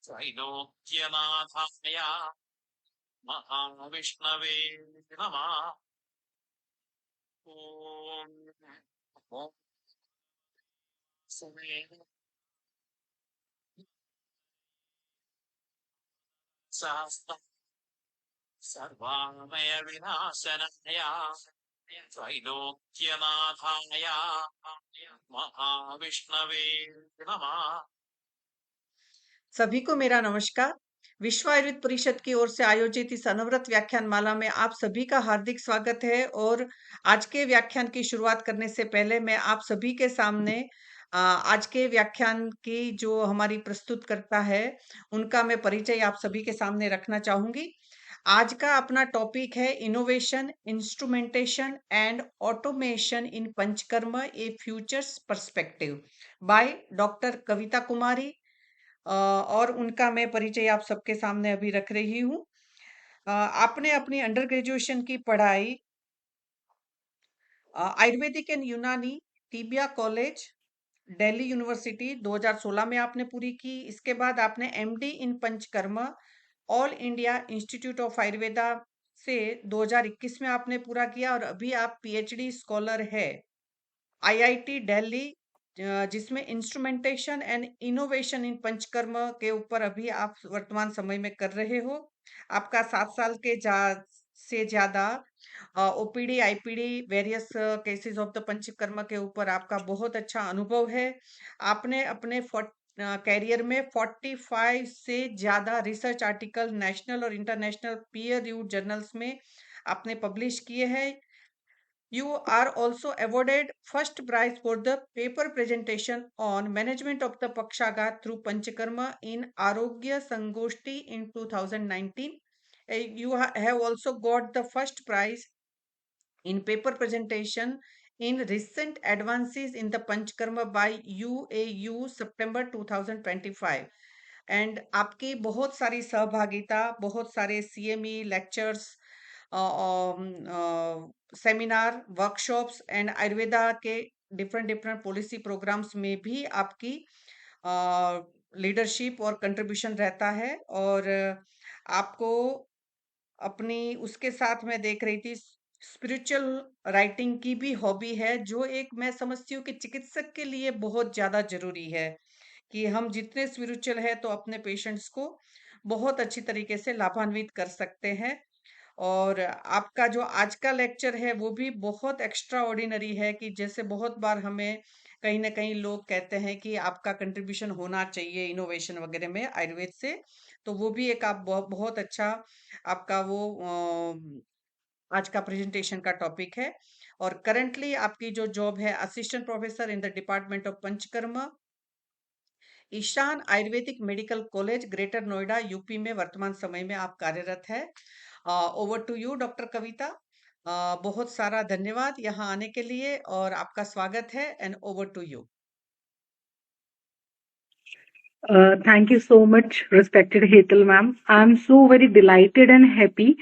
त्रैलोक्यनाथाय महाविष्णवे नमः। ॐ नमो सहस्रं सर्वामय विनाशनाय त्रैलोक्यनाथाय महाविष्णवे नमः। सभी को मेरा नमस्कार। विश्व आयुर्वेद परिषद की ओर से आयोजित इस अनवरत व्याख्यान माला में आप सभी का हार्दिक स्वागत है। और आज के व्याख्यान की शुरुआत करने से पहले मैं आप सभी के सामने आज के व्याख्यान की जो हमारी प्रस्तुतकर्ता है उनका मैं परिचय आप सभी के सामने रखना चाहूंगी। आज का अपना टॉपिक है innovation, instrumentation and automation in panchakarma a futures perspective by doctor Kavita Kumari. और उनका मैं परिचय आप सबके सामने अभी रख रही हूँ। आपने अपनी अंडर ग्रेजुएशन की पढ़ाई आयुर्वेदिक एंड यूनानी टीबिया कॉलेज दिल्ली यूनिवर्सिटी 2016 में आपने पूरी की। इसके बाद आपने MD in panchakarma all India institute of Ayurveda से 2021 में आपने पूरा किया और अभी आप पीएचडी स्कॉलर है आईआईटी दिल्ली, जिसमें instrumentation and innovation in panchakarma के ऊपर अभी आप वर्तमान समय में कर रहे हो। आपका 7 साल के से ज्यादा OPD IPD various cases of the panchakarma के ऊपर आपका बहुत अच्छा अनुभव है। आपने अपने कैरियर में 45 से ज्यादा रिसर्च आर्टिकल नेशनल और इंटरनेशनल पीयर रिव्यूड जर्नल्स में आपने पब्लिश किए हैं। You are also awarded first prize for the paper presentation on management of the Pakshagat through Panchakarma in Arogya Sangoshti in 2019. You have also got the first prize in paper presentation in recent advances in the Panchakarma by UAU September 2025. And आपकी बहुत सारी सहभागिता, बहुत सारे CME lectures, seminar, workshops and Ayurveda के different policy programmes में भी आपकी लीडरशिप और कंट्रीब्यूशन रहता है। और आपको अपनी उसके साथ मैं देख रही थी स्पिरिचुअल राइटिंग की भी हॉबी है, जो एक मैं समझती हूँ कि चिकित्सक के लिए बहुत ज्यादा जरूरी है कि हम जितने स्पिरिचुअल है तो अपने पेशेंट्स को बहुत अच्छी तरीके से लाभान्वित कर सकते हैं। और आपका जो आज का लेक्चर है वो भी बहुत एक्स्ट्रा ऑर्डिनरी है कि जैसे बहुत बार हमें कहीं ना कहीं लोग कहते हैं कि आपका कंट्रीब्यूशन होना चाहिए इनोवेशन वगैरह में आयुर्वेद से, तो वो भी एक आप बहुत अच्छा आपका वो आज का प्रेजेंटेशन का टॉपिक है। और करंटली आपकी जो जॉब है assistant professor in the department of Panchakarma, Ishan Ayurvedic medical college greater Noida UP में वर्तमान समय में आप कार्यरत है। Over to you doctor Kavita. बहुत सारा धन्यवाद यहाँ आने के लिए और आपका स्वागत है and over to you. Thank you so much, respected Hetal ma'am. I'm so very delighted and happy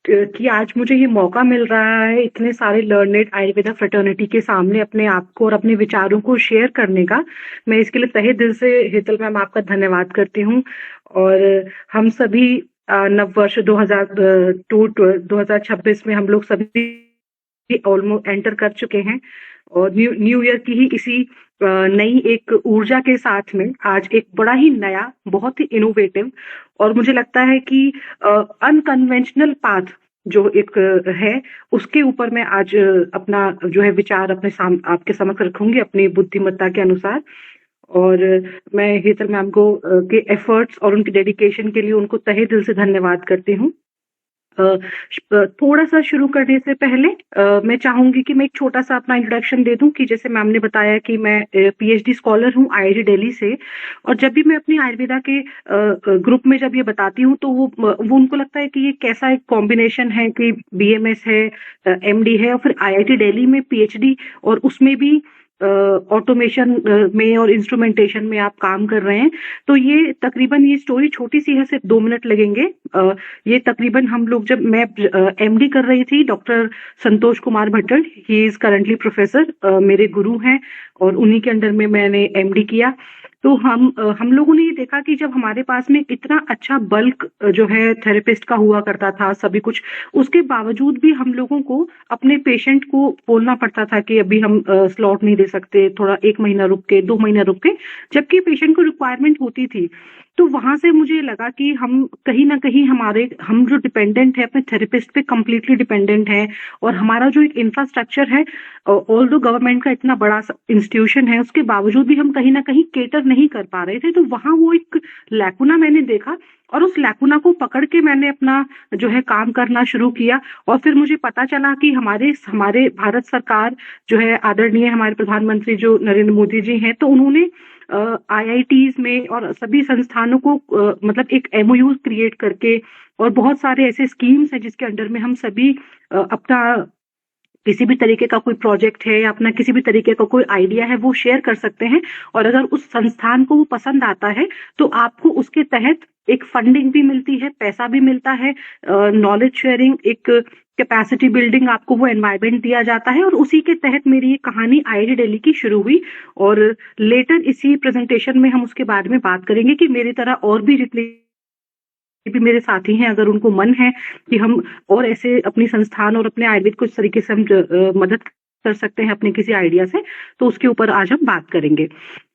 कि आज मुझे ये मौका मिल रहा है इतने सारे लर्नेड आयुर्वेदा फ्रेटर्निटी के सामने अपने आप को और अपने विचारों को शेयर करने का। मैं इसके लिए तहे दिल से हेतल मैम आपका धन्यवाद करती हूँ। और हम सभी नववर्ष 2026 में हम लोग सभी ऑलमोस्ट एंटर कर चुके हैं और न्यू ईयर की ही इसी नई एक ऊर्जा के साथ में आज एक बड़ा ही नया, बहुत ही इनोवेटिव और मुझे लगता है कि अनकन्वेंशनल पाथ जो एक है उसके ऊपर मैं आज अपना जो है विचार अपने आपके समक्ष रखूंगी अपनी बुद्धिमत्ता के अनुसार। और मैं हेतल मैम को के एफर्ट्स और उनके डेडिकेशन के लिए उनको तहे दिल से धन्यवाद करती हूँ। थोड़ा सा शुरू करने से पहले मैं चाहूंगी कि मैं एक छोटा सा अपना इंट्रोडक्शन दे दूं कि जैसे मैम ने बताया कि मैं पीएचडी स्कॉलर हूं आईआईटी दिल्ली से। और जब भी मैं अपनी आयुर्वेदा के ग्रुप में जब ये बताती हूँ तो वो उनको लगता है कि ये कैसा एक कॉम्बिनेशन है कि बीएमएस है, एमडी है और फिर आईआईटी दिल्ली में पीएचडी और उसमें भी ऑटोमेशन में और इंस्ट्रूमेंटेशन में आप काम कर रहे हैं। तो ये तकरीबन ये स्टोरी छोटी सी है, सिर्फ 2 मिनट लगेंगे। ये तकरीबन हम लोग जब मैं एमडी कर रही थी, doctor Santosh Kumar Bhattal, he is currently professor, मेरे गुरु हैं और उन्हीं के अंडर में मैंने एमडी किया। तो हम लोगों ने ये देखा कि जब हमारे पास में इतना अच्छा बल्क जो है थेरेपिस्ट का हुआ करता था सभी कुछ, उसके बावजूद भी हम लोगों को अपने पेशेंट को बोलना पड़ता था कि अभी हम स्लॉट नहीं दे सकते, थोड़ा 1 महीना रुक के, 2 महीना रुक के, जबकि पेशेंट को रिक्वायरमेंट होती थी। तो वहां से मुझे लगा कि हम कहीं ना कहीं हम जो डिपेंडेंट है अपने थेरेपिस्ट पे कंप्लीटली डिपेंडेंट है, और हमारा जो एक इंफ्रास्ट्रक्चर है, ऑल दो गवर्नमेंट का इतना बड़ा इंस्टीट्यूशन है, उसके बावजूद भी हम कहीं ना कहीं केटर नहीं कर पा रहे थे। तो वहां वो एक लैकुना मैंने देखा, और उस लैकुना को पकड़ के मैंने अपना जो है काम करना शुरू किया। और फिर मुझे पता चला कि हमारे हमारे भारत सरकार जो है, आदरणीय हमारे प्रधानमंत्री जो नरेंद्र मोदी जी हैं, तो उन्होंने आईआईटीज में और सभी संस्थानों को मतलब एक एमओयू क्रिएट करके, और बहुत सारे ऐसे स्कीम्स हैं जिसके अंडर में हम सभी अपना किसी भी तरीके का कोई प्रोजेक्ट है या अपना किसी भी तरीके का कोई आइडिया है वो शेयर कर सकते हैं। और अगर उस संस्थान को वो पसंद आता है तो आपको उसके तहत एक फंडिंग भी मिलती है, पैसा भी मिलता है, नॉलेज शेयरिंग, एक कैपेसिटी बिल्डिंग, आपको वो एनवायरनमेंट दिया जाता है। और उसी के तहत मेरी ये कहानी आईआईटी दिल्ली की शुरू हुई। और लेटर इसी प्रेजेंटेशन में हम उसके बारे में बात करेंगे कि मेरी तरह और भी जितने भी मेरे साथी हैं, अगर उनको मन है कि हम और ऐसे अपनी संस्थान और अपने आयुर्वेद को इस तरीके से हम मदद कर सकते हैं अपने किसी आइडिया से, तो उसके ऊपर आज हम बात करेंगे।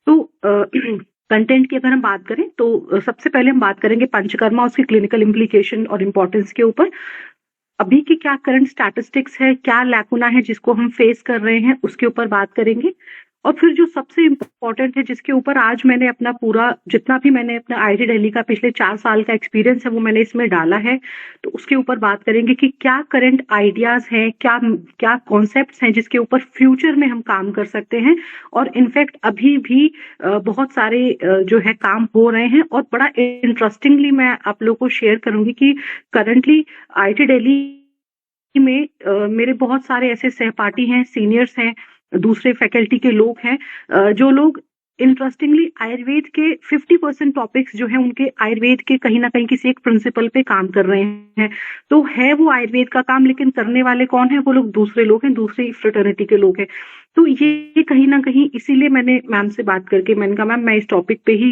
तो कंटेंट की अगर हम बात करें तो सबसे पहले हम बात करेंगे पंचकर्मा, उसके क्लिनिकल इम्प्लीकेशन और इम्पोर्टेंस के ऊपर। अभी की क्या करंट स्टैटिस्टिक्स है, क्या लैकुना है जिसको हम फेस कर रहे हैं, उसके ऊपर बात करेंगे। और फिर जो सबसे इम्पोर्टेंट है, जिसके ऊपर आज मैंने अपना पूरा जितना भी मैंने अपना आईआईटी दिल्ली का पिछले 4 साल का एक्सपीरियंस है वो मैंने इसमें डाला है, तो उसके ऊपर बात करेंगे कि क्या करंट आइडियाज हैं, क्या क्या कॉन्सेप्ट्स हैं जिसके ऊपर फ्यूचर में हम काम कर सकते हैं। और इनफैक्ट अभी भी बहुत सारे जो है काम हो रहे हैं, और बड़ा इंटरेस्टिंगली मैं आप लोगों को शेयर करूंगी कि करंटली आईआईटी दिल्ली में मेरे बहुत सारे ऐसे सहपाठी हैं, सीनियर्स हैं, दूसरे फैकल्टी के लोग हैं, जो लोग इंटरेस्टिंगली आयुर्वेद के 50% टॉपिक्स जो है उनके आयुर्वेद के कहीं ना कहीं किसी एक प्रिंसिपल पे काम कर रहे हैं। तो है वो आयुर्वेद का काम, लेकिन करने वाले कौन है, वो लोग दूसरे लोग हैं, दूसरी फ्रेटर्निटी के लोग हैं। तो ये कहीं ना कहीं इसीलिए मैंने मैम से बात करके मैंने कहा मैम मैं इस टॉपिक पे ही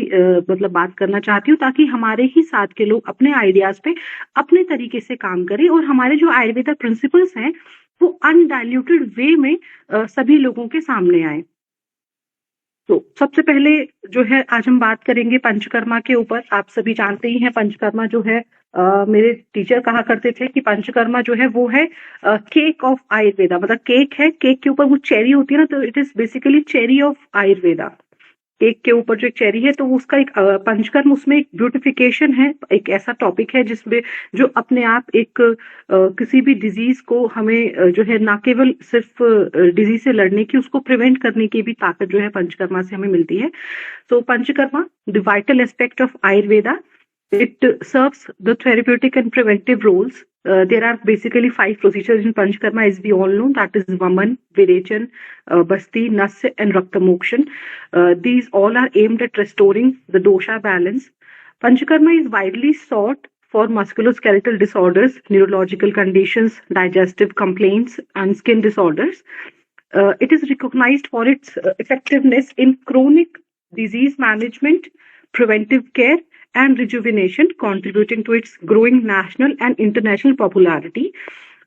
मतलब बात करना चाहती हूँ, ताकि हमारे ही साथ के लोग अपने आइडियाज पे अपने तरीके से काम करें, और हमारे जो आयुर्वेदा प्रिंसिपल्स हैं वो अनडाइल्यूटेड वे में सभी लोगों के सामने आए। तो सबसे पहले जो है आज हम बात करेंगे पंचकर्मा के ऊपर। आप सभी जानते ही हैं पंचकर्मा जो है, मेरे टीचर कहा करते थे कि पंचकर्मा जो है वो है केक ऑफ आयुर्वेदा। मतलब केक है, केक के ऊपर वो चेरी होती है ना, तो it is basically cherry of Ayurveda. Cake के ऊपर जो एक चेरी है, तो उसका एक पंचकर्म, उसमें एक ब्यूटिफिकेशन है, एक ऐसा टॉपिक है जिसमें जो अपने आप एक किसी भी डिजीज को हमें जो है ना केवल सिर्फ डिजीज से लड़ने की, उसको प्रिवेंट करने की भी ताकत जो है पंचकर्मा से हमें मिलती है। तो panchakarma, the vital aspect of Ayurveda, it serves the therapeutic and preventive roles. There are basically 5 procedures in Panchkarma, as we all know, that is Vaman, Virechan, Basti, Nasya and Raktamokshan. These all are aimed at restoring the dosha balance. Panchkarma is widely sought for musculoskeletal disorders, neurological conditions, digestive complaints and skin disorders. It is recognized for its effectiveness in chronic disease management, preventive care and rejuvenation, contributing to its growing national and international popularity.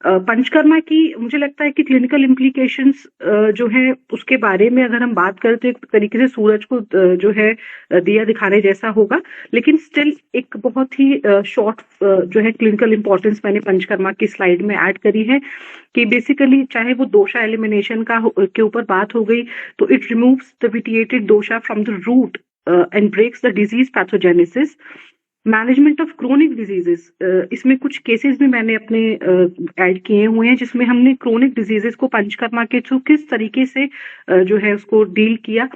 Panchakarma की मुझे लगता है कि clinical implications जो है उसके बारे में अगर हम बात करें तो एक तरीके से सूरज को जो है दिया दिखाने जैसा होगा, लेकिन स्टिल एक बहुत ही शॉर्ट जो है क्लिनिकल इंपॉर्टेंस मैंने पंचकर्मा की स्लाइड में ऐड करी है कि बेसिकली चाहे वो दोषा एलिमिनेशन का के ऊपर बात हो गई, तो it removes the vitiated dosha from the root and breaks the disease pathogenesis. Management of chronic diseases, इसमें कुछ केसेस भी मैंने अपने ऐड किए हुए हैं जिसमें हमने क्रोनिक डिजीजेस को पंचकर्मा के थ्रू किस तरीके से जो है उसको डील किया।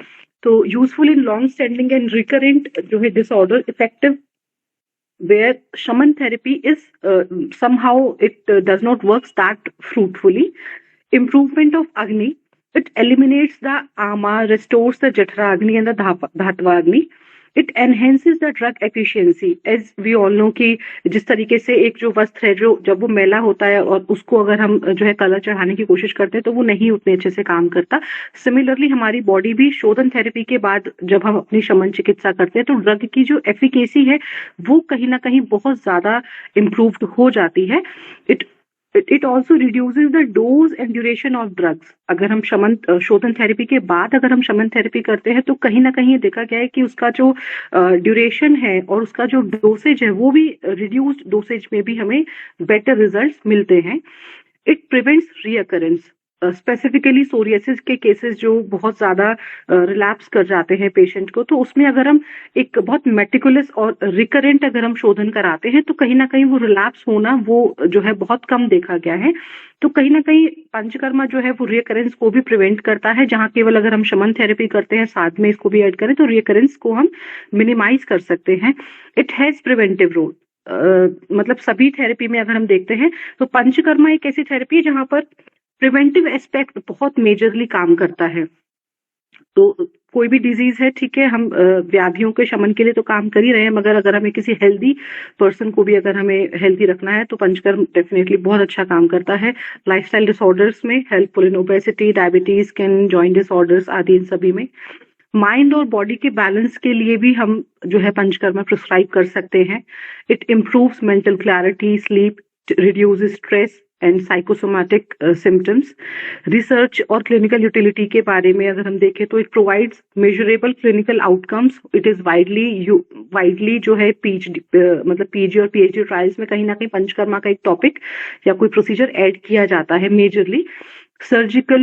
तो useful in long standing and recurrent जो है disorder, effective where shaman therapy is somehow it does not work that fruitfully. Improvement of Agni, it eliminates the ama, restores the Jatra Agni and the Dhatva Agni. It enhances the drug efficiency, as we all know कि जिस तरीके से एक जो वस्त्र है जो जब वो मैला होता है और उसको अगर हम जो है कलर चढ़ाने की कोशिश करते हैं तो वो नहीं उतने अच्छे से काम करता। सिमिलरली हमारी बॉडी भी शोधन थेरेपी के बाद जब हम अपनी शमन चिकित्सा करते हैं तो ड्रग की जो एफिकेसी है वो कहीं ना कहीं बहुत ज्यादा इम्प्रूव्ड हो जाती है। It also reduces the dose and duration of drugs. अगर हम शोधन थेरेपी के बाद अगर हम शमन थेरेपी करते हैं तो कहीं ना कहीं देखा गया है कि उसका जो ड्यूरेशन है और उसका जो डोसेज है वो भी रिड्यूस्ड डोसेज में भी हमें बेटर रिजल्ट्स मिलते हैं। It prevents recurrence, specifically psoriasis के केसेस जो बहुत ज्यादा रिलैप्स कर जाते हैं पेशेंट को, तो उसमें अगर हम एक बहुत मेटिकुलस और रिकरेंट अगर हम शोधन कराते हैं तो कहीं ना कहीं वो रिलैप्स होना वो जो है बहुत कम देखा गया है। तो कहीं ना कहीं पंचकर्मा जो है वो रिकरेंस को भी प्रिवेंट करता है, जहां केवल अगर हम शमन थेरेपी करते हैं साथ में इसको भी ऐड करें तो रिकरेंस को हम मिनिमाइज कर सकते हैं। इट हैज प्रिवेंटिव रोल, मतलब सभी थेरेपी में अगर हम देखते हैं तो पंचकर्मा एक ऐसी थेरेपी है जहां पर प्रिवेंटिव एस्पेक्ट बहुत मेजरली काम करता है। तो कोई भी डिजीज है, ठीक है, हम व्याधियों के शमन के लिए तो काम कर ही रहे हैं, मगर अगर हमें किसी हेल्दी पर्सन को भी अगर हमें हेल्दी रखना है तो पंचकर्म डेफिनेटली बहुत अच्छा काम करता है। लाइफस्टाइल डिसऑर्डर्स में helpful in obesity, diabetes, skin, joint disorders आदि इन सभी में। माइंड और बॉडी के बैलेंस के लिए भी हम जो है पंचकर्मा प्रिस्क्राइब कर सकते हैं। It improves mental clarity, sleep, reduces stress and psychosomatic symptoms. Research और क्लिनिकल यूटिलिटी के बारे में अगर हम देखें तो it provides measurable clinical outcomes. It is widely जो है मतलब पीजी और पीएचडी ट्रायल्स में कहीं ना कहीं पंचकर्मा का एक टॉपिक या कोई प्रोसीजर ऐड किया जाता है मेजरली। सर्जिकल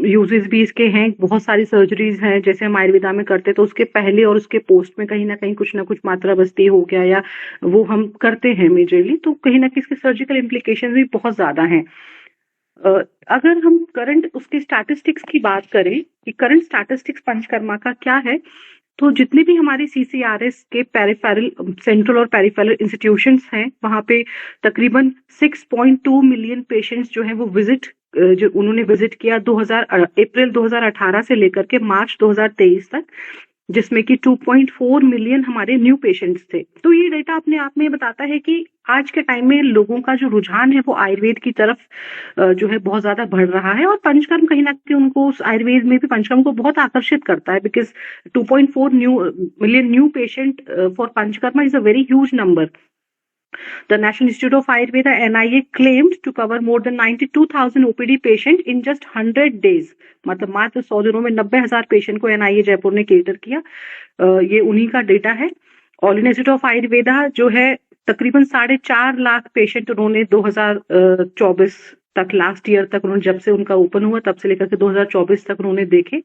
यूजेस भी इसके हैं, बहुत सारी सर्जरीज हैं जैसे हम आयुर्वेदा में करते तो उसके पहले और उसके पोस्ट में कहीं ना कहीं कुछ ना कुछ मात्रा बस्ती हो गया या वो हम करते हैं मेजरली, तो कहीं ना कहीं इसके सर्जिकल इम्प्लीकेशन भी बहुत ज्यादा हैं। अगर हम करंट उसके स्टैटिस्टिक्स की बात करें कि करंट स्टैटिस्टिक्स पंचकर्मा का क्या है, तो जितने भी हमारे सीसीआरएस के पेरिफेरल, सेंट्रल और पेरिफेरल इंस्टीट्यूशंस हैं वहां पे तकरीबन 6.2 मिलियन पेशेंट्स जो है वो जो उन्होंने विजिट किया अप्रैल 2018 से लेकर के मार्च 2023 तक, जिसमें कि 2.4 मिलियन हमारे न्यू पेशेंट्स थे। तो ये डेटा अपने आप में बताता है कि आज के टाइम में लोगों का जो रुझान है वो आयुर्वेद की तरफ जो है बहुत ज्यादा बढ़ रहा है, और पंचकर्म कहीं ना कहीं उनको उस आयुर्वेद में भी पंचकर्म को बहुत आकर्षित करता है, because 2.4 million new patient for panchakarma is a very huge number. The National Institute of Ayurveda (NIA) claimed to cover more than 92,000 OPD patient in just 100 days. मतलब मात्र 100 दिनों में 90,000 पेशेंट को NIA जयपुर ने केटर किया। ये उन्हीं का डेटा है। All India institute of Ayurveda जो है तकरीबन 4.5 लाख पेशेंट उन्होंने 2024 तक, लास्ट ईयर तक उन्होंने, जब से उनका ओपन हुआ तब से लेकर के 2024 तक उन्होंने देखे।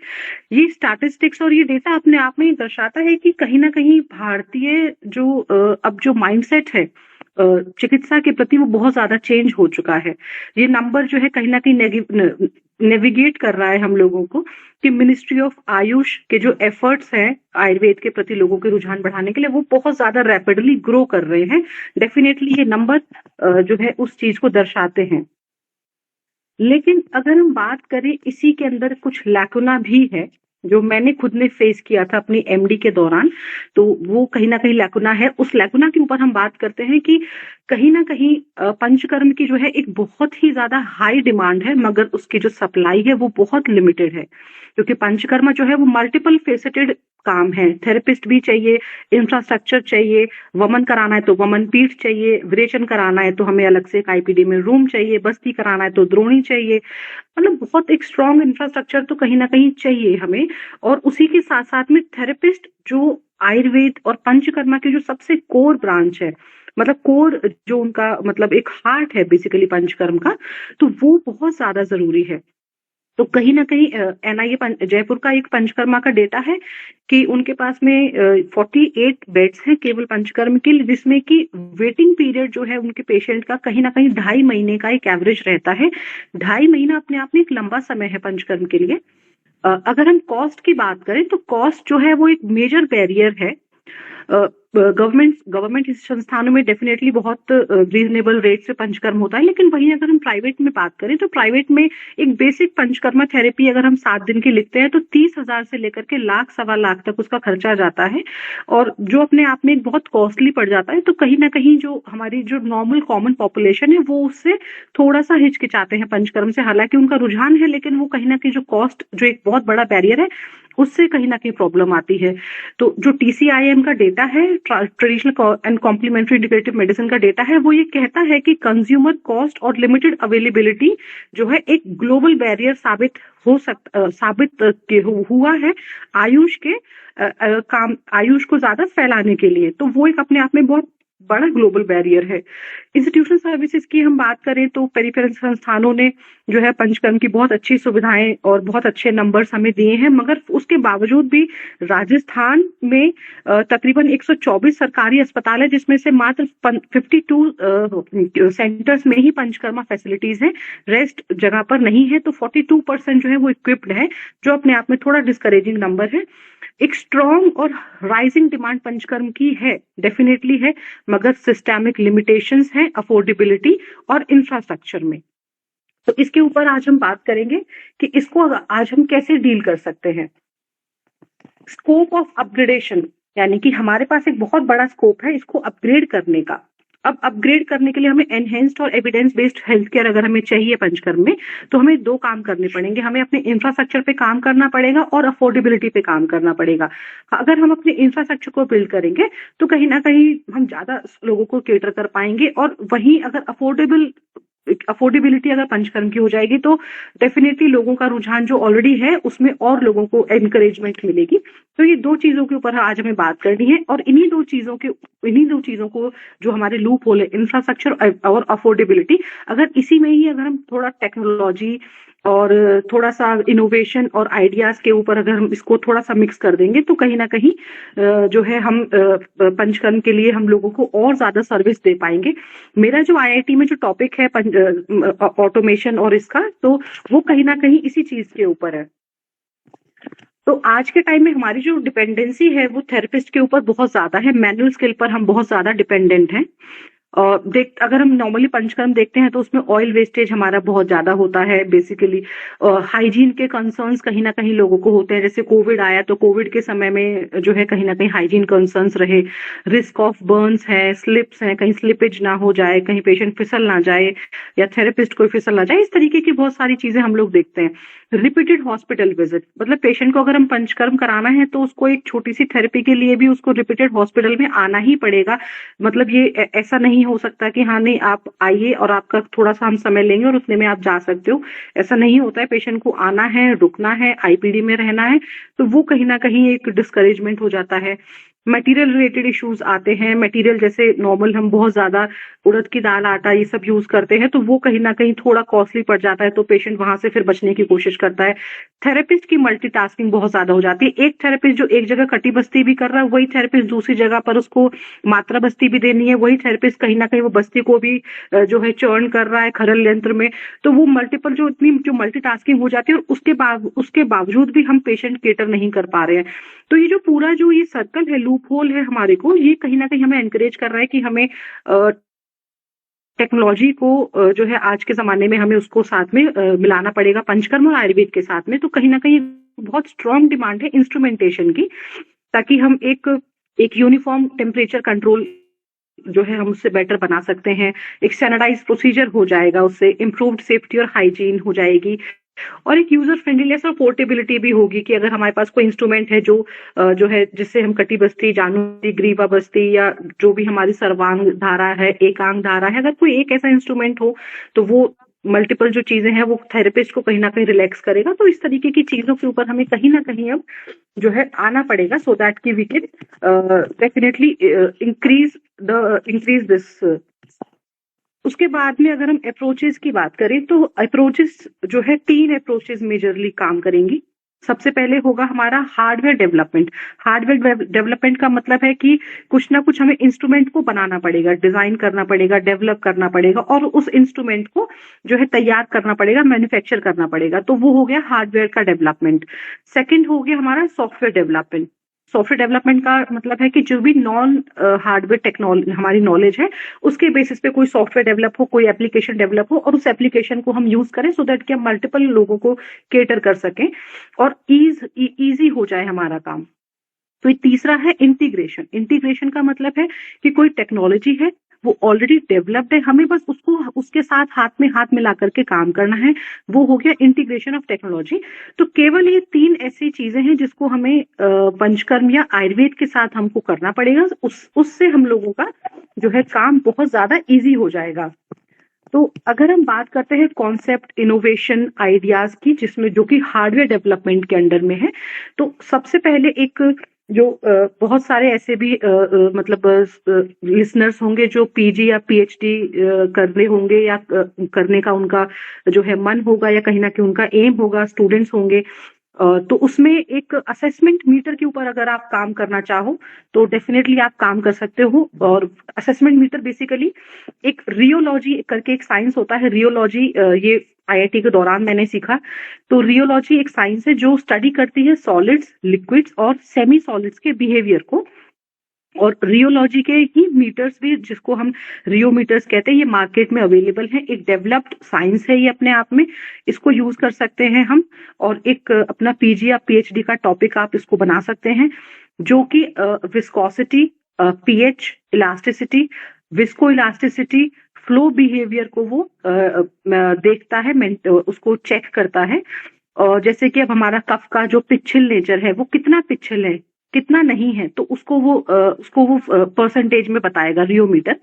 ये स्टैटिस्टिक्स और ये डेटा अपने आप में दर्शाता है कि कहीं ना कहीं भारतीय जो अब जो माइंडसेट है चिकित्सा के प्रति वो बहुत ज्यादा चेंज हो चुका है। ये नंबर जो है कहीं ना कहीं नेविगेट कर रहा है हम लोगों को कि मिनिस्ट्री ऑफ आयुष के जो एफर्ट्स हैं आयुर्वेद के प्रति लोगों के रुझान बढ़ाने के लिए वो बहुत ज्यादा रैपिडली ग्रो कर रहे हैं। डेफिनेटली ये नंबर जो है उस चीज को दर्शाते हैं। लेकिन अगर हम बात करें इसी के अंदर कुछ लैकुना भी है जो मैंने खुद ने फेस किया था अपनी एमडी के दौरान, तो वो कहीं ना कहीं लैकुना है। उस लैकुना के ऊपर हम बात करते हैं कि कहीं ना कहीं पंचकर्म की जो है एक बहुत ही ज्यादा हाई डिमांड है, मगर उसकी जो सप्लाई है वो बहुत लिमिटेड है, क्योंकि पंचकर्मा जो है वो मल्टीपल फेसेटेड काम है। थेरेपिस्ट भी चाहिए, इंफ्रास्ट्रक्चर चाहिए, वमन कराना है तो वमन पीठ चाहिए, विरेचन कराना है तो हमें अलग से एक आईपीडी में रूम चाहिए, बस्ती कराना है तो द्रोणी चाहिए, मतलब बहुत एक स्ट्रॉन्ग इंफ्रास्ट्रक्चर तो कहीं ना कहीं चाहिए हमें। और उसी के साथ साथ में थेरेपिस्ट जो आयुर्वेद और पंचकर्मा की जो सबसे कोर ब्रांच है, मतलब कोर जो उनका मतलब एक हार्ट है बेसिकली पंचकर्म का, तो वो बहुत ज्यादा जरूरी है। तो कहीं ना कहीं एनआईए जयपुर का एक पंचकर्मा का डेटा है कि उनके पास में 48 बेड्स हैं केवल पंचकर्म के लिए, जिसमें कि वेटिंग पीरियड जो है उनके पेशेंट का कहीं ना कहीं 2.5 महीने का एक एवरेज रहता है। 2.5 महीना अपने आप में एक लंबा समय है पंचकर्म के लिए। अगर हम कॉस्ट की बात करें तो कॉस्ट जो है वो एक मेजर बैरियर है। गवर्नमेंट संस्थानों में डेफिनेटली बहुत रीजनेबल रेट से पंचकर्म होता है, लेकिन वहीं अगर हम प्राइवेट में बात करें तो प्राइवेट में एक बेसिक पंचकर्मा थेरेपी अगर हम 7 दिन की लिखते हैं तो 30,000 से लेकर के लाख, सवा लाख तक उसका खर्चा जाता है, और जो अपने आप में एक बहुत कॉस्टली पड़ जाता है। तो कहीं ना कहीं जो हमारी जो नॉर्मल कॉमन पॉपुलेशन है वो उससे थोड़ा सा हिचकिचाते हैं पंचकर्म से, हालांकि उनका रुझान है, लेकिन वो कहीं ना कहीं जो कॉस्ट, जो एक बहुत बड़ा बैरियर है, उससे कहीं ना कहीं प्रॉब्लम आती है। तो जो TCIM का डेटा है, traditional and complementary integrative medicine का डेटा है, वो ये कहता है कि कंज्यूमर कॉस्ट और लिमिटेड अवेलेबिलिटी जो है एक ग्लोबल बैरियर हुआ है आयुष को ज्यादा फैलाने के लिए। तो वो एक अपने आप में बहुत बड़ा ग्लोबल बैरियर है। इंस्टीट्यूशनल सर्विसेज की हम बात करें तो पेरिफेरल संस्थानों ने जो है पंचकर्म की बहुत अच्छी सुविधाएं और बहुत अच्छे नंबर्स हमें दिए हैं, मगर उसके बावजूद भी राजस्थान में तकरीबन 124 सरकारी अस्पताल है, जिसमें से मात्र 52 सेंटर्स में ही पंचकर्मा फैसिलिटीज हैं, रेस्ट जगह पर नहीं है। तो 42% जो है वो इक्विप्ड है, जो अपने आप में थोड़ा डिस्करेजिंग नंबर है। एक स्ट्रॉन्ग और राइजिंग डिमांड पंचकर्म की है, डेफिनेटली है, मगर सिस्टेमिक लिमिटेशंस हैं अफोर्डेबिलिटी और इंफ्रास्ट्रक्चर में। तो इसके ऊपर आज हम बात करेंगे कि इसको आज हम कैसे डील कर सकते हैं। स्कोप ऑफ अपग्रेडेशन, यानी कि हमारे पास एक बहुत बड़ा स्कोप है इसको अपग्रेड करने का। अब अपग्रेड करने के लिए हमें एनहेंस्ड और एविडेंस बेस्ड हेल्थ केयर अगर हमें चाहिए पंचकर्म में, तो हमें 2 काम करने पड़ेंगे। हमें अपने इंफ्रास्ट्रक्चर पे काम करना पड़ेगा और अफोर्डेबिलिटी पे काम करना पड़ेगा। अगर हम अपने इंफ्रास्ट्रक्चर को बिल्ड करेंगे तो कहीं ना कहीं हम ज्यादा लोगों को केटर कर पाएंगे, और वहीं अगर अफोर्डेबिलिटी अगर पंचकर्म की हो जाएगी तो डेफिनेटली लोगों का रुझान जो ऑलरेडी है उसमें और लोगों को एनकरेजमेंट मिलेगी। तो ये 2 चीजों के ऊपर आज हमें बात करनी है, और इन्हीं दो चीजों को जो हमारे लूप होल है, इंफ्रास्ट्रक्चर और अफोर्डेबिलिटी, अगर इसी में ही अगर हम थोड़ा टेक्नोलॉजी और थोड़ा सा इनोवेशन और आइडियाज के ऊपर अगर हम इसको थोड़ा सा मिक्स कर देंगे तो कहीं ना कहीं जो है हम पंचकर्म के लिए हम लोगों को और ज्यादा सर्विस दे पाएंगे। मेरा जो IIT में जो टॉपिक है ऑटोमेशन और इसका, तो वो कहीं ना कहीं इसी चीज के ऊपर है। तो आज के टाइम में हमारी जो डिपेंडेंसी है वो थेरेपिस्ट के ऊपर बहुत ज्यादा है, मैनुअल स्किल पर हम बहुत ज्यादा डिपेंडेंट हैं। अगर हम नॉर्मली पंचकर्म देखते हैं तो उसमें ऑयल वेस्टेज हमारा बहुत ज्यादा होता है बेसिकली। हाइजीन के कंसर्न्स कहीं ना कहीं लोगों को होते हैं, जैसे कोविड आया तो कोविड के समय में जो है कहीं ना कहीं हाइजीन कंसर्न्स रहे, रिस्क ऑफ बर्न्स है, स्लिप्स है, कहीं स्लिपेज ना हो जाए, कहीं पेशेंट फिसल ना जाए या थेरेपिस्ट कोई फिसल ना जाए, इस तरीके की बहुत सारी चीजें हम लोग देखते हैं। रिपीटेड हॉस्पिटल विजिट, मतलब पेशेंट को अगर हम पंचकर्म कराना है तो उसको एक छोटी सी थेरेपी के लिए भी उसको रिपीटेड हॉस्पिटल में आना ही पड़ेगा। मतलब ये ऐसा नहीं हो सकता कि हाँ नहीं आप आइए और आपका थोड़ा सा हम समय लेंगे और उतने में आप जा सकते हो, ऐसा नहीं होता है। पेशेंट को आना है, रुकना है, IPD में रहना है, तो वो कहीं ना कहीं एक डिस्करेजमेंट हो जाता है। मटेरियल रिलेटेड इश्यूज आते हैं, मटेरियल जैसे नॉर्मल हम बहुत ज्यादा उड़द की दाल, आटा ये सब यूज करते हैं, तो वो कहीं ना कहीं थोड़ा कॉस्टली पड़ जाता है, तो पेशेंट वहां से फिर बचने की कोशिश करता है। थेरेपिस्ट की मल्टीटास्किंग बहुत ज्यादा हो जाती है। एक थेरेपिस्ट जो एक जगह कटी बस्ती भी कर रहा है, वही थेरेपिस्ट दूसरी जगह पर उसको मात्रा बस्ती भी देनी है, वही थेरेपिस्ट कहीं ना कहीं वो बस्ती को भी जो है चर्न कर रहा है खरल यंत्र में। तो वो मल्टीपल जो मल्टीटास्किंग हो जाती है, और उसके बावजूद भी हम पेशेंट केटर नहीं कर पा रहे हैं। तो ये जो पूरा जो ये सर्कल है, लूप होल है हमारे को, ये कहीं ना कहीं हमें एनकरेज कर रहा है कि हमें टेक्नोलॉजी को जो है आज के जमाने में हमें उसको साथ में मिलाना पड़ेगा पंचकर्म और आयुर्वेद के साथ में। तो कहीं ना कहीं बहुत स्ट्रॉन्ग डिमांड है इंस्ट्रूमेंटेशन की, ताकि हम एक यूनिफॉर्म टेम्परेचर कंट्रोल जो है हम उससे बेटर बना सकते हैं। एक स्टैंडर्डाइज प्रोसीजर हो जाएगा, उससे इम्प्रूव्ड सेफ्टी और हाइजीन हो जाएगी, और एक यूजर फ्रेंडलीनेस और पोर्टेबिलिटी भी होगी कि अगर हमारे पास कोई इंस्ट्रूमेंट है जो है जिससे हम कटी बस्ती, जानुदी, ग्रीवा बस्ती या जो भी हमारी सर्वांग धारा है, एकांग धारा है, अगर कोई एक ऐसा इंस्ट्रूमेंट हो तो वो मल्टीपल जो चीजें हैं वो थेरेपिस्ट को कहीं ना कहीं रिलैक्स करेगा। तो इस तरीके की चीजों के ऊपर हमें कहीं ना कहीं अब जो है आना पड़ेगा, सो दैट की we can definitely increase this. उसके बाद में अगर हम अप्रोचेस की बात करें तो अप्रोचेस जो है 3 अप्रोचेस मेजरली काम करेंगी। सबसे पहले होगा हमारा हार्डवेयर डेवलपमेंट। हार्डवेयर डेवलपमेंट का मतलब है कि कुछ ना कुछ हमें इंस्ट्रूमेंट को बनाना पड़ेगा, डिजाइन करना पड़ेगा, डेवलप करना पड़ेगा, और उस इंस्ट्रूमेंट को जो है तैयार करना पड़ेगा, मैन्युफैक्चर करना पड़ेगा। तो वो हो गया हार्डवेयर का डेवलपमेंट। सेकंड हो गया हमारा सॉफ्टवेयर डेवलपमेंट। सॉफ्टवेयर डेवलपमेंट का मतलब है कि जो भी नॉन हार्डवेयर टेक्नोलॉजी हमारी नॉलेज है उसके बेसिस पे कोई सॉफ्टवेयर डेवलप हो, कोई एप्लीकेशन डेवलप हो और उस एप्लीकेशन को हम यूज करें सो दैट कि हम मल्टीपल लोगों को केटर कर सकें और ईजी हो जाए हमारा काम। तो ये तीसरा है इंटीग्रेशन। इंटीग्रेशन का मतलब है कि कोई टेक्नोलॉजी है वो ऑलरेडी डेवलप्ड है, हमें बस उसको उसके साथ हाथ में हाथ मिला करके काम करना है, वो हो गया इंटीग्रेशन ऑफ टेक्नोलॉजी। तो केवल ये 3 ऐसी चीजें हैं जिसको हमें पंचकर्म या आयुर्वेद के साथ हमको करना पड़ेगा, उससे हम लोगों का जो है काम बहुत ज्यादा इजी हो जाएगा। तो अगर हम बात करते हैं कॉन्सेप्ट, इनोवेशन, आइडियाज की, जिसमें जो कि हार्डवेयर डेवलपमेंट के अंडर में है, तो सबसे पहले एक जो बहुत सारे ऐसे भी मतलब लिसनर्स होंगे जो पीजी या पीएचडी कर रहे होंगे या करने का उनका जो है मन होगा या कहीं ना कहीं उनका एम होगा, स्टूडेंट्स होंगे, तो उसमें एक असेसमेंट मीटर के ऊपर अगर आप काम करना चाहो तो डेफिनेटली आप काम कर सकते हो। और असेसमेंट मीटर बेसिकली एक रियोलॉजी करके एक साइंस होता है, रियोलॉजी ये आईआईटी के दौरान मैंने सीखा। तो रियोलॉजी एक साइंस है जो स्टडी करती है सॉलिड्स, लिक्विड्स और सेमी सॉलिड्स के बिहेवियर को। और रियोलॉजी के ही मीटर्स भी, जिसको हम रियोमीटर्स कहते हैं, ये मार्केट में अवेलेबल है। एक डेवलप्ड साइंस है ये अपने आप में, इसको यूज कर सकते हैं हम और एक अपना पीजी या पीएचडी का टॉपिक आप इसको बना सकते हैं, जो कि viscosity, pH, elasticity, visco elasticity, flow behaviour को वो देखता है, उसको चेक करता है। और जैसे कि अब हमारा कफ का जो पिच्छल नेचर है वो कितना पिच्छल है, कितना नहीं है, तो उसको वो परसेंटेज में बताएगा रियोमीटर।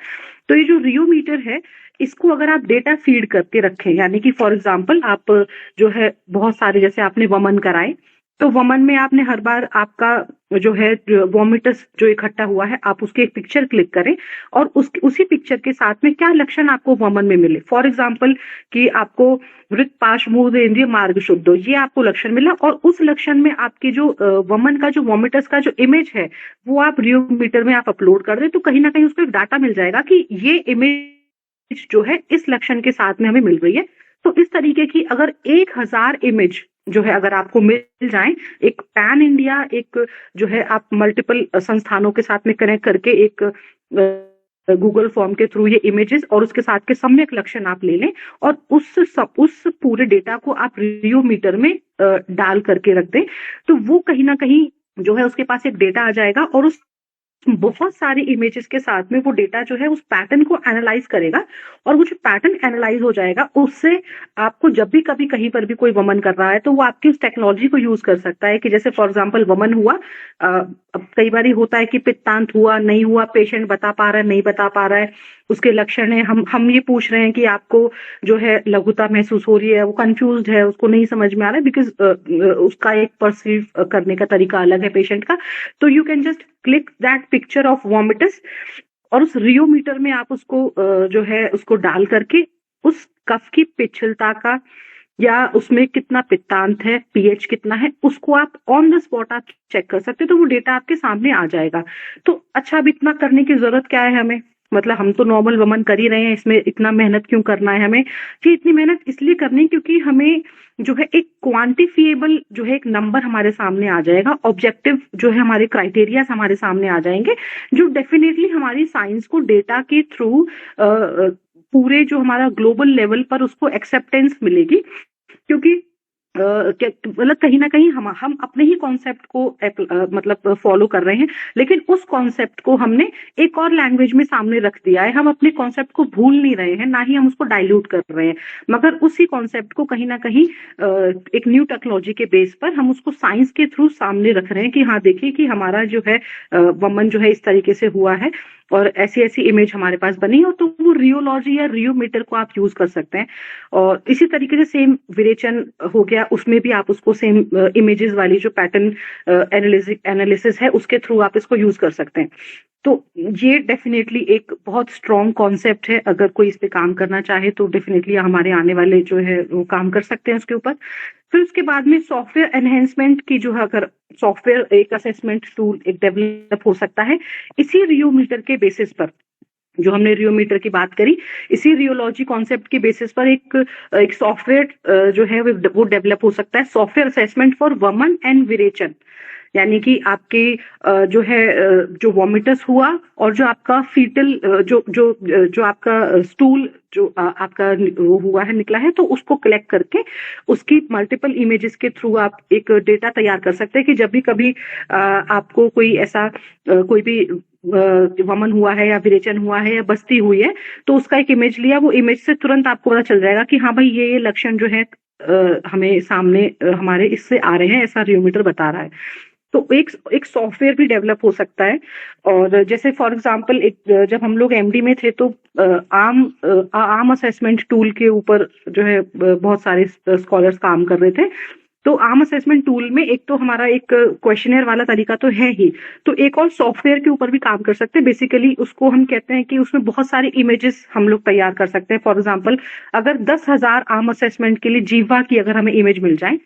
तो ये जो रियोमीटर है इसको अगर आप डेटा फीड करके रखें, यानी कि फॉर एग्जांपल आप जो है बहुत सारे, जैसे आपने वमन कराए तो वमन में आपने हर बार आपका जो है वॉमिटस जो इकट्ठा हुआ है आप उसकी एक पिक्चर क्लिक करें और उसी पिक्चर के साथ में क्या लक्षण आपको वमन में मिले। फॉर एग्जांपल कि आपको वृत्त पाश मूर्ध इंद्रिय मार्ग शुद्ध, ये आपको लक्षण मिला और उस लक्षण में आपकी जो वमन का जो वॉमिटस का जो इमेज है वो आप रियोमीटर में आप अपलोड कर दें, तो कहीं ना कहीं उसको एक डाटा मिल जाएगा कि ये इमेज जो है इस लक्षण के साथ में हमें मिल रही है। तो इस तरीके की अगर 1000 इमेज जो है अगर आपको मिल जाए, एक पैन इंडिया एक जो है आप मल्टीपल संस्थानों के साथ में कनेक्ट करके एक गूगल फॉर्म के थ्रू ये इमेजेस और उसके साथ के सम्यक लक्षण आप ले लें और उस पूरे डेटा को आप रियोमीटर में डाल करके रख दें, तो वो कहीं ना कहीं जो है उसके पास एक डेटा आ जाएगा और उस बहुत सारी इमेजेस के साथ में वो डेटा जो है उस पैटर्न को एनालाइज करेगा और वो जो पैटर्न एनालाइज हो जाएगा उससे आपको जब भी कभी कहीं पर भी कोई वमन कर रहा है तो वो आपकी उस टेक्नोलॉजी को यूज कर सकता है कि जैसे फॉर एग्जांपल वमन हुआ, अब कई बार होता है कि पित्तांत हुआ नहीं हुआ, पेशेंट बता पा रहा है नहीं बता पा रहा है, उसके लक्षण है, हम ये पूछ रहे हैं कि आपको जो है लघुता महसूस हो रही है, वो कंफ्यूज्ड है, उसको नहीं समझ में आ रहा है बिकॉज उसका एक परसीव करने का तरीका अलग है पेशेंट का। तो you can just click that picture of vomitus और उस रियोमीटर में आप उसको जो है उसको डाल करके उस कफ की पिछलता का या उसमें कितना पित्तांत है, पीएच कितना है, उसको आप ऑन द स्पॉट आप चेक कर सकते हैं, तो वो डेटा आपके सामने आ जाएगा। तो अच्छा, अब इतना करने की जरूरत क्या है हमें, मतलब हम तो नॉर्मल वमन कर ही रहे हैं, इसमें इतना मेहनत क्यों करना है हमें? जी इतनी मेहनत इसलिए करनी क्योंकि हमें जो है एक क्वांटिफिएबल जो है एक नंबर हमारे सामने आ जाएगा, ऑब्जेक्टिव जो है हमारे क्राइटेरिया हमारे सामने आ जाएंगे जो डेफिनेटली हमारी साइंस को डेटा के थ्रू पूरे जो हमारा ग्लोबल लेवल पर उसको एक्सेप्टेंस मिलेगी, क्योंकि मतलब कहीं ना कहीं हम अपने ही कॉन्सेप्ट को मतलब फॉलो कर रहे हैं, लेकिन उस कॉन्सेप्ट को हमने एक और लैंग्वेज में सामने रख दिया है। हम अपने कॉन्सेप्ट को भूल नहीं रहे हैं, ना ही हम उसको डाइल्यूट कर रहे हैं, मगर उसी कॉन्सेप्ट को कहीं ना कहीं एक न्यू टेक्नोलॉजी के बेस पर हम उसको साइंस के थ्रू सामने रख रहे हैं कि हाँ देखिए कि हमारा जो है वमन जो है इस तरीके से हुआ है और ऐसी ऐसी इमेज हमारे पास बनी है, तो वो रियोलॉजी या रियोमीटर को आप यूज कर सकते हैं। और इसी तरीके से सेम विरेचन हो गया, उसमें भी आप उसको सेम इमेजेस वाली जो पैटर्न एनालिसिस है उसके थ्रू आप इसको यूज कर सकते हैं। तो ये डेफिनेटली एक बहुत स्ट्रॉन्ग कॉन्सेप्ट है, अगर कोई इस पे काम करना चाहे तो डेफिनेटली हमारे आने वाले जो है वो काम कर सकते हैं उसके ऊपर। फिर उसके बाद में सॉफ्टवेयर एनहेंसमेंट की जो है, अगर सॉफ्टवेयर एक असेसमेंट टूल एक डेवलप हो सकता है इसी रियोमीटर के बेसिस पर, जो हमने रियोमीटर की बात करी, इसी रियोलॉजी कॉन्सेप्ट के बेसिस पर एक सॉफ्टवेयर जो है वो डेवलप हो सकता है, सॉफ्टवेयर असेसमेंट फॉर वमन एंड विरेचन। यानी कि आपके जो है जो वॉमिटस हुआ और जो आपका फीटल जो आपका स्टूल जो आपका वो हुआ है, निकला है, तो उसको कलेक्ट करके उसकी मल्टीपल इमेजेस के थ्रू आप एक डेटा तैयार कर सकते हैं कि जब भी कभी आपको कोई ऐसा कोई भी वमन हुआ है या विरेचन हुआ है या बस्ती हुई है, तो उसका एक इमेज लिया, वो इमेज से तुरंत आपको पता चल जाएगा कि हाँ भाई ये लक्षण जो है हमें सामने हमारे इससे आ रहे हैं, ऐसा रियोमीटर बता रहा है। तो एक सॉफ्टवेयर भी डेवलप हो सकता है। और जैसे फॉर एग्जांपल जब हम लोग एमडी में थे तो आम असेसमेंट टूल के ऊपर जो है बहुत सारे स्कॉलर्स काम कर रहे थे। तो आम असेसमेंट टूल में एक तो हमारा एक क्वेश्चनर वाला तरीका तो है ही, तो एक और सॉफ्टवेयर के ऊपर भी काम कर सकते हैं। बेसिकली उसको हम कहते हैं कि उसमें बहुत सारे इमेजेस हम लोग तैयार कर सकते हैं। फॉर एग्जांपल अगर 10,000 आम असेसमेंट के लिए जीवा की अगर हमें इमेज मिल जाए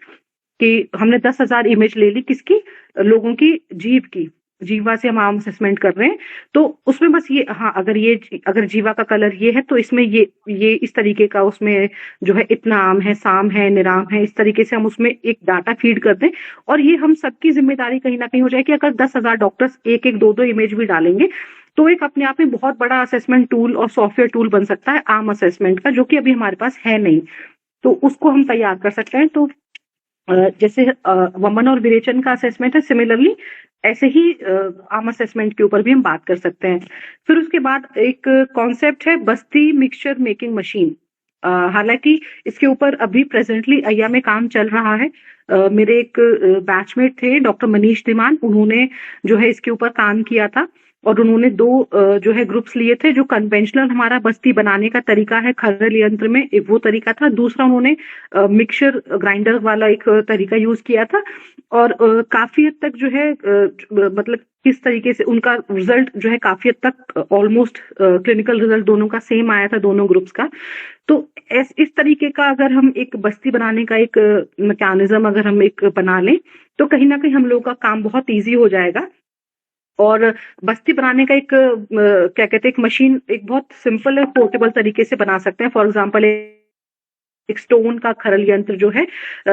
कि हमने 10,000 इमेज ले ली, किसकी, लोगों की जीव की, जीवा से हम आम असेसमेंट कर रहे हैं, तो उसमें बस ये, हाँ अगर जीवा का कलर ये है तो इसमें ये इस तरीके का उसमें जो है इतना आम है, साम है, निराम है, इस तरीके से हम उसमें एक डाटा फीड कर दें। और ये हम सबकी जिम्मेदारी कहीं ना कहीं हो जाए कि अगर 10,000 डॉक्टर्स एक एक दो इमेज भी डालेंगे तो एक अपने आप में बहुत बड़ा असेसमेंट टूल और सॉफ्टवेयर टूल बन सकता है आम असेसमेंट का, जो कि अभी हमारे पास है नहीं। तो उसको हम तैयार कर सकते हैं। तो जैसे वमन और विरेचन का असेसमेंट है, सिमिलरली ऐसे ही आम असेसमेंट के ऊपर भी हम बात कर सकते हैं। फिर उसके बाद एक कॉन्सेप्ट है बस्ती मिक्सचर मेकिंग मशीन। हालांकि इसके ऊपर अभी प्रेजेंटली अय्या में काम चल रहा है। मेरे एक बैचमेट थे डॉक्टर मनीष धीमान, उन्होंने जो है इसके ऊपर काम किया था और उन्होंने 2 जो है ग्रुप्स लिए थे। जो कन्वेंशनल हमारा बस्ती बनाने का तरीका है खरल यंत्र में, एक वो तरीका था। दूसरा उन्होंने मिक्सचर ग्राइंडर वाला एक तरीका यूज किया था। और काफी हद तक जो है मतलब किस तरीके से उनका रिजल्ट जो है काफी हद तक ऑलमोस्ट क्लिनिकल रिजल्ट दोनों का सेम आया था, दोनों ग्रुप्स का। तो इस तरीके का अगर हम एक बस्ती बनाने का एक मैकेनिज्म अगर हम एक बना लें तो कहीं ना कहीं हम लोगों का काम बहुत ईजी हो जाएगा। और बस्ती बनाने का एक क्या कहते हैं, एक मशीन एक बहुत सिंपल और पोर्टेबल तरीके से बना सकते हैं। फॉर एग्जांपल एक स्टोन का खरल यंत्र जो है,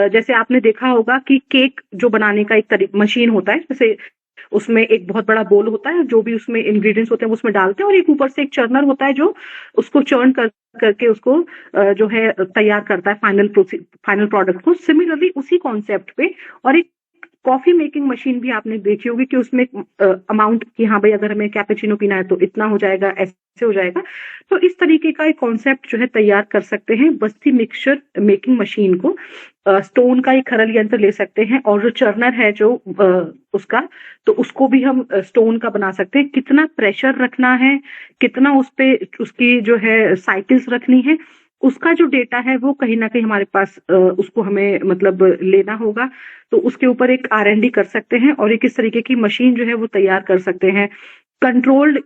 जैसे आपने देखा होगा कि केक जो बनाने का एक मशीन होता है, जैसे उसमें एक बहुत बड़ा बोल होता है, जो भी उसमें इंग्रेडिएंट्स होते हैं वो उसमें डालते हैं, और एक ऊपर से एक चर्नर होता है जो उसको चर्न करके उसको जो है तैयार करता है फाइनल प्रोडक्ट को। सिमिलरली उसी कॉन्सेप्ट पे और एक कॉफी मेकिंग मशीन भी आपने देखी होगी कि उसमें अमाउंट कि हाँ भाई अगर हमें कैपेचिनो पीना है तो इतना हो जाएगा, ऐसे हो जाएगा। तो इस तरीके का एक कॉन्सेप्ट जो है तैयार कर सकते हैं बस्ती मिक्सचर मेकिंग मशीन को। स्टोन का एक खरल यंत्र ले सकते हैं और जो चर्नर है जो उसका, तो उसको भी हम स्टोन का बना सकते हैं। कितना प्रेशर रखना है, कितना उस पे उसकी जो है साइकिल्स रखनी है, उसका जो डेटा है वो कहीं ना कहीं हमारे पास उसको हमें मतलब लेना होगा। तो उसके ऊपर एक R&D कर सकते हैं और एक इस तरीके की मशीन जो है वो तैयार कर सकते हैं। कंट्रोल्ड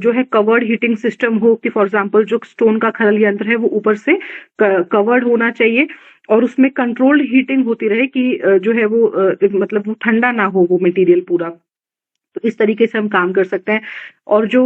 जो है कवर्ड हीटिंग सिस्टम हो कि फॉर एग्जांपल जो स्टोन का खरल यंत्र है वो ऊपर से कवर्ड होना चाहिए और उसमें कंट्रोल्ड हीटिंग होती रहे कि जो है वो मतलब वो ठंडा ना हो वो मटेरियल पूरा। तो इस तरीके से हम काम कर सकते हैं। और जो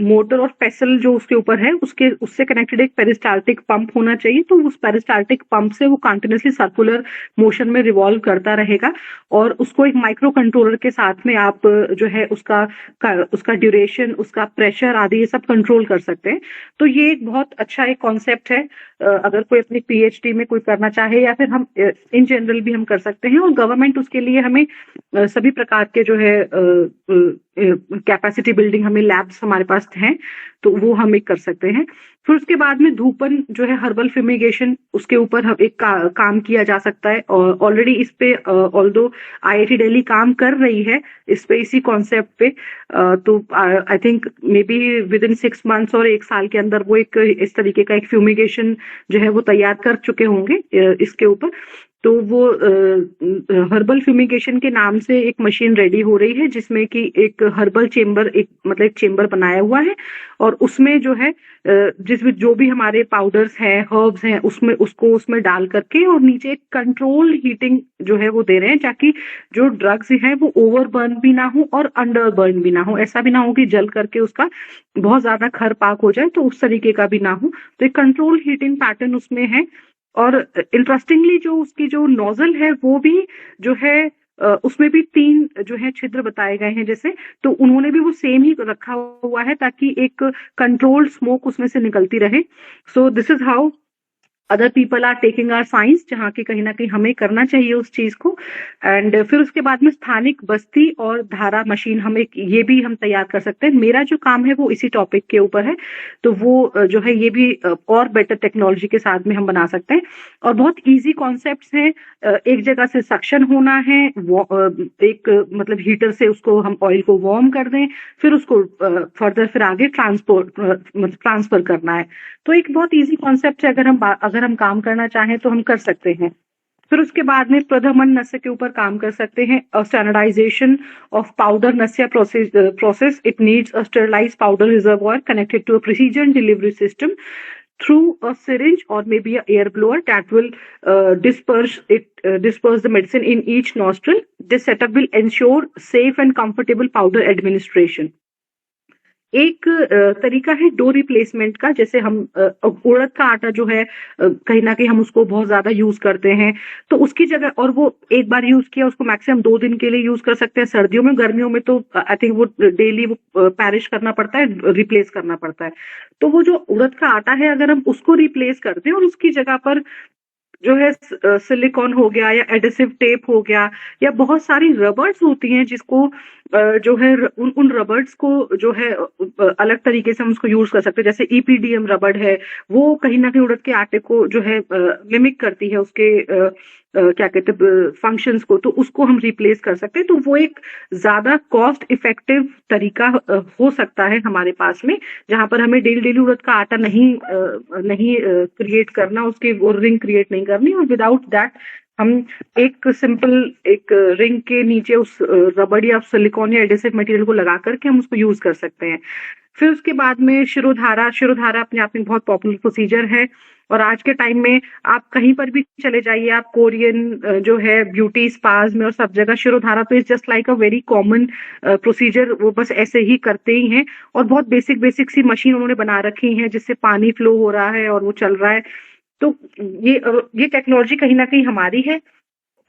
मोटर और पेसल जो उसके ऊपर है उससे कनेक्टेड एक पेरिस्टाल्टिक पंप होना चाहिए। तो उस पेरिस्टाल्टिक पंप से वो कंटिन्यूसली सर्कुलर मोशन में रिवॉल्व करता रहेगा और उसको एक माइक्रो कंट्रोलर के साथ में आप जो है उसका ड्यूरेशन, उसका प्रेशर आदि ये सब कंट्रोल कर सकते हैं। तो ये एक बहुत अच्छा एक कॉन्सेप्ट है। अगर कोई अपनी PhD में कोई करना चाहे या फिर हम इन जनरल भी हम कर सकते हैं। और गवर्नमेंट उसके लिए हमें सभी प्रकार के जो है कैपेसिटी बिल्डिंग, हमें लैब्स हमारे पास हैं तो वो हम एक कर सकते हैं। फिर उसके बाद में धूपन जो है हर्बल फ्यूमिगेशन, उसके ऊपर हम एक काम किया जा सकता है। और ऑलरेडी इस पे ऑल्दो IIT दिल्ली काम कर रही है इस पे, इसी कॉन्सेप्ट पे। तो I think may be with in 6 months और 1 साल के अंदर वो एक इस तरीके का एक फ्यूमिगेशन जो है वो तैयार कर चुके होंगे इसके ऊपर। तो वो हर्बल फ्यूमिगेशन के नाम से एक मशीन रेडी हो रही है जिसमें कि एक हर्बल चेम्बर, एक मतलब एक चेम्बर बनाया हुआ है और उसमें जो है जिसमें जो भी हमारे पाउडर्स हैं, हर्ब्स हैं, उसमें डाल करके और नीचे एक कंट्रोल हीटिंग जो है वो दे रहे हैं ताकि जो ड्रग्स हैं वो ओवर बर्न भी ना हो और अंडर बर्न भी ना हो। ऐसा भी ना हो कि जल करके उसका बहुत ज्यादा खर पाक हो जाए, तो उस तरीके का भी ना हो। तो एक कंट्रोल हीटिंग पैटर्न उसमें है। और इंटरेस्टिंगली जो उसकी जो नोजल है वो भी जो है उसमें भी 3 जो है छिद्र बताए गए हैं जैसे, तो उन्होंने भी वो सेम ही रखा हुआ है ताकि एक कंट्रोल्ड स्मोक उसमें से निकलती रहे। So this is how other people are taking our science, जहाँ की कहीं ना कहीं हमें करना चाहिए उस चीज को। एंड फिर उसके बाद में स्थानिक बस्ती और धारा मशीन हम एक ये भी हम तैयार कर सकते हैं। मेरा जो काम है वो इसी टॉपिक के ऊपर है, तो वो जो है ये भी और बेटर टेक्नोलॉजी के साथ में हम बना सकते हैं। और बहुत इजी कॉन्सेप्ट्स हैं। एक जगह से सक्शन होना है, एक मतलब हीटर से उसको हम ऑयल को वार्म कर दें, फिर उसको फर्दर फिर आगे मतलब ट्रांसफर करना है। तो एक बहुत इजी कॉन्सेप्ट है, अगर हम काम करना चाहें तो हम कर सकते हैं। फिर उसके बाद में प्रदमन नस्य के ऊपर काम कर सकते हैं। Standardisation of powder nasya process it needs a sterilised powder reservoir connected to a precision delivery system through a syringe or maybe a air blower that will disperse the medicine in each nostril. This setup will ensure safe and comfortable powder administration. एक तरीका है dough replacement का, जैसे हम उड़द का आटा जो है कहीं ना कहीं हम उसको बहुत ज्यादा यूज करते हैं, तो उसकी जगह, और वो एक बार यूज किया उसको मैक्सिमम 2 दिन के लिए यूज कर सकते हैं सर्दियों में। गर्मियों में तो आई थिंक वो डेली वो पैरिश करना पड़ता है, रिप्लेस करना पड़ता है। तो वो जो उड़द का आटा है अगर हम उसको रिप्लेस कर दें और उसकी जगह पर जो है सिलिकॉन हो गया या एडिसिव टेप हो गया या बहुत सारी रबर्स होती हैं जिसको जो है उन रबर्स को जो है अलग तरीके से हम उसको यूज कर सकते हैं। जैसे ईपीडीएम रबड़ है, वो कहीं ना कहीं उड़द के आटे को जो है मिमिक करती है उसके क्या कहते हैं फंक्शंस को, तो उसको हम रिप्लेस कर सकते हैं। तो वो एक ज्यादा कॉस्ट इफेक्टिव तरीका हो सकता है हमारे पास में, जहां पर हमें डेली डेली उड़द का आटा नहीं क्रिएट करना, उसकी वो रिंग क्रिएट नहीं करनी, और विदाउट दैट हम एक सिंपल एक रिंग के नीचे उस रबड़ या सिलिकॉन या एडिसिव मटेरियल को लगा करके हम उसको यूज कर सकते हैं। फिर उसके बाद में शिरोधारा अपने आप में बहुत पॉपुलर प्रोसीजर है, और आज के टाइम में आप कहीं पर भी चले जाइए, आप कोरियन जो है ब्यूटी स्पाज में और सब जगह शिरोधारा तो is just like a very common procedure, वो बस ऐसे ही करते ही हैं। और बहुत बेसिक सी मशीन उन्होंने बना रखी है जिससे पानी फ्लो हो रहा है और वो चल रहा है। तो ये टेक्नोलॉजी कहीं ना कहीं हमारी है।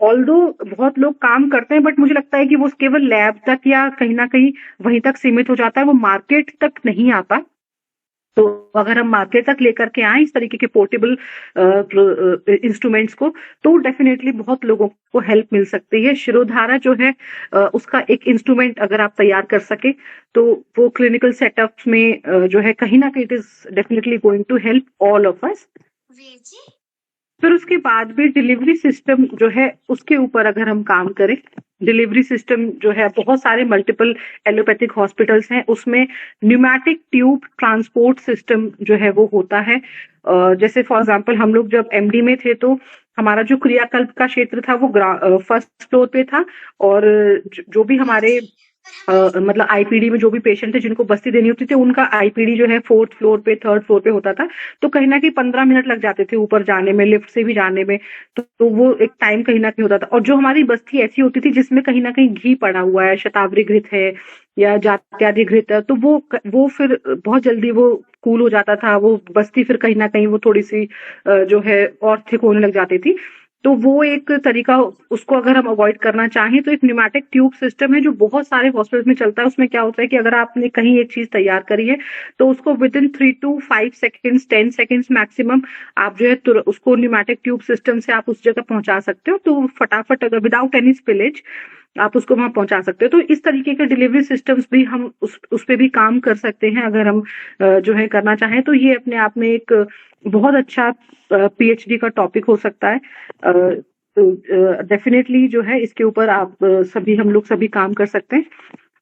ऑल्दो बहुत लोग काम करते हैं, बट मुझे लगता है कि वो केवल लैब तक या कहीं ना कहीं वहीं तक सीमित हो जाता है, वो मार्केट तक नहीं आता। तो अगर हम मार्केट तक लेकर के आए इस तरीके के पोर्टेबल इंस्ट्रूमेंट्स को, तो डेफिनेटली बहुत लोगों को हेल्प मिल सकती है। शिरोधारा जो है उसका एक इंस्ट्रूमेंट अगर आप तैयार कर सके तो वो क्लिनिकल सेटअप्स में जो है कहीं ना कहीं it is definitely going to help all of us. फिर उसके बाद भी डिलीवरी सिस्टम जो है उसके ऊपर अगर हम काम करें, डिलीवरी सिस्टम जो है बहुत सारे मल्टीपल एलोपैथिक हॉस्पिटल्स हैं, उसमें न्यूमैटिक ट्यूब ट्रांसपोर्ट सिस्टम जो है वो होता है। जैसे फॉर एग्जांपल हम लोग जब एमडी में थे तो हमारा जो क्रियाकल्प का क्षेत्र था वो फर्स्ट फ्लोर पे था, और जो भी हमारे मतलब आईपीडी में जो भी पेशेंट थे जिनको बस्ती देनी होती थी उनका आईपीडी जो है 4th फ्लोर पे 3rd फ्लोर पे होता था। तो कहीं ना कहीं 15 मिनट लग जाते थे ऊपर जाने में, लिफ्ट से भी जाने में, तो वो एक टाइम कहीं ना कहीं होता था। और जो हमारी बस्ती ऐसी होती थी जिसमें कहीं ना कहीं घी पड़ा हुआ है, शतावरी घृत है या जात्यादि घृत है, तो वो फिर बहुत जल्दी वो कूल हो जाता था, वो बस्ती फिर कहीं ना कहीं वो थोड़ी सी जो है और थिक होने लग जाती थी। तो वो एक तरीका, उसको अगर हम अवॉइड करना चाहें तो एक न्यूमैटिक ट्यूब सिस्टम है जो बहुत सारे हॉस्पिटल में चलता है। उसमें क्या होता है कि अगर आपने कहीं एक चीज तैयार करी है तो उसको with in 3 to 5 seconds 10 seconds maximum आप जो है उसको न्यूमैटिक ट्यूब सिस्टम से आप उस जगह पहुंचा सकते हो, तो फटाफट अगर विदाउट एनी स्पिलेज आप उसको वहां पहुंचा सकते हो। तो इस तरीके के डिलीवरी सिस्टम्स भी हम उस पे भी काम कर सकते हैं अगर हम जो है करना चाहें। तो ये अपने आप में एक बहुत अच्छा पीएचडी का टॉपिक हो सकता है। तो डेफिनेटली जो है इसके ऊपर आप हम लोग सभी काम कर सकते हैं।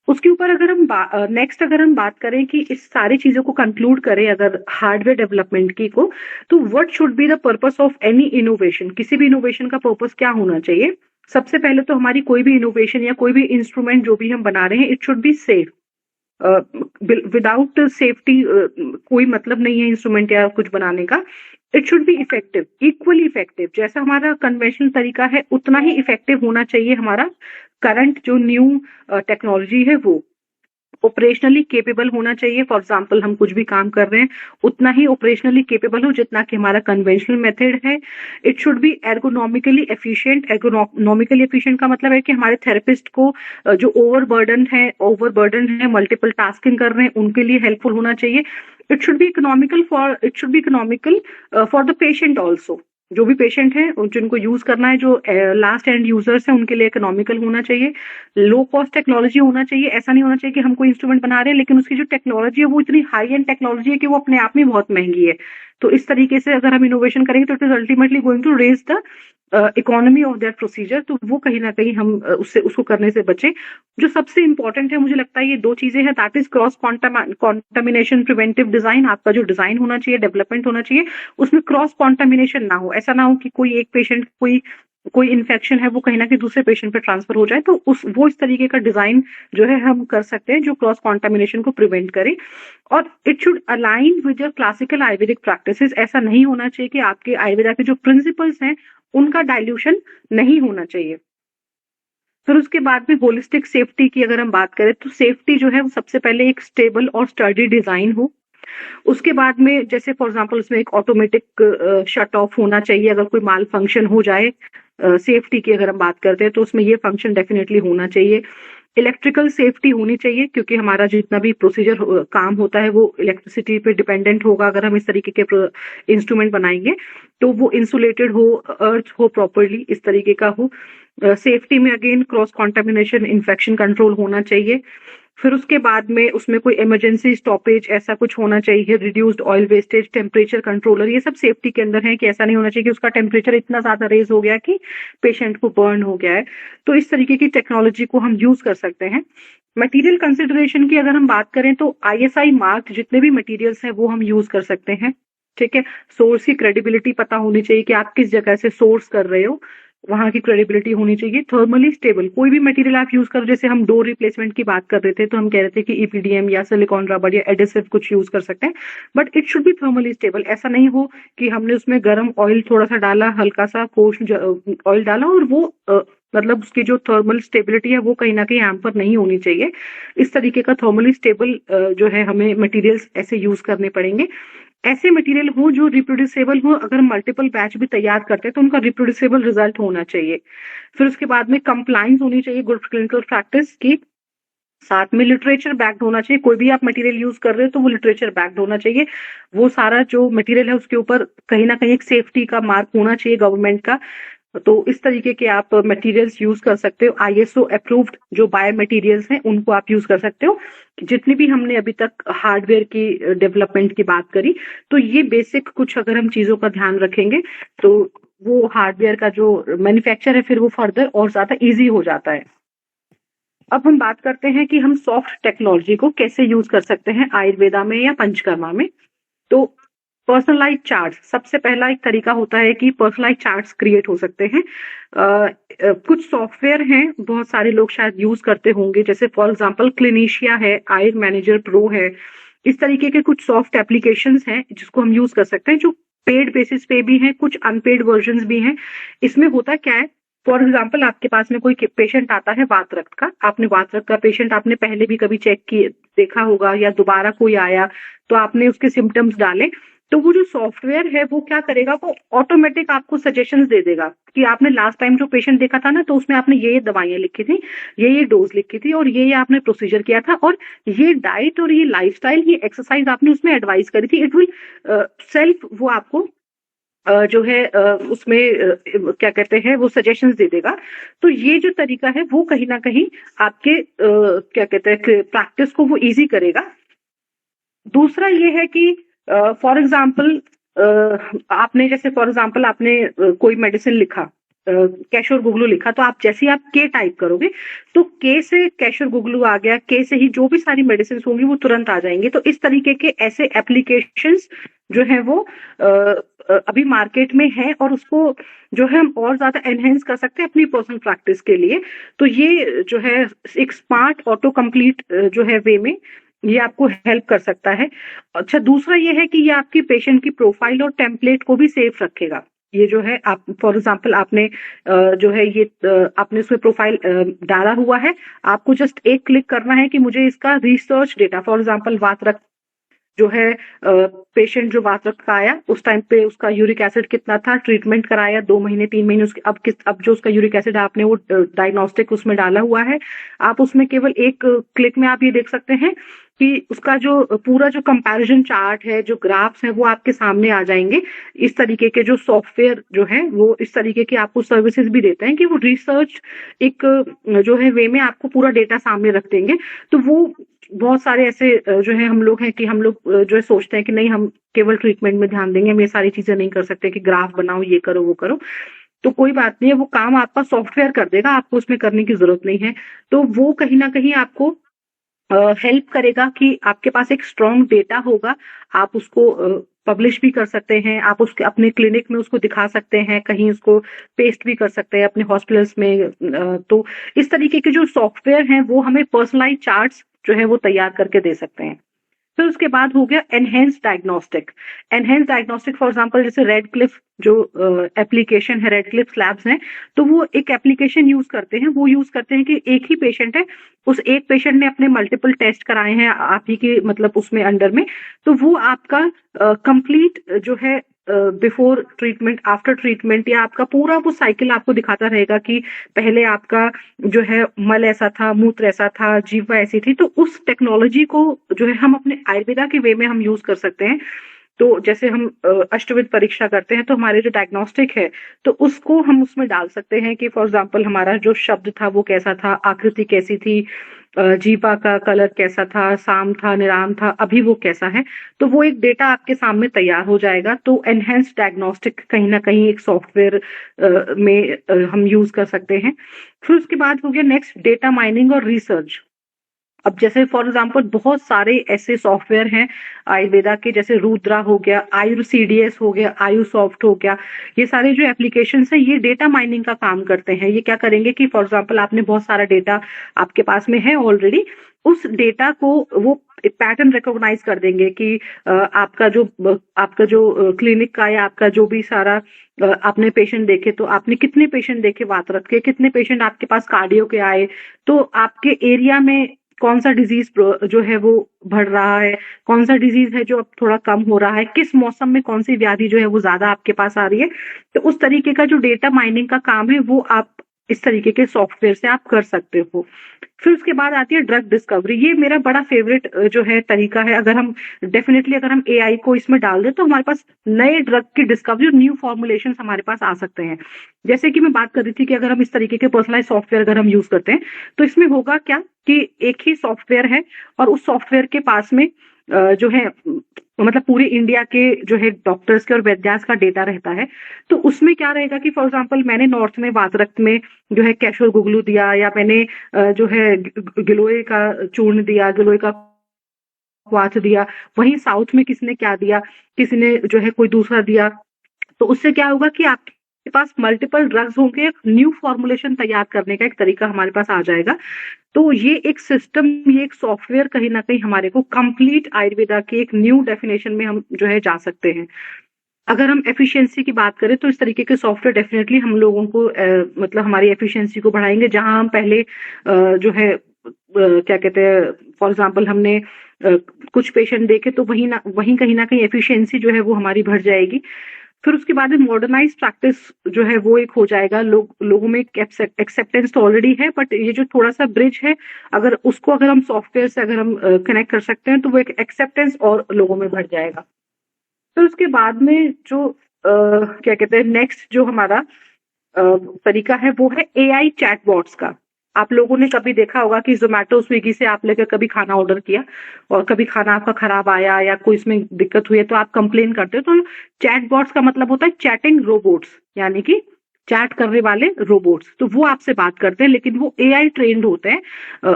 उसके ऊपर अगर हम नेक्स्ट अगर हम बात करें कि इस सारी चीजों को कंक्लूड करें अगर हार्डवेयर डेवलपमेंट की को, तो what should be the purpose of any innovation, किसी भी इनोवेशन का पर्पस क्या होना चाहिए। सबसे पहले तो हमारी कोई भी इनोवेशन या कोई भी इंस्ट्रूमेंट जो भी हम बना रहे हैं it should be safe. Without safety कोई मतलब नहीं है इंस्ट्रूमेंट या कुछ बनाने का। It should be effective, equally effective. जैसा हमारा कन्वेंशनल तरीका है उतना ही इफेक्टिव होना चाहिए हमारा करंट जो न्यू टेक्नोलॉजी है वो। ऑपरेशनली केपेबल होना चाहिए। फॉर एग्जाम्पल हम कुछ भी काम कर रहे हैं उतना ही ऑपरेशनली केपेबल हो जितना कि हमारा कन्वेंशनल मेथड है। It should be ergonomically efficient. Ergonomically efficient का मतलब है कि हमारे थेरेपिस्ट को जो ओवरबर्डन है मल्टीपल टास्किंग कर रहे हैं उनके लिए हेल्पफुल होना चाहिए। It should be economical for the patient also. जो भी पेशेंट है जिनको यूज करना है, जो लास्ट एंड यूजर्स हैं उनके लिए इकोनॉमिकल होना चाहिए। लो कॉस्ट टेक्नोलॉजी होना चाहिए। ऐसा नहीं होना चाहिए कि हम कोई इंस्ट्रूमेंट बना रहे हैं लेकिन उसकी जो टेक्नोलॉजी है वो इतनी हाई एंड टेक्नोलॉजी है कि वो अपने आप में बहुत महंगी है। तो इस तरीके से अगर हम इनोवेशन करेंगे तो it is ultimately going to raise the economy of that procedure. तो वो कहीं ना कहीं हम उसको करने से बचे। जो सबसे इंपॉर्टेंट है मुझे लगता है ये दो चीजें हैं, that is cross contamination preventive design. आपका जो डिजाइन होना चाहिए, डेवलपमेंट होना चाहिए, उसमें क्रॉस कॉन्टामिनेशन ना हो। ऐसा ना हो कि कोई एक पेशेंट कोई इन्फेक्शन है वो कहीं ना कहीं दूसरे पेशेंट पे ट्रांसफर हो जाए। तो वो इस तरीके का डिजाइन जो है हम कर सकते हैं जो क्रॉस कॉन्टामिनेशन को प्रिवेंट करे। और it should align with your classical Ayurvedic practices. ऐसा नहीं होना चाहिए कि आपके आयुर्वेदा के जो प्रिंसिपल्स हैं उनका डाइल्यूशन नहीं होना चाहिए। फिर उसके बाद में होलिस्टिक सेफ्टी की अगर हम बात करें तो सेफ्टी जो है वो सबसे पहले एक स्टेबल और स्टडी डिजाइन हो। उसके बाद में जैसे फॉर एग्जांपल उसमें एक ऑटोमेटिक शट ऑफ होना चाहिए अगर कोई माल फंक्शन हो जाए। सेफ्टी की अगर हम बात करते हैं तो उसमें ये फंक्शन डेफिनेटली होना चाहिए। इलेक्ट्रिकल सेफ्टी होनी चाहिए क्योंकि हमारा जितना भी प्रोसीजर काम होता है वो इलेक्ट्रिसिटी पे डिपेंडेंट होगा। अगर हम इस तरीके के इंस्ट्रूमेंट बनाएंगे तो वो इंसुलेटेड हो, अर्थ हो प्रॉपरली, इस तरीके का हो। सेफ्टी में again cross contamination infection control होना चाहिए। फिर उसके बाद में उसमें कोई इमरजेंसी स्टॉपेज ऐसा कुछ होना चाहिए। Reduced oil wastage, temperature controller, ये सब सेफ्टी के अंदर है कि ऐसा नहीं होना चाहिए कि उसका टेम्परेचर इतना ज्यादा रेज हो गया कि पेशेंट को बर्न हो गया है। तो इस तरीके की टेक्नोलॉजी को हम यूज कर सकते हैं। मटेरियल कंसिडरेशन की अगर हम बात करें तो ISI मार्क जितने भी मटेरियल्स हैं वो हम यूज कर सकते हैं। ठीक है, सोर्स की क्रेडिबिलिटी पता होनी चाहिए कि आप किस जगह से सोर्स कर रहे हो, वहां की क्रेडिबिलिटी होनी चाहिए। थर्मली स्टेबल, कोई भी मटेरियल आप यूज करो, जैसे हम डोर रिप्लेसमेंट की बात कर रहे थे तो हम कह रहे थे कि EPDM या सिलिकॉन रबर या एडेसिव कुछ यूज कर सकते हैं, but it should be thermally stable. ऐसा नहीं हो कि हमने उसमें गर्म ऑयल थोड़ा सा डाला, हल्का सा कोश ऑयल डाला और वो मतलब उसकी जो थर्मल स्टेबिलिटी है वो कहीं ना कहीं हैम्पर नहीं होनी चाहिए। इस तरीके का थर्मली स्टेबल जो है हमें मटेरियल्स ऐसे यूज करने पड़ेंगे। ऐसे मटेरियल हो जो रिप्रोड्यूसेबल हो। अगर हम मल्टीपल बैच भी तैयार करते हैं तो उनका रिप्रोड्यूसेबल रिजल्ट होना चाहिए। फिर उसके बाद में कंप्लायंस होनी चाहिए गुड क्लिनिकल प्रैक्टिस की। साथ में लिटरेचर बैक्ड होना चाहिए। कोई भी आप मटेरियल यूज कर रहे हो तो वो लिटरेचर बैक्ड होना चाहिए। वो सारा जो मटेरियल है उसके ऊपर कहीं ना कहीं एक सेफ्टी का मार्क होना चाहिए गवर्नमेंट का। तो इस तरीके के आप मटेरियल्स यूज कर सकते हो। ISO अप्रूव्ड जो बायो मटेरियल्स हैं उनको आप यूज कर सकते हो। जितनी भी हमने अभी तक हार्डवेयर की डेवलपमेंट की बात करी तो ये बेसिक कुछ अगर हम चीजों का ध्यान रखेंगे तो वो हार्डवेयर का जो मैन्युफैक्चर है फिर वो फर्दर और ज्यादा इजी हो जाता है। अब हम बात करते हैं कि हम सॉफ्ट टेक्नोलॉजी को कैसे यूज कर सकते हैं आयुर्वेदा में या पंचकर्मा में। तो पर्सनलाइज चार्ट सबसे पहला एक तरीका होता है कि पर्सनलाइज चार्ट्स क्रिएट हो सकते हैं। कुछ सॉफ्टवेयर हैं, बहुत सारे लोग शायद यूज करते होंगे, जैसे फॉर एग्जांपल क्लिनिशिया है, आयुर मैनेजर प्रो है। इस तरीके के कुछ सॉफ्ट एप्लीकेशंस हैं जिसको हम यूज कर सकते हैं, जो पेड बेसिस पे भी हैं, कुछ अनपेड वर्जन भी हैं। इसमें होता क्या है, फॉर एग्जाम्पल आपके पास में कोई पेशेंट आता है वात रक्त का, आपने वात रक्त का पेशेंट आपने पहले भी कभी चेक किए देखा होगा या दोबारा कोई आया तो आपने उसके सिम्टम्स डाले, तो वो जो सॉफ्टवेयर है वो क्या करेगा, वो ऑटोमेटिक आपको सजेशंस दे देगा कि आपने लास्ट टाइम जो पेशेंट देखा था ना तो उसमें आपने ये दवाइयां लिखी थी, ये डोज लिखी थी और ये आपने प्रोसीजर किया था और ये डाइट और ये लाइफस्टाइल, ये एक्सरसाइज आपने उसमें एडवाइस करी थी। इट विल सेल्फ वो आपको जो है उसमें क्या कहते हैं वो सजेशंस दे देगा। तो ये जो तरीका है वो कहीं ना कहीं आपके क्या कहते हैं प्रैक्टिस को वो इजी करेगा। दूसरा ये है कि फॉर एग्जाम्पल आपने जैसे फॉर एग्जाम्पल आपने कोई मेडिसिन लिखा, कैशोर गुगलू लिखा, तो आप जैसे आप के टाइप करोगे तो के से कैशोर गुगलू आ गया, के से ही जो भी सारी मेडिसिन होंगी वो तुरंत आ जाएंगे। तो इस तरीके के ऐसे एप्लीकेशंस जो है वो अभी मार्केट में है और उसको जो है हम और ज्यादा एनहेंस कर सकते हैं अपनी पर्सनल प्रैक्टिस के लिए। तो ये जो है एक स्मार्ट ऑटो कंप्लीट जो है वे में ये आपको हेल्प कर सकता है। अच्छा, दूसरा ये है कि ये आपकी पेशेंट की प्रोफाइल और टेम्पलेट को भी सेफ रखेगा। ये जो है आप फॉर एग्जांपल आपने जो है ये आपने उसमें प्रोफाइल डाला हुआ है, आपको जस्ट एक क्लिक करना है कि मुझे इसका रिसर्च डेटा, फॉर एग्जांपल वात रक्त जो है पेशेंट जो वात रक्त का आया उस टाइम पे उसका यूरिक एसिड कितना था, ट्रीटमेंट कराया 2 महीने 3 महीने, उसके अब जो उसका यूरिक एसिड आपने वो डायग्नोस्टिक उसमें डाला हुआ है, आप उसमें केवल एक क्लिक में आप ये देख सकते हैं कि उसका जो पूरा जो कंपैरिजन चार्ट है, जो ग्राफ्स है वो आपके सामने आ जाएंगे। इस तरीके के जो सॉफ्टवेयर जो है वो इस तरीके की आपको सर्विसेज भी देते हैं कि वो रिसर्च एक जो है वे में आपको पूरा डेटा सामने रख देंगे। तो वो बहुत सारे ऐसे जो है हम लोग हैं कि हम लोग जो है सोचते हैं कि नहीं हम केवल ट्रीटमेंट में ध्यान देंगे, हम ये सारी चीजें नहीं कर सकते कि ग्राफ बनाओ, ये करो, वो करो। तो कोई बात नहीं है, वो काम आपका सॉफ्टवेयर कर देगा, आपको उसमें करने की जरूरत नहीं है। तो वो कहीं ना कहीं आपको हेल्प करेगा कि आपके पास एक स्ट्रॉन्ग डेटा होगा, आप उसको पब्लिश भी कर सकते हैं, आप उसके अपने क्लिनिक में उसको दिखा सकते हैं, कहीं उसको पेस्ट भी कर सकते हैं अपने हॉस्पिटल्स में। तो इस तरीके के जो सॉफ्टवेयर हैं वो हमें पर्सनलाइज चार्ट्स जो है वो तैयार करके दे सकते हैं। फिर उसके बाद हो गया enhance diagnostic. Enhance diagnostic for example जैसे रेड क्लिफ जो एप्लीकेशन है, रेड क्लिफ लैब्स हैं, तो वो एक एप्लीकेशन यूज करते हैं। वो यूज करते हैं कि एक ही पेशेंट है, उस एक पेशेंट ने अपने मल्टीपल टेस्ट कराए हैं आप ही के मतलब उसमें अंडर में, तो वो आपका कंप्लीट जो है बिफोर ट्रीटमेंट, आफ्टर ट्रीटमेंट, या आपका पूरा वो साइकिल आपको दिखाता रहेगा कि पहले आपका जो है मल ऐसा था, मूत्र ऐसा था, जीवा ऐसी थी। तो उस टेक्नोलॉजी को जो है हम अपने आयुर्वेदा के वे में हम यूज कर सकते हैं। तो जैसे हम अष्टविध परीक्षा करते हैं तो हमारे जो डायग्नोस्टिक है तो उसको हम उसमें डाल सकते हैं कि फॉर एग्जांपल हमारा जो शब्द था वो कैसा था, आकृति कैसी थी, जीवा का कलर कैसा था, साम था, निराम था, अभी वो कैसा है। तो वो एक डेटा आपके सामने तैयार हो जाएगा। तो एनहेंस्ड डायग्नोस्टिक कहीं ना कहीं एक सॉफ्टवेयर में हम यूज कर सकते हैं। फिर उसके बाद हो गया नेक्स्ट डेटा माइनिंग और रिसर्च। अब जैसे फॉर एग्जांपल बहुत सारे ऐसे सॉफ्टवेयर हैं आयुर्वेदा के, जैसे रुद्रा हो गया, आयु सीडीएस हो गया, आयु सॉफ्ट हो गया, ये सारे जो एप्लीकेशंस हैं ये डेटा माइनिंग का काम करते हैं। ये क्या करेंगे कि फॉर एग्जांपल आपने बहुत सारा डेटा आपके पास में है ऑलरेडी, उस डेटा को वो पैटर्न रिकॉग्नाइज कर देंगे कि आपका जो क्लिनिक का या आपका जो भी सारा आपने पेशेंट देखे, तो आपने कितने पेशेंट देखे वातरत के, कितने पेशेंट आपके पास कार्डियो के आए, तो आपके एरिया में कौन सा डिजीज जो है वो बढ़ रहा है, कौन सा डिजीज है जो अब थोड़ा कम हो रहा है, किस मौसम में कौन सी व्याधि जो है वो ज्यादा आपके पास आ रही है। तो उस तरीके का जो डेटा माइनिंग का काम है वो आप इस तरीके के सॉफ्टवेयर से आप कर सकते हो। फिर उसके बाद आती है ड्रग डिस्कवरी। ये मेरा बड़ा फेवरेट जो है तरीका है। अगर हम डेफिनेटली अगर हम एआई को इसमें डाल दें तो हमारे पास नए ड्रग की डिस्कवरी और न्यू फॉर्मुलेशन हमारे पास आ सकते हैं। जैसे कि मैं बात कर रही थी कि अगर हम इस तरीके के पर्सनलाइज सॉफ्टवेयर अगर हम यूज करते हैं तो इसमें होगा क्या कि एक ही सॉफ्टवेयर है और उस सॉफ्टवेयर के पास में जो है मतलब पूरे इंडिया के जो है डॉक्टर्स के और वैद्यास का डेटा रहता है। तो उसमें क्या रहेगा कि फॉर एग्जांपल मैंने नॉर्थ में वात रक्त में जो है कैशोर गुगलू दिया, या मैंने जो है गिलोय का चूर्ण दिया, गिलोय का क्वाथ दिया, वहीं साउथ में किसने क्या दिया, किसी ने जो है कोई दूसरा दिया। तो उससे क्या होगा कि आपके पास मल्टीपल ड्रग्स होंगे, न्यू फॉर्मुलेशन तैयार करने का एक तरीका हमारे पास आ जाएगा। तो ये एक सिस्टम, ये एक सॉफ्टवेयर कहीं ना कहीं हमारे को कंप्लीट आयुर्वेदा की एक न्यू डेफिनेशन में हम जो है जा सकते हैं। अगर हम एफिशिएंसी की बात करें तो इस तरीके के सॉफ्टवेयर डेफिनेटली हम लोगों को मतलब हमारी एफिशिएंसी को बढ़ाएंगे। जहां हम पहले जो है क्या कहते हैं, फॉर एग्जांपल हमने कुछ पेशेंट देखे तो वहीं कहीं ना कहीं एफिशिएंसी जो है वो हमारी बढ़ जाएगी। फिर उसके बाद में मॉडर्नाइज प्रैक्टिस जो है वो एक हो जाएगा। लोगों में एक्सेप्टेंस तो ऑलरेडी है, बट ये जो थोड़ा सा ब्रिज है, अगर उसको अगर हम सॉफ्टवेयर से अगर हम कनेक्ट कर सकते हैं तो वो एक एक्सेप्टेंस और लोगों में बढ़ जाएगा। फिर उसके बाद में जो क्या कहते हैं नेक्स्ट जो हमारा तरीका है वो है एआई चैटबॉट्स का। आप लोगों ने कभी देखा होगा कि जोमेटो स्विगी से आप लेकर कभी खाना ऑर्डर किया और कभी खाना आपका खराब आया या कोई इसमें दिक्कत हुई है तो आप कंप्लेन करते हो। तो चैटबॉट्स का मतलब होता है चैटिंग रोबोट्स, यानी कि चैट करने वाले रोबोट्स। तो वो आपसे बात करते हैं लेकिन वो एआई ट्रेंड होते हैं,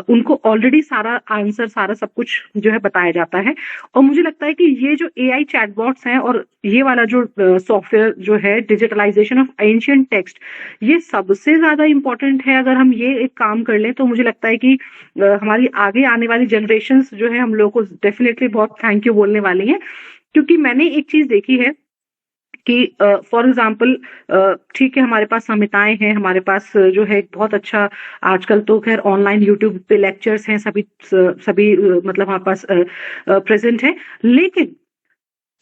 उनको ऑलरेडी सारा आंसर सारा सब कुछ जो है बताया जाता है। और मुझे लगता है कि ये जो एआई चैटबॉट्स हैं और ये वाला जो सॉफ्टवेयर जो है डिजिटलाइजेशन ऑफ एंशिएंट टेक्स्ट, ये सबसे ज्यादा इंपॉर्टेंट है। अगर हम ये एक काम कर लें तो मुझे लगता है कि हमारी आगे आने वाली जनरेशन जो है हम लोग को डेफिनेटली बहुत थैंक यू बोलने वाली है। क्योंकि मैंने एक चीज देखी है कि फॉर एग्जाम्पल ठीक है, हमारे पास संहिताएं हैं, हमारे पास जो है एक बहुत अच्छा, आजकल तो खैर ऑनलाइन यूट्यूब पे लेक्चर्स हैं, सभी मतलब हमारे पास प्रेजेंट है। लेकिन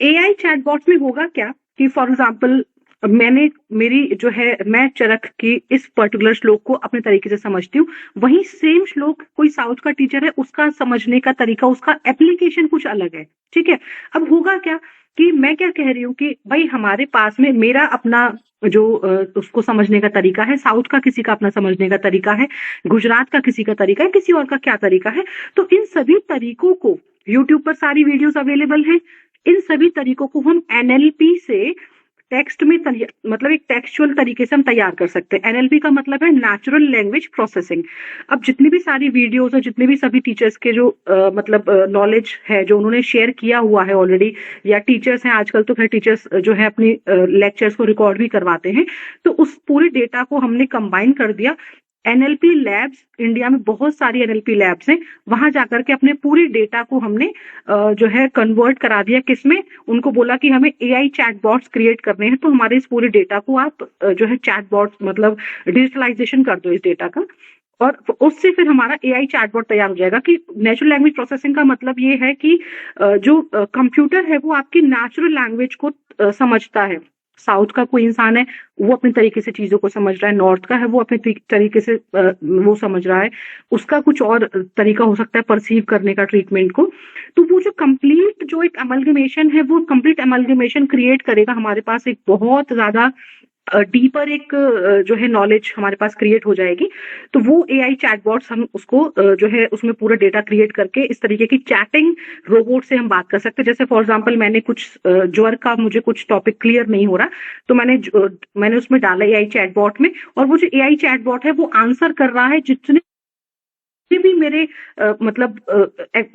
एआई चैटबॉट में होगा क्या कि फॉर एग्जाम्पल मैं चरक की इस पर्टिकुलर श्लोक को अपने तरीके से समझती हूँ, वहीं सेम श्लोक कोई साउथ का टीचर है, उसका समझने का तरीका, उसका एप्लीकेशन कुछ अलग है। ठीक है, अब होगा क्या कि मैं क्या कह रही हूँ कि भाई हमारे पास में मेरा अपना जो उसको समझने का तरीका है, साउथ का किसी का अपना समझने का तरीका है, गुजरात का किसी का तरीका है, किसी और का क्या तरीका है। तो इन सभी तरीकों को यूट्यूब पर सारी वीडियोस अवेलेबल हैं, इन सभी तरीकों को हम एनएलपी से टेक्स्ट में मतलब एक टेक्सचुअल तरीके से हम तैयार कर सकते हैं। एनएलपी का मतलब है नेचुरल लैंग्वेज प्रोसेसिंग। अब जितनी भी सारी वीडियोस और जितने भी सभी टीचर्स के जो मतलब नॉलेज है जो उन्होंने शेयर किया हुआ है ऑलरेडी, या टीचर्स हैं आजकल तो खैर टीचर्स जो है अपनी लेक्चर्स को रिकॉर्ड भी करवाते हैं, तो उस पूरे डेटा को हमने कंबाइन कर दिया। एनएलपी लैब्स, इंडिया में बहुत सारी एनएलपी लैब्स हैं, वहां जाकर के अपने पूरे डेटा को हमने जो है कन्वर्ट करा दिया। किसमें? उनको बोला कि हमें एआई चैटबॉट्स क्रिएट करने हैं, तो हमारे इस पूरे डेटा को आप जो है चैटबॉट्स मतलब डिजिटलाइजेशन कर दो इस डेटा का, और उससे फिर हमारा एआई चैटबॉट तैयार हो जाएगा। कि नेचुरल लैंग्वेज प्रोसेसिंग का मतलब ये है कि जो कंप्यूटर है वो आपकी नेचुरल लैंग्वेज को समझता है। साउथ का कोई इंसान है, वो अपने तरीके से चीजों को समझ रहा है, नॉर्थ का है वो अपने तरीके से वो समझ रहा है, उसका कुछ और तरीका हो सकता है परसीव करने का ट्रीटमेंट को। तो वो जो कंप्लीट जो एक अमलगमेशन है, वो कंप्लीट अमलगमेशन क्रिएट करेगा हमारे पास एक बहुत ज्यादा डीपर एक जो है नॉलेज हमारे पास क्रिएट हो जाएगी। तो वो एआई चैटबॉट्स हम उसको जो है उसमें पूरा डेटा क्रिएट करके इस तरीके की चैटिंग रोबोट से हम बात कर सकते हैं। जैसे फॉर एग्जांपल मैंने कुछ ज्वर का मुझे कुछ टॉपिक क्लियर नहीं हो रहा, तो मैंने उसमें डाला एआई चैटबॉट में, और वो जो एआई चैटबॉट है वो आंसर कर रहा है जितने भी मेरे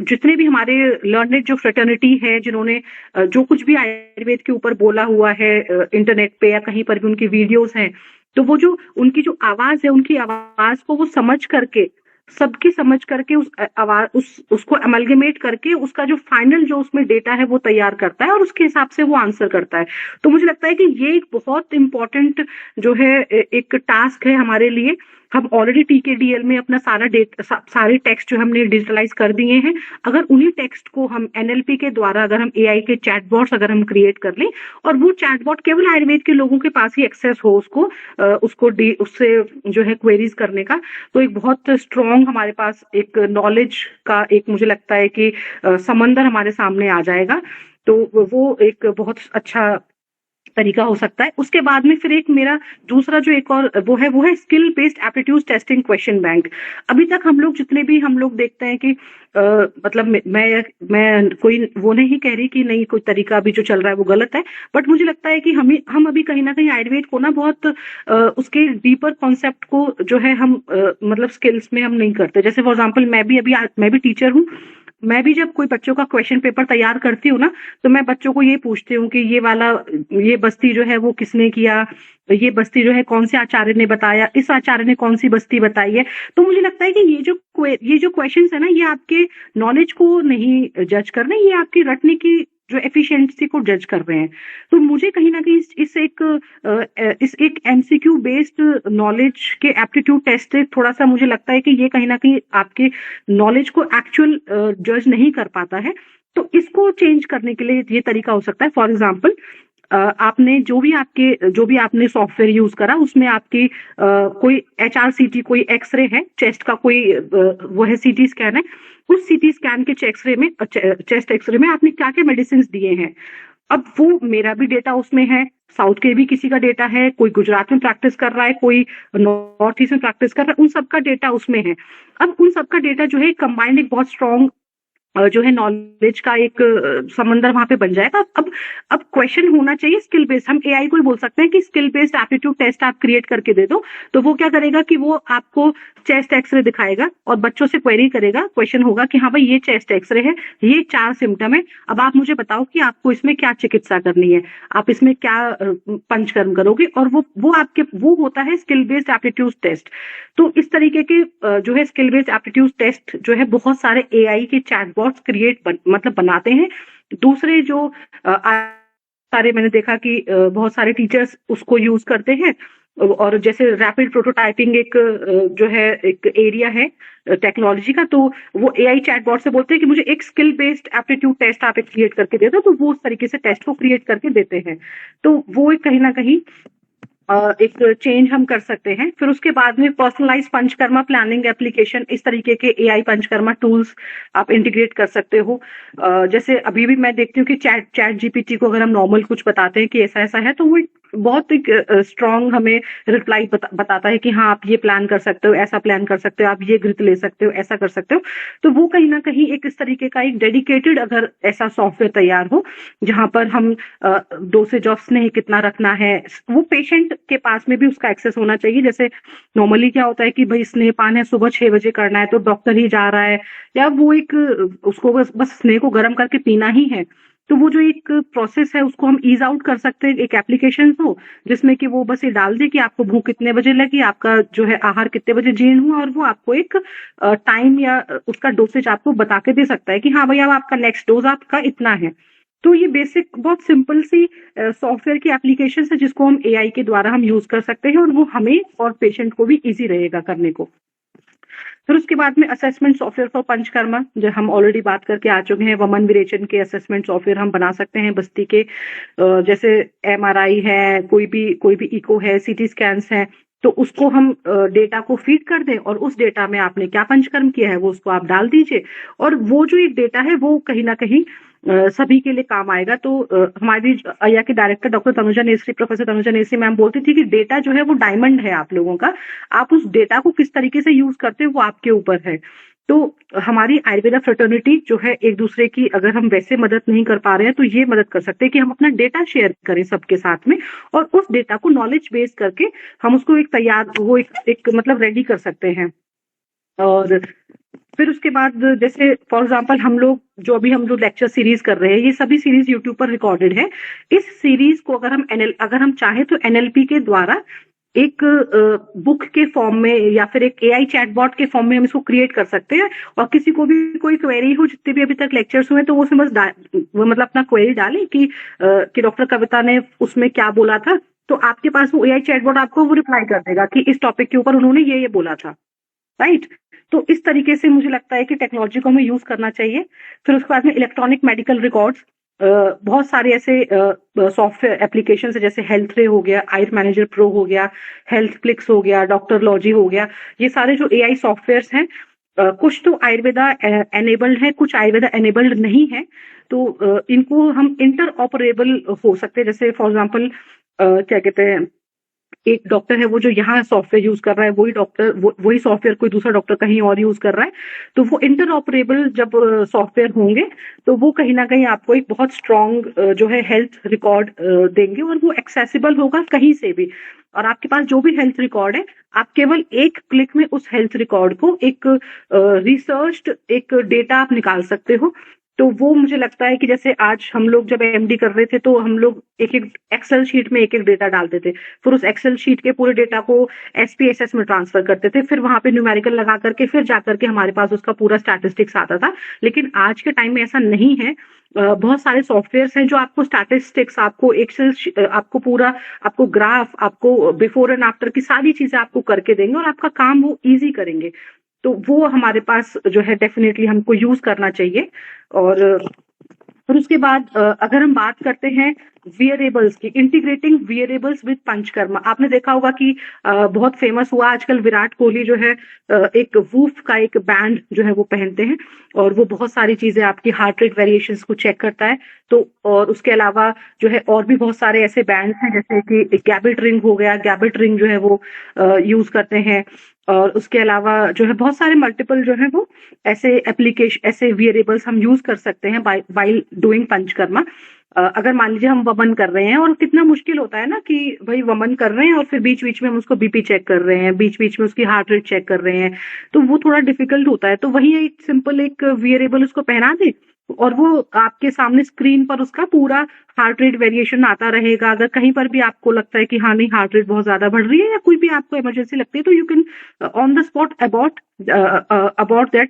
जितने भी हमारे लर्नेड जो फ्रेटर्निटी है, जिन्होंने जो कुछ भी आयुर्वेद के ऊपर बोला हुआ है इंटरनेट पे या कहीं पर भी उनकी वीडियोस हैं, तो वो जो उनकी जो आवाज है, उनकी आवाज को वो समझ करके, सबकी समझ करके उस आवाज उसको अमलगमेट करके उसका जो फाइनल जो उसमें डेटा है वो तैयार करता है, और उसके हिसाब से वो आंसर करता है। तो मुझे लगता है कि ये एक बहुत इंपॉर्टेंट जो है एक टास्क है हमारे लिए। हम ऑलरेडी टीकेडीएल में अपना सारे टेक्स्ट जो हमने डिजिटलाइज कर दिए हैं। अगर उन्हीं टेक्स्ट को हम एनएलपी के द्वारा, अगर हम एआई के चैटबॉट्स अगर हम क्रिएट कर लें, और वो चैटबॉट केवल आयुर्वेद के लोगों के पास ही एक्सेस हो उससे जो है क्वेरीज करने का, तो एक बहुत स्ट्रॉन्ग हमारे पास एक नॉलेज का एक मुझे लगता है कि समंदर हमारे सामने आ जाएगा। तो वो एक बहुत अच्छा तरीका हो सकता है। उसके बाद में फिर एक मेरा दूसरा जो एक और वो है skill based aptitude testing question bank. अभी तक हम लोग जितने भी हम लोग देखते हैं कि मतलब मैं कोई वो नहीं कह रही कि नहीं कोई तरीका अभी जो चल रहा है वो गलत है, बट मुझे लगता है कि हम अभी कहीं ना कहीं आयुर्वेद को ना बहुत उसके डीपर कॉन्सेप्ट को जो है हम मतलब स्किल्स में हम नहीं करते। जैसे फॉर एग्जाम्पल मैं भी टीचर हूँ, मैं भी जब कोई बच्चों का क्वेश्चन पेपर तैयार करती हूँ ना, तो मैं बच्चों को ये पूछती हूँ कि ये बस्ती जो है वो किसने किया, ये बस्ती जो है कौन से आचार्य ने बताया, इस आचार्य ने कौन सी बस्ती बताई है। तो मुझे लगता है कि ये जो क्वेश्चंस है ना, ये आपके नॉलेज को नहीं जज कर रहे, ये आपकी रटने की जो एफिशिएंसी को जज कर रहे हैं। तो मुझे कहीं ना कहीं इस एक एमसीक्यू बेस्ड नॉलेज के एप्टीट्यूड टेस्ट से थोड़ा सा मुझे लगता है कि ये कहीं ना कहीं आपके नॉलेज को एक्चुअल जज नहीं कर पाता है। तो इसको चेंज करने के लिए ये तरीका हो सकता है। फॉर एग्जाम्पल आपने जो भी आपने सॉफ्टवेयर यूज करा, उसमें आपकी कोई HRCT कोई एक्सरे है, चेस्ट का कोई वो है सीटी स्कैन है, उस सीटी स्कैन के चेस्ट एक्सरे में आपने क्या क्या मेडिसिन दिए हैं। अब वो मेरा भी डेटा उसमें है, साउथ के भी किसी का डेटा है, कोई गुजरात में प्रैक्टिस कर रहा है, कोई नॉर्थ ईस्ट में प्रैक्टिस कर रहा है, उन सबका डेटा उसमें है। अब उन सबका डेटा जो है कंबाइंड एक बहुत स्ट्रॉन्ग जो है नॉलेज का एक समंदर वहां पे बन जाएगा। अब क्वेश्चन होना चाहिए स्किल बेस्ड। हम एआई को ही बोल सकते हैं कि स्किल बेस्ड एप्टीट्यूड टेस्ट आप क्रिएट करके दे दो, तो वो क्या करेगा कि वो आपको चेस्ट एक्सरे दिखाएगा और बच्चों से क्वेरी करेगा। क्वेश्चन होगा कि हाँ भाई ये चेस्ट एक्सरे है, ये 4 सिम्टम है, अब आप मुझे बताओ कि आपको इसमें क्या चिकित्सा करनी है, आप इसमें क्या पंचकर्म करोगे। और वो होता है स्किल बेस्ड एप्टीट्यूड टेस्ट। तो इस तरीके के जो है स्किल बेस्ड एप्टीट्यूड टेस्ट जो है बहुत सारे एआई के चैटबॉट्स क्रिएट बनाते हैं। दूसरे जो सारे मैंने देखा कि बहुत सारे टीचर्स उसको यूज करते हैं। और जैसे रैपिड प्रोटोटाइपिंग एक जो है एक एरिया है टेक्नोलॉजी का, तो वो एआई चैटबॉट से बोलते हैं कि मुझे एक स्किल बेस्ड एप्टीट्यूड टेस्ट आप एक क्रिएट करके दे दो, तो वो उस तरीके से टेस्ट को क्रिएट करके देते हैं। तो वो एक कहीं ना कहीं एक चेंज हम कर सकते हैं। फिर उसके बाद में पर्सनलाइज पंचकर्मा प्लानिंग एप्लीकेशन, इस तरीके के एआई पंचकर्मा टूल्स आप इंटीग्रेट कर सकते हो। जैसे अभी भी मैं देखती हूँ कि चैट जीपीटी को अगर हम नॉर्मल कुछ बताते हैं कि ऐसा ऐसा है, तो वो बहुत एक स्ट्रांग हमें रिप्लाई बताता है कि हाँ आप ये प्लान कर सकते हो, ऐसा प्लान कर सकते हो, आप ये घृत ले सकते हो, ऐसा कर सकते हो। तो वो कहीं ना कहीं एक इस तरीके का एक डेडिकेटेड अगर ऐसा सॉफ्टवेयर तैयार हो जहां पर हम डोसेज ऑफ स्नेह कितना रखना है, वो पेशेंट के पास में भी उसका एक्सेस होना चाहिए। जैसे नॉर्मली क्या होता है कि भाई स्नेहपान है सुबह 6 बजे करना है, तो डॉक्टर ही जा रहा है, या वो एक उसको बस स्नेह को गर्म करके पीना ही है। तो वो जो एक प्रोसेस है उसको हम ईज आउट कर सकते हैं एक एप्लीकेशन हो, जिसमें कि वो बस ये डाल दे कि आपको भूख कितने बजे लगी, आपका जो है आहार कितने बजे जीर्ण हुआ, और वो आपको एक टाइम या उसका डोसेज आपको बता के दे सकता है कि हाँ भैया अब आपका नेक्स्ट डोज आपका इतना है। तो ये बेसिक बहुत सिंपल सी सॉफ्टवेयर की एप्लीकेशन है जिसको हम एआई के द्वारा हम यूज कर सकते हैं, और वो हमें और पेशेंट को भी इजी रहेगा करने को। फिर उसके बाद में असेसमेंट सॉफ्टवेयर फॉर पंचकर्मा, जो हम ऑलरेडी बात करके आ चुके हैं, वमन विरेचन के असेसमेंट सॉफ्टवेयर हम बना सकते हैं बस्ती के। जैसे एमआरआई है, कोई भी इको है, सीटी स्कैन्स है, तो उसको हम डेटा को फीड कर दें और उस डेटा में आपने क्या पंचकर्म किया है वो उसको आप डाल दीजिए, और वो जो एक डेटा है वो कहीं ना कहीं सभी के लिए काम आएगा। तो हमारी अय्या के director doctor Tanuja necessary, professor Tanuja necessary ma'am बोलती थी कि डेटा जो है वो डायमंड है आप लोगों का, आप उस डेटा को किस तरीके से यूज करते हो वो आपके ऊपर है। तो हमारी आयुर्वेदा फ्रेटर्निटी जो है एक दूसरे की अगर हम वैसे मदद नहीं कर पा रहे हैं तो ये मदद कर सकते हैं कि हम अपना डेटा शेयर करें सबके साथ में, और उस डेटा को नॉलेज बेस करके हम उसको एक तैयार वो एक मतलब रेडी कर सकते हैं। और फिर उसके बाद जैसे फॉर एग्जांपल हम लोग जो लेक्चर सीरीज कर रहे हैं, ये सभी सीरीज यूट्यूब पर रिकॉर्डेड है। इस सीरीज को अगर हम चाहे तो एनएलपी के द्वारा एक बुक के फॉर्म में या फिर एक एआई चैटबॉट के फॉर्म में हम इसको क्रिएट कर सकते हैं। और किसी को भी कोई क्वेरी हो, जितने भी अभी तक लेक्चर्स हुए, तो वो उसमें बस वो मतलब अपना क्वेरी डाले कि डॉक्टर कविता ने उसमें क्या बोला था, तो आपके पास वो एआई चैटबॉट आपको वो रिप्लाई कर देगा कि इस टॉपिक के ऊपर उन्होंने ये बोला था, राइट। तो इस तरीके से मुझे लगता है कि टेक्नोलॉजी को हमें यूज करना चाहिए। फिर उसके बाद में इलेक्ट्रॉनिक मेडिकल रिकॉर्ड्स, बहुत सारे ऐसे सॉफ्टवेयर एप्लीकेशन है, जैसे हेल्थ रे हो गया, आयुर मैनेजर प्रो हो गया, हेल्थ फ्लिक्स हो गया, डॉक्टर लॉजी हो गया। ये सारे जो एआई सॉफ्टवेयर्स हैं, कुछ तो आयुर्वेदा एनेबल्ड है, कुछ आयुर्वेदा एनेबल्ड नहीं है। तो इनको हम इंटर ऑपरेबल हो सकते हैं। जैसे फॉर एग्जाम्पल क्या कहते हैं, एक डॉक्टर है वो जो यहाँ सॉफ्टवेयर यूज कर रहा है, वही सॉफ्टवेयर कोई दूसरा डॉक्टर कहीं और यूज कर रहा है, तो वो इंटर ऑपरेबल जब सॉफ्टवेयर होंगे तो वो कहीं ना कहीं आपको एक बहुत स्ट्रॉन्ग जो है हेल्थ रिकॉर्ड देंगे, और वो एक्सेसिबल होगा कहीं से भी। और आपके पास जो भी हेल्थ रिकॉर्ड है, आप केवल एक क्लिक में उस हेल्थ रिकॉर्ड को एक रिसर्च्ड एक डेटा आप निकाल सकते हो। तो वो मुझे लगता है कि जैसे आज हम लोग जब एमडी कर रहे थे तो हम लोग एक एक्सेल शीट में एक डेटा डालते थे, फिर उस एक्सेल शीट के पूरे डेटा को एसपीएसएस में ट्रांसफर करते थे, फिर वहां पे न्यूमेरिकल लगा करके फिर जाकर के हमारे पास उसका पूरा स्टैटिस्टिक्स आता था। लेकिन आज के टाइम में ऐसा नहीं है। बहुत सारे सॉफ्टवेयर हैं जो आपको स्टैटिस्टिक्स, आपको एक्सेल, आपको पूरा, आपको ग्राफ, आपको बिफोर एंड आफ्टर की सारी चीजें आपको करके देंगे और आपका काम वो इजी करेंगे। तो वो हमारे पास जो है डेफिनेटली हमको यूज करना चाहिए। और फिर उसके बाद अगर हम बात करते हैं वियरेबल्स की, इंटीग्रेटिंग वियरेबल्स विद पंचकर्मा, आपने देखा होगा कि बहुत फेमस हुआ आजकल, विराट कोहली जो है एक वूफ का एक बैंड जो है वो पहनते हैं, और वो बहुत सारी चीजें आपकी हार्ट रेट वेरिएशंस को चेक करता है। तो और उसके अलावा जो है और भी बहुत सारे ऐसे बैंड हैं, जैसे कि गैबिट रिंग हो गया, गैबिट रिंग जो है वो यूज करते हैं। और उसके अलावा जो है बहुत सारे मल्टीपल जो है वो ऐसे एप्लीकेशन, ऐसे वियरेबल्स हम यूज कर सकते हैं वाइल डूइंग पंचकर्मा। अगर मान लीजिए हम वमन कर रहे हैं, और कितना मुश्किल होता है ना कि भाई वमन कर रहे हैं और फिर बीच बीच में हम उसको बीपी चेक कर रहे हैं, बीच बीच में उसकी हार्ट रेट चेक कर रहे हैं, तो वो थोड़ा डिफिकल्ट होता है। तो वही एक सिंपल एक वियरेबल उसको पहना दे और वो आपके सामने स्क्रीन पर उसका पूरा हार्ट रेट वेरिएशन आता रहेगा। अगर कहीं पर भी आपको लगता है कि हाँ नहीं हार्ट रेट बहुत ज्यादा बढ़ रही है या कोई भी आपको इमरजेंसी लगती है, तो you can on the spot about that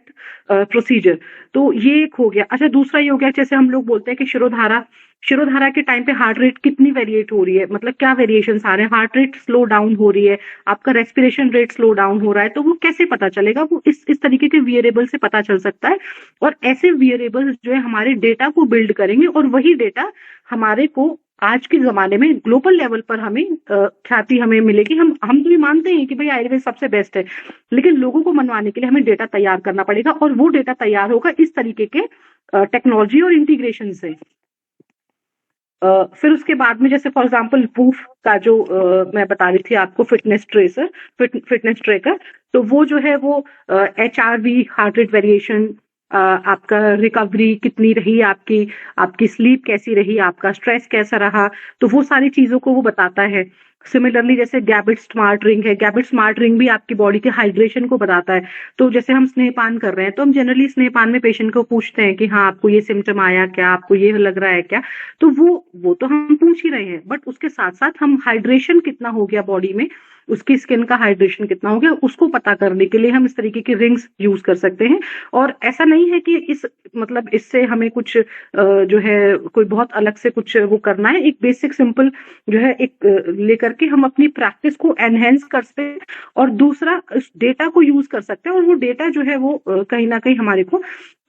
procedure. तो ये एक हो गया। अच्छा, दूसरा ये हो गया, जैसे हम लोग बोलते हैं कि शिरोधारा, शिरोधारा के टाइम पे हार्ट रेट कितनी वेरिएट हो रही है, मतलब क्या वेरिएशंस आ रहे हैं, हार्ट रेट स्लो डाउन हो रही है, आपका रेस्पिरेशन रेट स्लो डाउन हो रहा है, तो वो कैसे पता चलेगा? वो इस तरीके के वेरिएबल से पता चल सकता है। और ऐसे वेरिएबल्स जो है हमारे डेटा को बिल्ड करेंगे, और वही डेटा हमारे को आज के जमाने में ग्लोबल लेवल पर हमें ख्याति हमें मिलेगी। हम तो ये मानते हैं कि भाई आयुर्वेद सबसे बेस्ट है, लेकिन लोगों को मनवाने के लिए हमें डेटा तैयार करना पड़ेगा, और वो डेटा तैयार होगा इस तरीके के टेक्नोलॉजी और इंटीग्रेशन से। फिर उसके बाद में जैसे फॉर एग्जांपल वूफ का जो मैं बता रही थी आपको, फिटनेस ट्रेसर, फिटनेस ट्रैकर, तो वो जो है वो HRV, हार्ट रेट वेरिएशन, आपका रिकवरी कितनी रही, आपकी स्लीप कैसी रही, आपका स्ट्रेस कैसा रहा, तो वो सारी चीजों को वो बताता है। सिमिलरली जैसे गैबिट स्मार्ट रिंग है, गैबिट स्मार्ट रिंग भी आपकी बॉडी के हाइड्रेशन को बताता है। तो जैसे हम स्नेहपान कर रहे हैं, तो हम जनरली स्नेहपान में पेशेंट को पूछते हैं कि हाँ आपको ये सिम्टम आया क्या, आपको ये लग रहा है क्या, तो वो तो हम पूछ ही रहे हैं, बट उसके साथ साथ हम हाइड्रेशन कितना हो गया बॉडी में, उसकी स्किन का हाइड्रेशन कितना हो गया, उसको पता करने के लिए हम इस तरीके की रिंग्स यूज कर सकते हैं। और ऐसा नहीं है कि मतलब इससे हमें कुछ जो है कोई बहुत अलग से कुछ वो करना है, एक बेसिक सिंपल जो है एक लेकर के हम अपनी प्रैक्टिस को एनहेंस कर सकते हैं, और दूसरा इस डेटा को यूज कर सकते हैं, और वो डेटा जो है वो कहीं ना कहीं हमारे को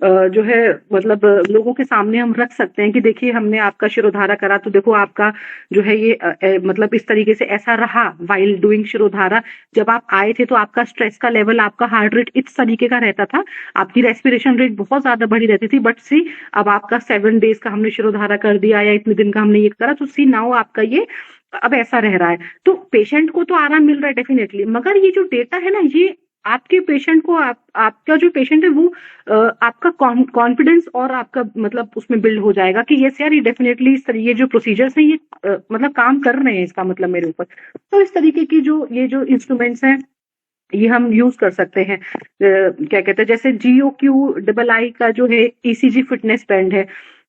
जो है मतलब लोगों के सामने हम रख सकते हैं कि देखिए हमने आपका शिरोधारा करा, तो देखो आपका जो है ये मतलब इस तरीके से ऐसा रहा वाइल डूइंग शिरोधारा। जब आप आए थे तो आपका स्ट्रेस का लेवल, आपका हार्ट रेट इस तरीके का रहता था, आपकी रेस्पिरेशन रेट बहुत ज्यादा बढ़ी रहती थी, बट सी अब आपका 7 डेज का हमने शिरोधारा कर दिया या इतने दिन का हमने ये करा, तो सी नाउ आपका ये अब ऐसा रह रहा है। तो पेशेंट को तो आराम मिल रहा है डेफिनेटली, मगर ये जो डेटा है ना, ये आपके पेशेंट को आपका जो पेशेंट है वो आपका कॉन्फिडेंस और आपका मतलब उसमें बिल्ड हो जाएगा कि यस यार ये डेफिनेटली इस तरीके जो प्रोसीजर्स हैं ये मतलब काम कर रहे हैं, इसका मतलब मेरे ऊपर। तो इस तरीके की ये जो इंस्ट्रूमेंट्स हैं ये हम यूज कर सकते हैं। क्या कहते हैं, जैसे GOQ-II का जो है ECG फिटनेस बैंड है,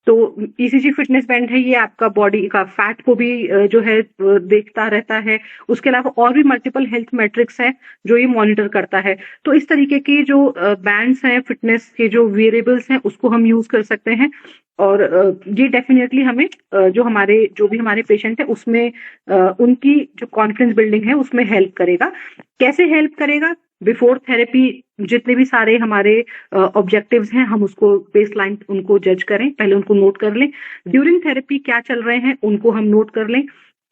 तो ECG फिटनेस बैंड है, ये आपका बॉडी का फैट को भी जो है देखता रहता है। उसके अलावा और भी मल्टीपल हेल्थ मैट्रिक्स है जो ये मॉनिटर करता है। तो इस तरीके की जो बैंड्स हैं, फिटनेस के जो वेरिएबल्स हैं, उसको हम यूज कर सकते हैं, और ये डेफिनेटली हमें जो भी हमारे पेशेंट है उसमें उनकी जो कॉन्फिडेंस बिल्डिंग है उसमें हेल्प करेगा। कैसे हेल्प करेगा? बिफोर थेरेपी जितने भी सारे हमारे ऑब्जेक्टिव्स हैं हम उसको बेसलाइन उनको जज करें, पहले उनको नोट कर लें। ड्यूरिंग थेरेपी क्या चल रहे हैं उनको हम नोट कर लें।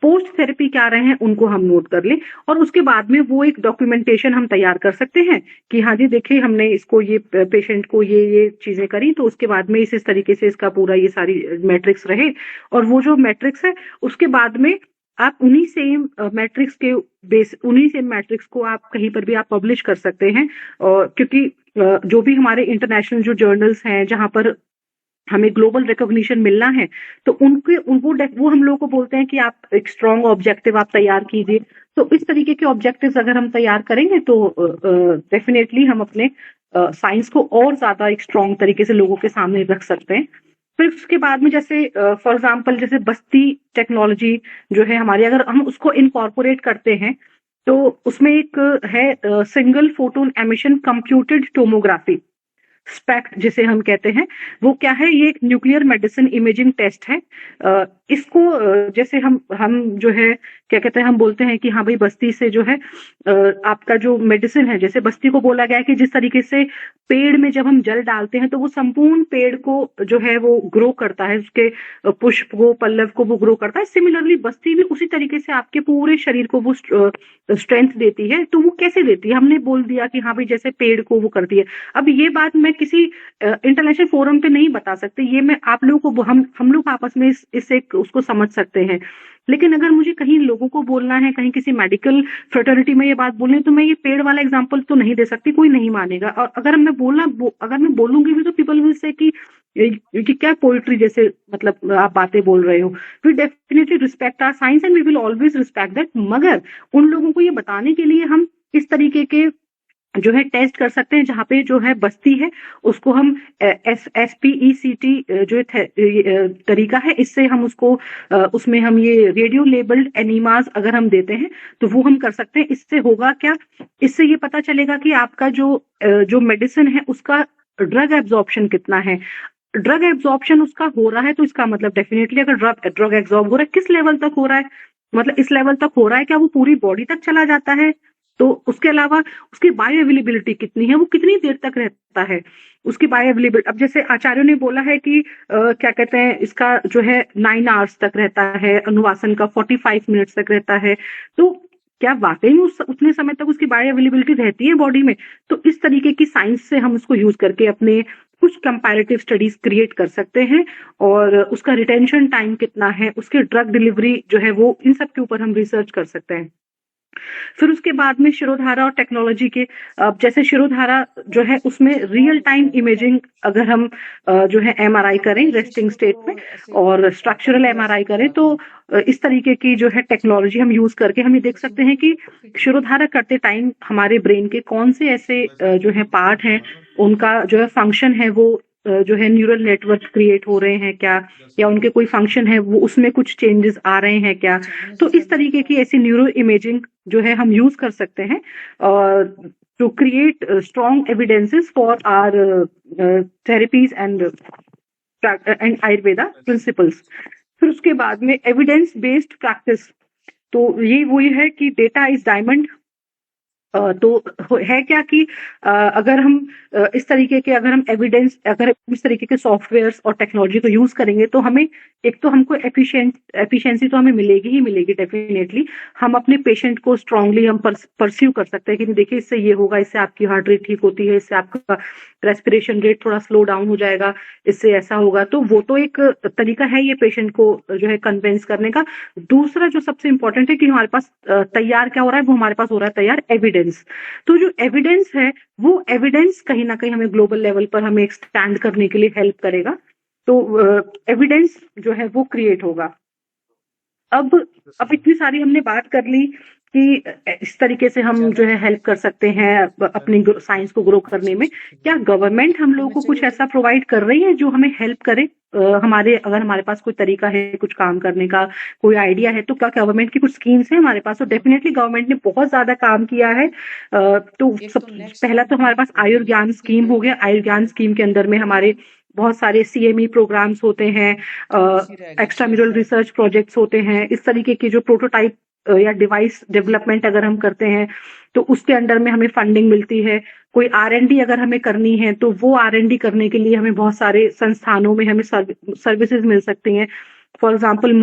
पोस्ट थेरेपी क्या रहे हैं उनको हम नोट कर लें, और उसके बाद में वो एक डॉक्यूमेंटेशन हम तैयार कर सकते हैं कि हाँ जी देखिए हमने इसको ये पेशेंट को ये चीजें करी, तो उसके बाद में इस तरीके से इसका पूरा ये सारी मैट्रिक्स रहे, और वो जो मैट्रिक्स है उसके बाद में आप उन्हीं सेम मैट्रिक्स को आप कहीं पर भी आप पब्लिश कर सकते हैं। और क्योंकि जो भी हमारे इंटरनेशनल जो जर्नल्स हैं जहां पर हमें ग्लोबल रिकॉग्निशन मिलना है, तो वो हम लोगों को बोलते हैं कि आप एक स्ट्रॉन्ग ऑब्जेक्टिव आप तैयार कीजिए। तो इस तरीके के ऑब्जेक्टिव्स अगर हम तैयार करेंगे तो डेफिनेटली हम अपने साइंस को और ज्यादा एक स्ट्रॉन्ग तरीके से लोगों के सामने रख सकते हैं। फिर उसके बाद में जैसे फॉर एग्जांपल जैसे बस्ती टेक्नोलॉजी जो है हमारी, अगर हम उसको इनकॉर्पोरेट करते हैं तो उसमें एक है single photon emission computed tomography, SPECT जिसे हम कहते हैं। वो क्या है? ये एक न्यूक्लियर मेडिसिन इमेजिंग टेस्ट है। इसको जैसे हम जो है क्या कहते हैं, हम बोलते हैं कि हाँ भाई बस्ती से जो है आपका जो मेडिसिन है, जैसे बस्ती को बोला गया है कि जिस तरीके से पेड़ में जब हम जल डालते हैं तो वो संपूर्ण पेड़ को जो है वो ग्रो करता है, उसके पुष्प को, पल्लव को वो ग्रो करता है। सिमिलरली बस्ती भी उसी तरीके से आपके पूरे शरीर को वो स्ट्रेंथ देती है। तो वो कैसे देती है? हमने बोल दिया कि हाँ भाई जैसे पेड़ को वो करती है। अब ये बात मैं किसी इंटरनेशनल फोरम पे नहीं बता सकते, ये मैं आप लोगों को हम लोग आपस में इससे उसको समझ सकते हैं। लेकिन अगर मुझे कहीं लोगों को बोलना है, कहीं किसी मेडिकल फ्रेटर्निटी में ये बात बोलनी है, तो मैं ये पेड़ वाला एग्जांपल तो नहीं दे सकती, कोई नहीं मानेगा। और अगर मैं बोलूंगी भी तो पीपल विल से कि ये क्या पोइट्री जैसे मतलब आप बातें बोल रहे हो। We definitely respect our science and we will always respect that, मगर उन लोगों को ये बताने के लिए हम इस तरीके के जो है टेस्ट कर सकते हैं, जहाँ पे जो है बस्ती है उसको हम SPECT जो तरीका है, इससे हम उसको उसमें हम ये रेडियो लेबल्ड एनीमास अगर हम देते हैं तो वो हम कर सकते हैं। इससे होगा क्या, इससे ये पता चलेगा कि आपका जो मेडिसिन है उसका ड्रग एब्जॉर्प्शन कितना है। ड्रग एब्जॉर्प्शन उसका हो रहा है तो इसका मतलब डेफिनेटली अगर ड्रग एब्जॉर्ब हो रहा है, किस लेवल तक हो रहा है, मतलब इस लेवल तक हो रहा है क्या वो पूरी बॉडी तक चला जाता है। तो उसके अलावा उसकी बायो अवेलेबिलिटी कितनी है, वो कितनी देर तक रहता है, उसकी बायो अवेलेबिलिटी। अब जैसे आचार्यों ने बोला है कि क्या कहते हैं, इसका जो है 9 आवर्स तक रहता है, अनुवासन का 45 मिनट्स तक रहता है। तो क्या वाकई में उतने समय तक उसकी बायो अवेलेबिलिटी रहती है बॉडी में। तो इस तरीके की साइंस से हम उसको यूज करके अपने कुछ कंपैरेटिव स्टडीज क्रिएट कर सकते हैं, और उसका रिटेंशन टाइम कितना है, उसके ड्रग डिलीवरी जो है वो, इन सब के ऊपर हम रिसर्च कर सकते हैं। फिर उसके बाद में शिरोधारा और टेक्नोलॉजी के, जैसे शिरोधारा जो है उसमें रियल टाइम इमेजिंग अगर हम जो है MRI करें रेस्टिंग स्टेट में और स्ट्रक्चरल MRI करें, तो इस तरीके की जो है टेक्नोलॉजी हम यूज करके हम ये देख सकते हैं कि शिरोधारा करते टाइम हमारे ब्रेन के कौन से ऐसे जो है पार्ट हैं, उनका जो है फंक्शन है वो जो है न्यूरल नेटवर्क क्रिएट हो रहे हैं क्या, या उनके कोई फंक्शन है वो उसमें कुछ चेंजेस आ रहे हैं क्या। तो इस तरीके की ऐसी न्यूरो इमेजिंग जो है हम यूज कर सकते हैं और to create strong evidences for our therapies and Ayurveda principles. फिर उसके बाद में एविडेंस बेस्ड प्रैक्टिस, तो ये वही है कि डेटा इज डायमंड। तो है क्या कि अगर हम इस तरीके के अगर हम इस तरीके के सॉफ्टवेयर्स और टेक्नोलॉजी को यूज करेंगे तो हमें एक तो हमको एफिशिएंसी तो हमें मिलेगी ही मिलेगी डेफिनेटली। हम अपने पेशेंट को स्ट्रांगली हम परस्यू कर सकते हैं कि देखिए इससे ये होगा, इससे आपकी हार्ट रेट ठीक होती है, इससे आपका रेस्पिरेशन रेट थोड़ा स्लो डाउन हो जाएगा, इससे ऐसा होगा। तो वो तो एक तरीका है ये पेशेंट को जो है कन्विंस करने का। दूसरा जो सबसे इम्पोर्टेंट है कि हमारे पास तैयार क्या हो रहा है, वो हमारे पास हो रहा है तैयार एविडेंस। तो जो एविडेंस है वो एविडेंस कहीं ना कहीं हमें ग्लोबल लेवल पर हमें स्टैंड करने के लिए हेल्प करेगा। तो एविडेंस जो है वो क्रिएट होगा। अब इतनी सारी हमने बात कर ली कि इस तरीके से हम जो है हेल्प कर सकते हैं अपनी साइंस को ग्रो करने में। क्या गवर्नमेंट हम लोगों को कुछ ऐसा प्रोवाइड कर रही है जो हमें हेल्प करे? अगर हमारे पास कोई तरीका है कुछ काम करने का, कोई आइडिया है, तो क्या गवर्नमेंट की कुछ स्कीम्स है हमारे पास? तो डेफिनेटली गवर्नमेंट ने बहुत ज्यादा काम किया है। तो पहला तो हमारे पास आयुर्ज्ञान स्कीम हो गया। आयुर्ज्ञान स्कीम के अंदर में हमारे बहुत सारे CME प्रोग्राम्स होते हैं, एक्स्ट्राम्यूरल रिसर्च प्रोजेक्ट्स होते हैं। इस तरीके के जो प्रोटोटाइप या डिवाइस डेवलपमेंट अगर हम करते हैं तो उसके अंडर में हमें फंडिंग मिलती है। कोई R&D अगर हमें करनी है तो वो R&D करने के लिए हमें बहुत सारे संस्थानों में हमें सर्विसेज मिल सकती हैं। फॉर एग्जाम्पल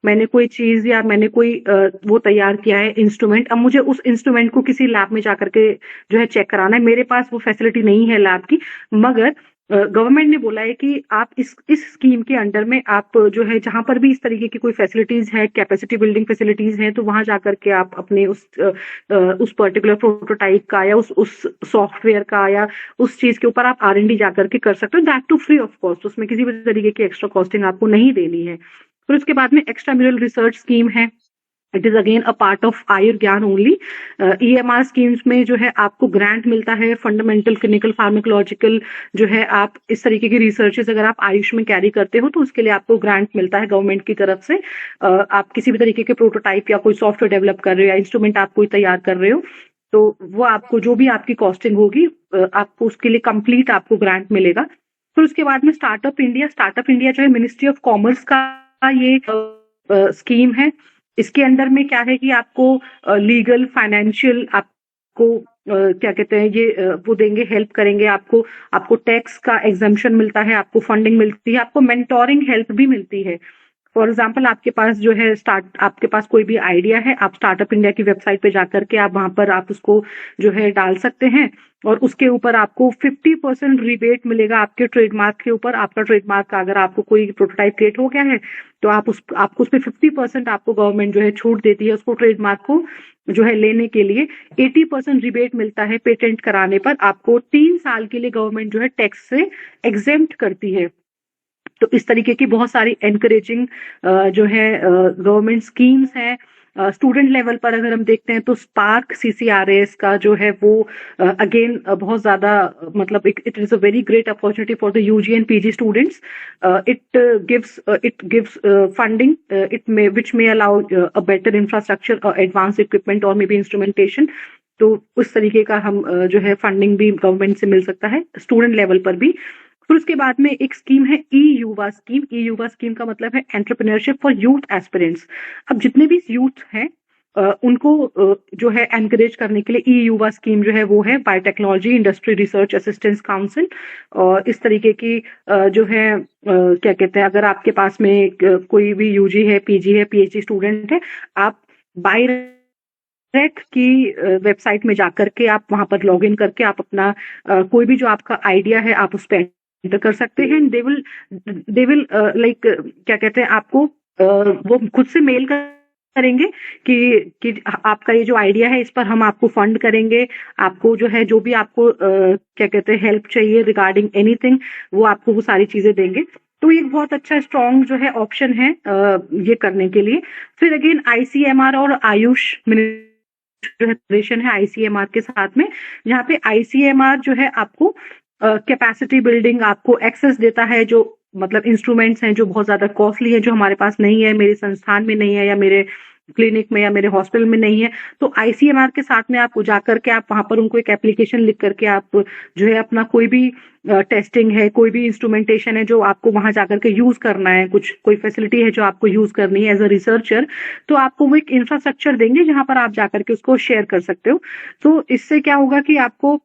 मैंने कोई चीज या मैंने कोई वो तैयार किया है इंस्ट्रूमेंट, अब मुझे उस इंस्ट्रूमेंट को किसी लैब में जाकर के जो है चेक कराना है, मेरे पास वो फैसिलिटी नहीं है लैब की, मगर गवर्नमेंट ने बोला है कि आप इस स्कीम के अंडर में आप जो है जहां पर भी इस तरीके की कोई फैसिलिटीज है, कैपेसिटी बिल्डिंग फैसिलिटीज हैं, तो वहां जाकर के आप अपने उस पर्टिकुलर प्रोटोटाइप का या उस सॉफ्टवेयर का या उस चीज के ऊपर आप R&D जाकर के कर सकते हो, that to free of cost. उसमें किसी भी तरीके की एक्स्ट्रा कॉस्टिंग आपको नहीं देनी है। फिर उसके बाद में एक्स्ट्राम्यूरल रिसर्च स्कीम है। It is again a part of Ayurgyan only. EMR schemes में जो है आपको ग्रांट मिलता है, फंडामेंटल क्लिनिकल फार्माकोलॉजिकल जो है आप इस तरीके की रिसर्चेस अगर आप आयुष में कैरी करते हो तो उसके लिए आपको ग्रांट मिलता है गवर्नमेंट की तरफ से। आप किसी भी तरीके के प्रोटोटाइप या कोई सॉफ्टवेयर डेवलप कर रहे हो या इंस्ट्रूमेंट आप कोई तैयार कर रहे हो तो वो आपको जो भी आपकी कॉस्टिंग होगी आपको उसके लिए कंप्लीट आपको ग्रांट मिलेगा। फिर उसके बाद में स्टार्टअप इंडिया जो है मिनिस्ट्री ऑफ कॉमर्स का ये स्कीम है। इसके अंदर में क्या है कि आपको लीगल फाइनेंशियल आपको क्या कहते हैं ये वो देंगे, हेल्प करेंगे आपको टैक्स का एग्जम्पशन मिलता है, आपको फंडिंग मिलती है, आपको मेंटोरिंग हेल्प भी मिलती है। फॉर एग्जाम्पल आपके पास जो है आपके पास कोई भी आइडिया है, आप स्टार्टअप इंडिया की वेबसाइट पे जाकर के आप वहां पर आप उसको जो है डाल सकते हैं और उसके ऊपर आपको 50% रिबेट मिलेगा आपके ट्रेडमार्क के ऊपर। आपका ट्रेडमार्क का अगर आपको कोई प्रोटोटाइप क्रिएट हो गया है तो आपको उस पर 50% आपको गवर्नमेंट जो है छूट देती है उसको ट्रेडमार्क को जो है लेने के लिए। 80% रिबेट मिलता है पेटेंट कराने पर। आपको 3 साल के लिए गवर्नमेंट जो है टैक्स से एग्जेम्प्ट करती है। तो इस तरीके की बहुत सारी एनकरेजिंग जो है गवर्नमेंट स्कीम्स हैं स्टूडेंट लेवल पर अगर हम देखते हैं तो स्पार्क CCRAS का जो है वो अगेन बहुत ज्यादा मतलब it is a very great opportunity for the UG and PG students. It gives funding which may allow a better infrastructure, advanced equipment और maybe instrumentation. तो उस तरीके का हम जो है फंडिंग भी गवर्नमेंट से मिल सकता है स्टूडेंट लेवल पर भी. फिर उसके बाद में एक स्कीम है E-युवा स्कीम. E-युवा स्कीम का मतलब है एंटरप्रेन्योरशिप फॉर यूथ एस्पिरेंट्स. अब जितने भी यूथ हैं उनको जो है एनकरेज करने के लिए E-युवा स्कीम जो है वो है biotechnology industry research assistance council. और इस तरीके की जो है क्या कहते हैं, अगर आपके पास में कोई भी UG है, PG है, PhD स्टूडेंट है, आप बायरेक की वेबसाइट में जाकर के आप वहां पर लॉग इन करके आप अपना कोई भी जो आपका आइडिया है आप उस पर एंटर कर सकते हैं. दे विल लाइक क्या कहते हैं, आपको वो खुद से मेल करेंगे कि आपका ये जो आइडिया है इस पर हम आपको फंड करेंगे. आपको जो है जो भी आपको क्या कहते हैं हेल्प चाहिए रिगार्डिंग एनीथिंग, वो आपको वो सारी चीजें देंगे. तो ये बहुत अच्छा स्ट्रॉन्ग जो है ऑप्शन है ये करने के लिए. फिर अगेन ICMR और आयुष मिनिस्ट्री है ICMR के साथ में, जहाँ पे ICMR जो है आपको कैपेसिटी बिल्डिंग आपको एक्सेस देता है, जो मतलब इंस्ट्रूमेंट्स हैं जो बहुत ज्यादा कॉस्टली है, जो हमारे पास नहीं है, मेरे संस्थान में नहीं है या मेरे क्लिनिक में या मेरे हॉस्पिटल में नहीं है. तो ICMR के साथ में आप जाकर के आप वहां पर उनको एक एप्लीकेशन लिख करके आप जो है अपना कोई भी टेस्टिंग है, कोई भी इंस्ट्रूमेंटेशन है जो आपको वहां जाकर के यूज करना है, कुछ कोई फैसिलिटी है जो आपको यूज करनी है एज अ रिसर्चर, तो आपको वो एक इंफ्रास्ट्रक्चर देंगे जहां पर आप जाकर के उसको शेयर कर सकते हो. तो इससे क्या होगा कि आपको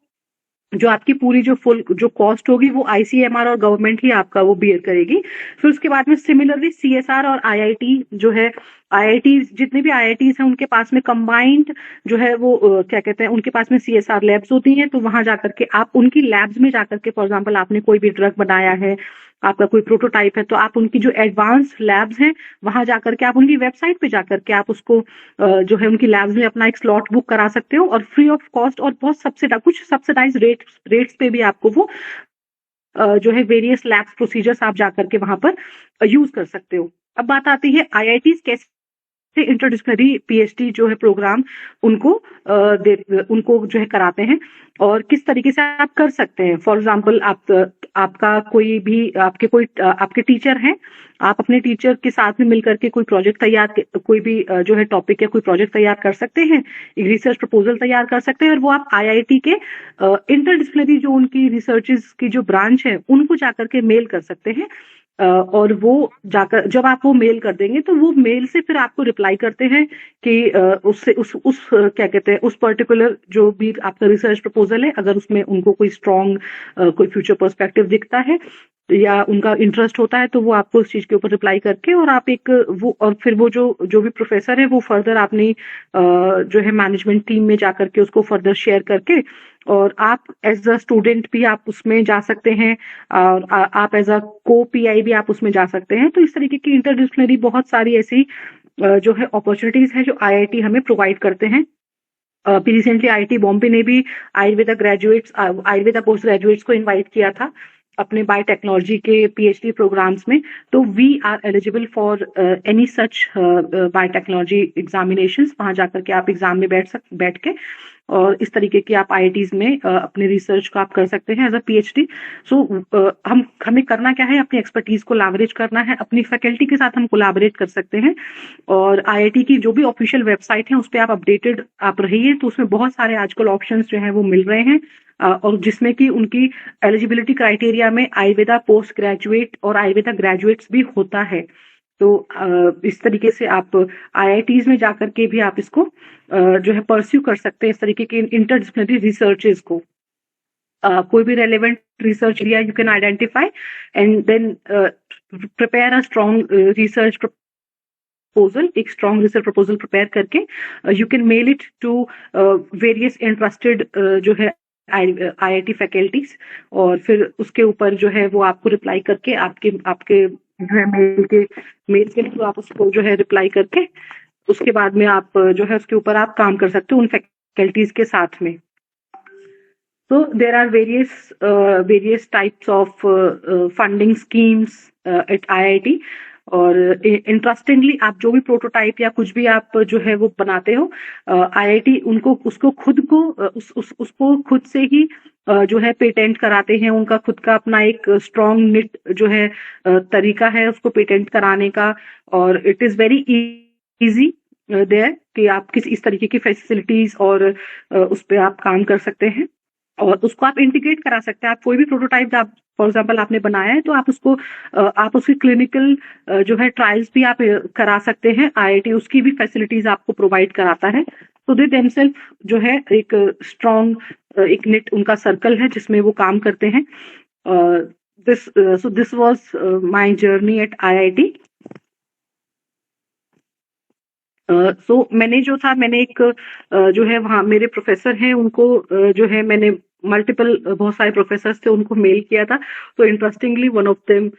जो आपकी पूरी जो फुल जो कॉस्ट होगी वो ICMR और गवर्नमेंट ही आपका वो बियर करेगी. फिर उसके बाद में सिमिलरली CSR और IIT जो है, IIT जितने भी IITs हैं उनके पास में कंबाइंड जो है वो क्या कहते हैं, उनके पास में CSR लैब्स होती हैं. तो वहां जाकर के आप उनकी लैब्स में जाकर के, फॉर एग्जांपल आपने कोई भी ड्रग बनाया है, आपका कोई प्रोटोटाइप है, तो आप उनकी जो एडवांस लैब्स हैं वहां जाकर के आप उनकी वेबसाइट पे जाकर के आप उसको जो है उनकी लैब्स में अपना एक स्लॉट बुक करा सकते हो, और फ्री ऑफ कॉस्ट और बहुत कुछ सब्सिडाइज रेट्स पे भी आपको वो जो है वेरियस लैब्स प्रोसीजर्स आप जाकर के वहां पर यूज कर सकते हो. अब बात आती है IITs कैसे इंटरडिसिप्लिनरी PhD जो है प्रोग्राम उनको जो है कराते हैं और किस तरीके से आप कर सकते हैं. फॉर एग्जांपल आपका कोई भी आपके टीचर हैं, आप अपने टीचर के साथ में मिलकर के कोई प्रोजेक्ट तैयार, कोई भी जो है टॉपिक या कोई प्रोजेक्ट तैयार कर सकते हैं, एक रिसर्च प्रपोजल तैयार कर सकते हैं, और वो आप IIT के इंटरडिसिप्लिनरी जो उनकी रिसर्चेस की जो ब्रांच है उनको जाकर के मेल कर सकते हैं. और वो जाकर जब आप वो मेल कर देंगे तो वो मेल से फिर आपको रिप्लाई करते हैं कि उससे उस क्या कहते हैं उस पर्टिकुलर जो भी आपका रिसर्च प्रपोजल है, अगर उसमें उनको कोई स्ट्रॉन्ग कोई फ्यूचर पर्सपेक्टिव दिखता है या उनका इंटरेस्ट होता है, तो वो आपको उस चीज के ऊपर रिप्लाई करके और आप एक वो और फिर वो जो भी प्रोफेसर है वो फर्दर अपनी जो है मैनेजमेंट टीम में जाकर के उसको फर्दर शेयर करके, और आप एज अ स्टूडेंट भी आप उसमें जा सकते हैं और आप एज अ PI भी आप उसमें जा सकते हैं. तो इस तरीके की इंटरडिसिप्लिनरी बहुत सारी ऐसी जो है अपॉर्चुनिटीज है जो IIT हमें प्रोवाइड करते हैं. रिसेंटली IIT बॉम्बे ने भी आयुर्वेदा पोस्ट ग्रेजुएट्स को इनवाइट किया था अपने बायोटेक्नोलॉजी के PhD प्रोग्राम्स में. तो we are eligible for any such biotechnology examinations. वहां जाकर के आप एग्जाम में बैठ के और इस तरीके की आप IITs में अपने रिसर्च को आप कर सकते हैं एज अ PhD. सो हमें करना क्या है, अपनी एक्सपर्टीज को लैवरेज करना है, अपनी फैकल्टी के साथ हम कोलैबोरेट कर सकते हैं. और IIT की जो भी ऑफिशियल वेबसाइट है उस पर आप अपडेटेड आप रहिए, तो उसमें बहुत सारे आजकल ऑप्शंस जो है वो मिल रहे हैं, और जिसमें कि उनकी एलिजिबिलिटी क्राइटेरिया में आयुर्वेदा पोस्ट ग्रेजुएट और आयुर्वेदा ग्रेजुएट्स भी होता है. तो इस तरीके से आप IITs में जाकर के भी आप इसको जो है परस्यू कर सकते हैं, इस तरीके के इंटरडिसिप्लिनरी रिसर्चेस को. कोई भी relevant research area you can identify and then prepare a strong research proposal. एक स्ट्रॉन्ग रिसर्च प्रपोजल प्रिपेयर करके you can mail it to various interested जो है IIT फैकल्टीज, और फिर उसके ऊपर जो है वो आपको रिप्लाई करके आपके जो है मेल के थ्रू आप उसको जो है रिप्लाई करके उसके बाद में आप जो है उसके ऊपर आप काम कर सकते हो उन फैकल्टीज के साथ में. So there are various types of funding schemes at IIT. और इंटरेस्टिंगली आप जो भी प्रोटोटाइप या कुछ भी आप जो है वो बनाते हो, आईआईटी उनको उसको खुद को उसको खुद से ही जो है पेटेंट कराते हैं। उनका खुद का अपना एक स्ट्रॉन्ग निट जो है तरीका है उसको पेटेंट कराने का। और it is very easy there कि आप किस इस तरीके की फैसिलिटीज और उस पे आप काम कर सकते हैं और उसको आप इंटीग्रेट करा सकते हैं। आप कोई भी प्रोटोटाइप आप फॉर एग्जांपल आपने बनाया है तो आप उसको आप उसकी क्लिनिकल जो है ट्रायल्स भी आप करा सकते हैं। आईआईटी उसकी भी फैसिलिटीज आपको प्रोवाइड कराता है। तो दे देमसेल्फ जो है एक स्ट्रॉन्ग एक नेट उनका सर्कल है जिसमें वो काम करते हैं। This was my journey at IIT. मैंने जो था मैंने एक जो है वहाँ मेरे प्रोफेसर हैं उनको जो है मैंने मल्टीपल बहुत सारे प्रोफेसर्स थे उनको मेल किया था। तो interestingly one of them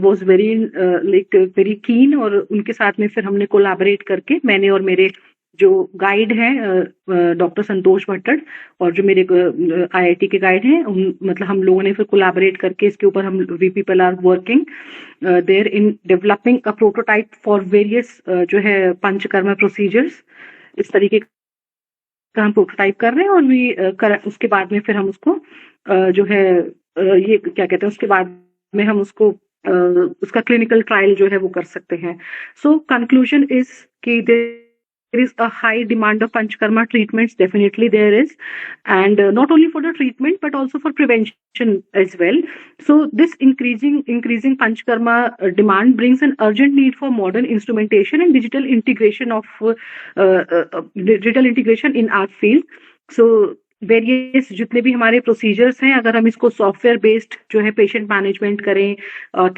was very like very keen और उनके साथ में फिर हमने कोलैबोरेट करके मैंने और मेरे जो गाइड हैं डॉक्टर संतोष भट्टड़ और जो मेरे आईआईटी के गाइड हैं मतलब हम लोगों ने फिर कोलैबोरेट करके इसके ऊपर हम we people are working there in developing a prototype for various जो है पंचकर्मा प्रोसीजर्स। इस तरीके का हम प्रोटोटाइप कर रहे हैं और उसके बाद में फिर हम उसको जो है ये क्या कहते हैं उसके बाद में हम उसको उसका क्लिनिकल ट्रायल जो है वो कर सकते हैं। सो कंक्लूजन इज कि there is a high demand of Panchakarma treatments. Definitely there is, and not only for the treatment but also for prevention as well. So this increasing Panchakarma demand brings an urgent need for modern instrumentation and digital integration in our field. So various जितने भी हमारे procedures हैं अगर हम इसको software based जो है patient management करें,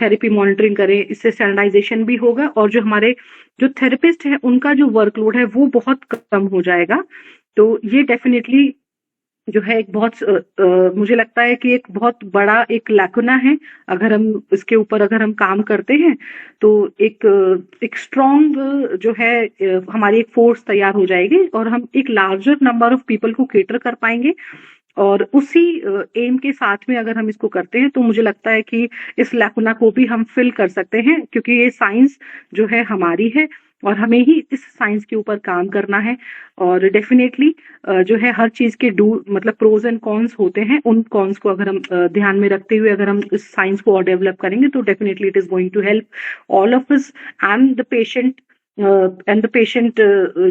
थेरेपी मॉनिटरिंग करें, इससे स्टैंडर्डाइजेशन भी होगा और जो हमारे जो थेरेपिस्ट है उनका जो वर्कलोड है वो बहुत कम हो जाएगा। तो ये डेफिनेटली जो है एक बहुत मुझे लगता है कि एक बहुत बड़ा एक लैकुना है। अगर हम इसके ऊपर अगर हम काम करते हैं तो एक स्ट्रॉन्ग जो है हमारी एक फोर्स तैयार हो जाएगी और हम एक लार्जर नंबर ऑफ पीपल को केटर कर पाएंगे। और उसी एम के साथ में अगर हम इसको करते हैं तो मुझे लगता है कि इस लैकुना को भी हम फिल कर सकते हैं क्योंकि ये साइंस जो है हमारी है और हमें ही इस साइंस के ऊपर काम करना है। और डेफिनेटली जो है हर चीज के मतलब प्रोज एंड कॉन्स होते हैं। उन कॉन्स को अगर हम ध्यान में रखते हुए अगर हम इस साइंस को और डेवलप करेंगे तो definitely it is going to help all of us and the patient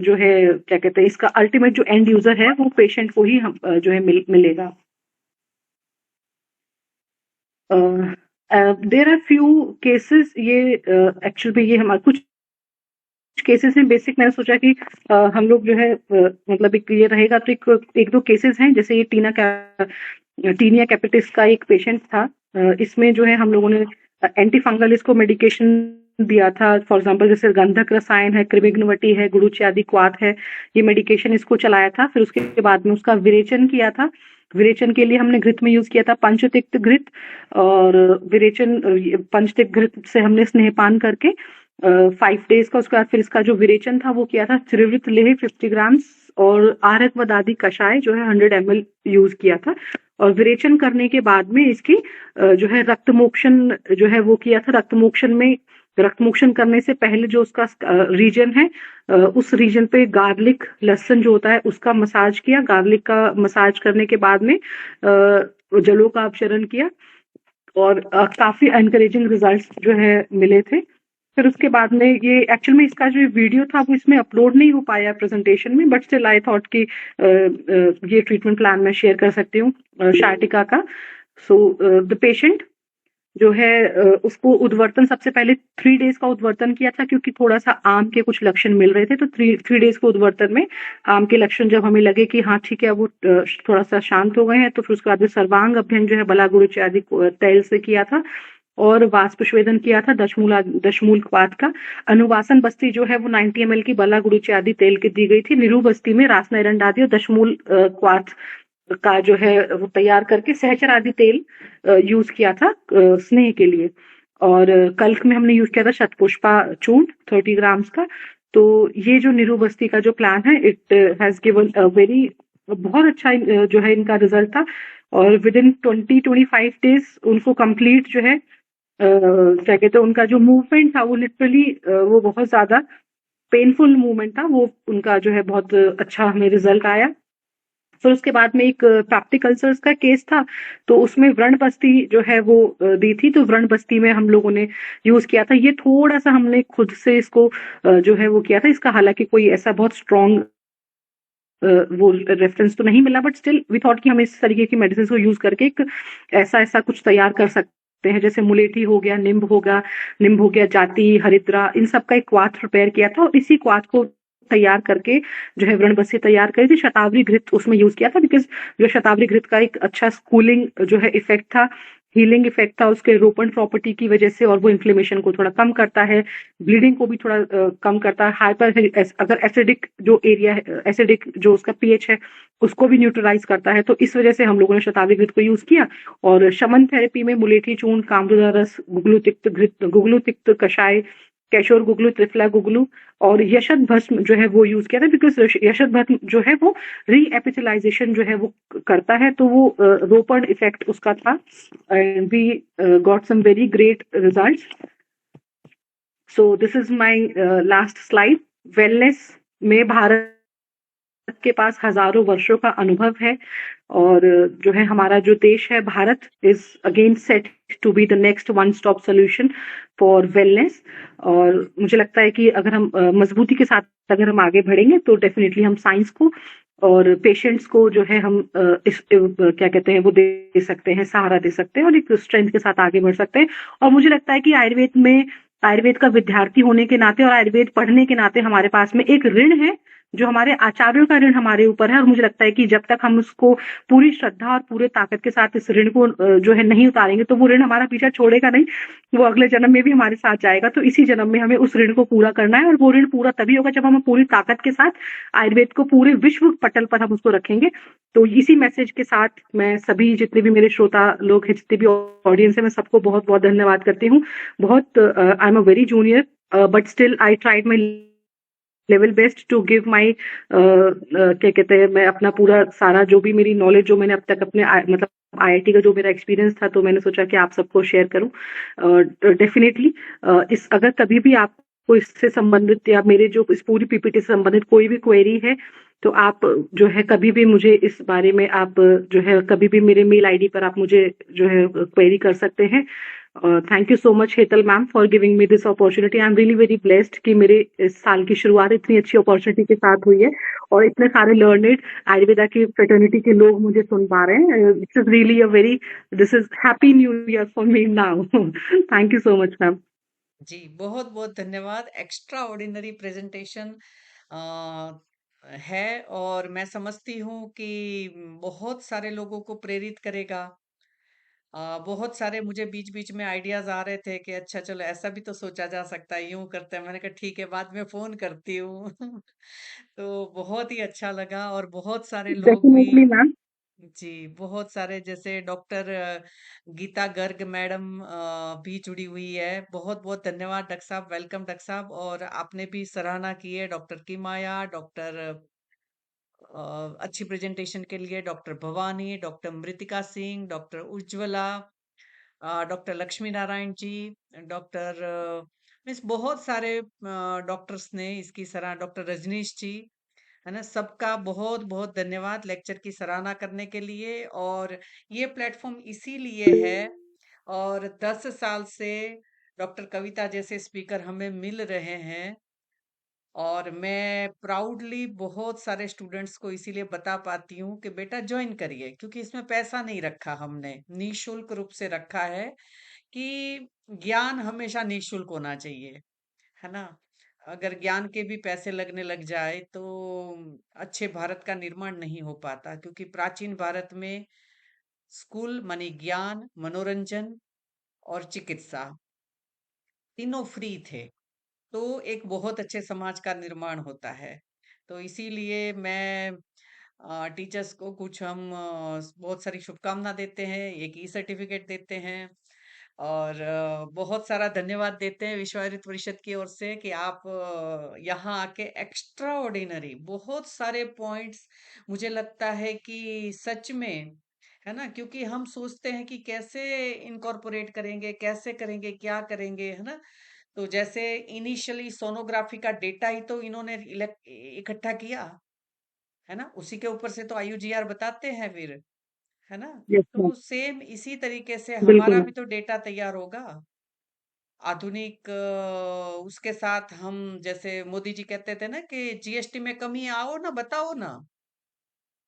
जो है क्या कहते हैं इसका अल्टीमेट जो एंड यूजर है वो पेशेंट को ही हम जो है मिलेगा। देयर आर फ्यू केसेस ये एक्चुअली ये हमारे कुछ केसेस हैं बेसिक। मैंने सोचा कि हम लोग जो है मतलब एक ये रहेगा तो एक दो केसेस हैं जैसे ये टीनिया कैपिटिस का एक पेशेंट था। इसमें जो है हम लोगों ने एंटी फंगल इसको मेडिकेशन दिया था। फॉर एग्जांपल जैसे गंधक रसायन है, क्रिमिग्नवटी है, गुड़ूचि क्वाथ है, ये मेडिकेशन इसको चलाया था। फिर उसके बाद में उसका विरेचन किया था। विरेचन के लिए हमने घृत में यूज किया था पंचतिक्त घृत और विरेचन पंचतिक्त घृत से हमने स्नेहपान करके 5 डेज का उसके बाद फिर इसका जो विरेचन था वो किया था। त्रिवृत लेह 50 ग्राम्स और आरक वदादी कषाय जो है 100 ml यूज किया था। और विरेचन करने के बाद में इसकी जो है रक्तमोक्षण जो है वो किया था। रक्तमोक्षण करने से पहले जो उसका रीजन है उस रीजन पे गार्लिक लहसुन जो होता है उसका मसाज किया। गार्लिक का मसाज करने के बाद में जलों का अपचरण किया और काफी एनकरेजिंग रिजल्ट्स जो है मिले थे। फिर उसके बाद में ये एक्चुअल में इसका जो वीडियो था वो इसमें अपलोड नहीं हो पाया प्रेजेंटेशन में, बट स्टिल आई थॉट कि ये ट्रीटमेंट प्लान मैं शेयर कर सकती हूँ शार्टिका का। सो द पेशेंट जो है उसको उद्वर्तन सबसे पहले 3 डेज का उद्वर्तन किया था क्योंकि थोड़ा सा आम के कुछ लक्षण मिल रहे थे। तो 3 डेज के उद्वर्तन में आम के लक्षण जब हमें लगे कि हाँ ठीक है वो थोड़ा सा शांत हो गए हैं तो फिर उसके बाद में सर्वांग अभ्यंग जो है बला गुरुचि आदि तेल से किया था और वाष्पस्वेदन किया था दशमूल क्वाथ का। अनुवासन बस्ती जो है वो 90 ml की बला गुरुचि आदि तेल की दी गई थी। निरू बस्ती में रासनैरंड आदि और दशमूल क्वाथ का जो है वो तैयार करके सहचर आदि तेल यूज किया था स्नेह के लिए। और कल्क में हमने यूज किया था शतपुष्पा चूर्ण 30 ग्राम्स का। तो ये जो निरू बस्ती का जो प्लान है इट हैज गिवन वेरी बहुत अच्छा जो है इनका रिजल्ट था और विद इन 20-25 डेज उनको कंप्लीट जो है क्या कहते हैं, उनका जो मूवमेंट था वो लिटरली वो बहुत ज्यादा पेनफुल मूवमेंट था वो उनका, जो है बहुत अच्छा हमें रिजल्ट आया। फिर उसके बाद में एक पैप्टिक अल्सर्स का केस था, तो उसमें व्रण बस्ती जो है वो दी थी, तो व्रण बस्ती में हम लोगों ने यूज किया था। ये थोड़ा सा हमने खुद से इसको जो है वो किया था, इसका हालांकि कोई ऐसा बहुत स्ट्रॉन्ग वो रेफरेंस तो नहीं मिला, बट स्टिल वी थॉट कि हम इस तरीके की मेडिसिन को यूज करके एक ऐसा ऐसा कुछ तैयार कर सकते हैं, जैसे मुलेठी हो गया, निम्ब हो गया, जाति, हरिद्रा, इन सब का एक क्वाथ प्रिपेयर किया था, और इसी क्वाथ को तैयार करके जो है व्रण बस्सी तैयार करी थी। शतावरी घृत उसमें यूज किया था, बिकॉज जो शतावरी घृत का एक अच्छा कूलिंग जो है इफेक्ट था, हीलिंग इफेक्ट था उसके रोपन प्रॉपर्टी की वजह से, और वो इन्फ्लेमेशन को थोड़ा कम करता है, ब्लीडिंग को भी थोड़ा कम करता है, अगर एसिडिक जो एरिया है, एसिडिक जो उसका पीएच है उसको भी न्यूट्रलाइज करता है। तो इस वजह से हम लोगों ने शतावरी घृत को यूज किया। और शमन थेरेपी में मुलेठी चूर्ण, कामरूदा रस, गुगलू तिक्त कषाय, कैशोर गुगलू, त्रिफला गुगलू और यशत भस्म जो है वो यूज किया था, बिकॉज यशत भस्म जो है वो रीएपिथेलाइजेशन जो है वो करता है, तो वो रोपण इफेक्ट उसका था, and we got some very great results. So this is my last slide. Wellness में भारत के पास हजारों वर्षों का अनुभव है, और जो है हमारा जो देश है Bharat is again set to be the next one stop solution for wellness. और मुझे लगता है कि अगर हम मजबूती के साथ अगर हम आगे बढ़ेंगे तो डेफिनेटली हम साइंस को और पेशेंट्स को जो है हम क्या कहते हैं वो दे सकते हैं, सहारा दे सकते हैं, और एक स्ट्रेंथ के साथ आगे बढ़ सकते हैं। और मुझे लगता है कि आयुर्वेद का विद्यार्थी होने के नाते और आयुर्वेद पढ़ने के नाते हमारे पास में एक ऋण है, जो हमारे आचार्यों का ऋण हमारे ऊपर है। और मुझे लगता है कि जब तक हम उसको पूरी श्रद्धा और पूरे ताकत के साथ इस ऋण को जो है नहीं उतारेंगे, तो वो ऋण हमारा पीछा छोड़ेगा नहीं, वो अगले जन्म में भी हमारे साथ जाएगा। तो इसी जन्म में हमें उस ऋण को पूरा करना है, और वो ऋण पूरा तभी होगा जब हम पूरी ताकत के साथ आयुर्वेद को पूरे विश्व पटल पर हम उसको रखेंगे। तो इसी मैसेज के साथ मैं सभी जितने भी मेरे श्रोता लोग हैं, जितने भी ऑडियंस है, मैं सबको बहुत बहुत धन्यवाद करती हूँ। बहुत I am a very junior, but still I tried my level best to give my क्या कहते हैं, मैं अपना पूरा सारा जो भी मेरी नॉलेज जो मैंने अब तक अपने मतलब आईआईटी का जो मेरा एक्सपीरियंस था, तो मैंने सोचा कि आप सबको शेयर करूं। डेफिनेटली इस अगर कभी भी आपको इससे संबंधित या मेरे जो इस पूरी पीपीटी से संबंधित कोई भी क्वेरी है, तो आप जो है कभी भी मुझे इस बारे में आप जो है कभी भी मेरे मेल आईडी पर आप मुझे जो है क्वेरी कर सकते हैं। Thank you so much Hetal ma'am for giving me this opportunity. I am really very blessed कि मेरे इस साल की शुरुआत इतनी अच्छी अपॉर्चुनिटी के साथ हुई है, और इतने सारे लर्नेड आयुर्वेदा की फ्रेटर्निटी के लोग मुझे सुन पा रहे हैं। This is really a very, this is happy new year for me now. Thank you so much ma'am. जी, बहुत बहुत धन्यवाद। एक्स्ट्रा ऑर्डिनरी प्रेजेंटेशन है, और मैं समझती हूँ कि बहुत सारे लोगों को प्रेरित करेगा। बहुत सारे मुझे बीच बीच में आइडियाज आ रहे थे कि अच्छा चलो ऐसा भी तो सोचा जा सकता है, यूं करते हैं। मैंने कहा ठीक है, बाद में फोन करती हूँ। तो बहुत ही अच्छा लगा, और बहुत सारे लोग भी। Definitely ma'am. जी, बहुत सारे, जैसे डॉक्टर गीता गर्ग मैडम भी जुड़ी हुई है। बहुत बहुत धन्यवाद डॉक्टर साहब, वेलकम डॉक्टर साहब। और आपने भी सराहना की है डॉक्टर की माया, डॉक्टर अच्छी प्रेजेंटेशन के लिए, डॉक्टर भवानी, डॉक्टर मृतिका Singh, doctor Ujjwala, doctor Lakshmi Narayan ji, doctor means बहुत सारे डॉक्टर्स ने इसकी सराहना, डॉक्टर रजनीश जी, है ना। सबका बहुत बहुत धन्यवाद लेक्चर की सराहना करने के लिए। और ये प्लेटफॉर्म इसीलिए है, और 10 साल से डॉक्टर कविता जैसे स्पीकर हमें मिल रहे हैं, और मैं प्राउडली बहुत सारे स्टूडेंट्स को इसीलिए बता पाती हूँ कि बेटा ज्वाइन करिए, क्योंकि इसमें पैसा नहीं रखा हमने, निशुल्क रूप से रखा है कि ज्ञान हमेशा निशुल्क होना चाहिए, है ना। अगर ज्ञान के भी पैसे लगने लग जाए तो अच्छे भारत का निर्माण नहीं हो पाता, क्योंकि प्राचीन भारत में स्कूल मानी ज्ञान, मनोरंजन और चिकित्सा तीनों फ्री थे, तो एक बहुत अच्छे समाज का निर्माण होता है। तो इसीलिए मैं टीचर्स को कुछ हम बहुत सारी शुभकामना देते हैं, एक ई सर्टिफिकेट देते हैं, और बहुत सारा धन्यवाद देते हैं विश्व आयुर्वेद परिषद की ओर से कि आप यहाँ आके एक्स्ट्रा ऑर्डिनरी बहुत सारे पॉइंट्स, मुझे लगता है कि सच में, है ना? क्योंकि हम सोचते हैं कि कैसे इनकॉर्पोरेट करेंगे, कैसे करेंगे, क्या करेंगे, है ना? तो जैसे इनिशियली सोनोग्राफी का डेटा ही तो इन्होंने इकट्ठा किया, है ना? उसी के ऊपर से तो आईयूजीआर बताते हैं फिर, है ना? Yes ma'am. तो सेम इसी तरीके से बिल्कुल हमारा मैम। भी तो डेटा तैयार होगा। आधुनिक उसके साथ हम, जैसे मोदी जी कहते थे ना कि जीएसटी में कमी आओ ना, बताओ ना,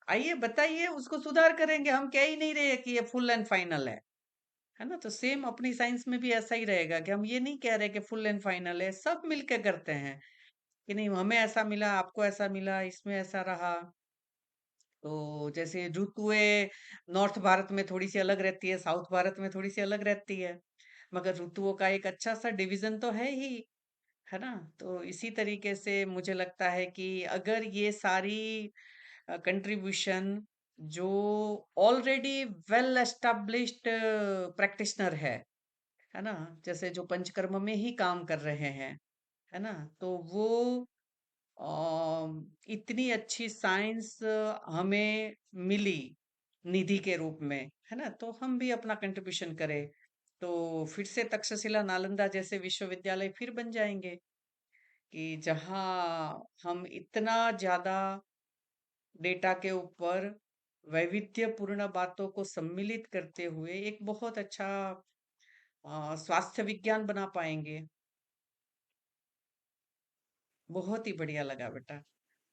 आइए बताइए, उसको सुधार करेंगे। हम कह ही नहीं रहे कि ये फुल एंड फाइनल है ना? तो सेम अपनी साइंस में भी ऐसा ही रहेगा कि हम ये नहीं कह रहे कि फुल एंड फाइनल है, सब मिलके करते हैं कि नहीं हमें ऐसा मिला, आपको ऐसा मिला, इसमें ऐसा रहा। तो जैसे ऋतुएं नॉर्थ भारत में थोड़ी सी अलग रहती है, साउथ भारत में थोड़ी सी अलग रहती है, मगर ऋतुओं का एक अच्छा सा डिवीजन तो है ही, है ना? तो इसी तरीके से मुझे लगता है कि अगर ये सारी कंट्रीब्यूशन जो ऑलरेडी वेल एस्टेब्लिश्ड प्रैक्टिशनर है ना, जैसे जो पंचकर्म में ही काम कर रहे हैं, है ना, तो वो इतनी अच्छी साइंस हमें मिली निधि के रूप में, है ना, तो हम भी अपना कंट्रीब्यूशन करें, तो फिर से तक्षशिला नालंदा जैसे विश्वविद्यालय फिर बन जाएंगे कि जहाँ हम इतना ज्यादा डेटा के ऊपर वैविध्यपूर्ण बातों को सम्मिलित करते हुए एक बहुत अच्छा स्वास्थ्य विज्ञान बना पाएंगे। बहुत ही बढ़िया लगा बेटा।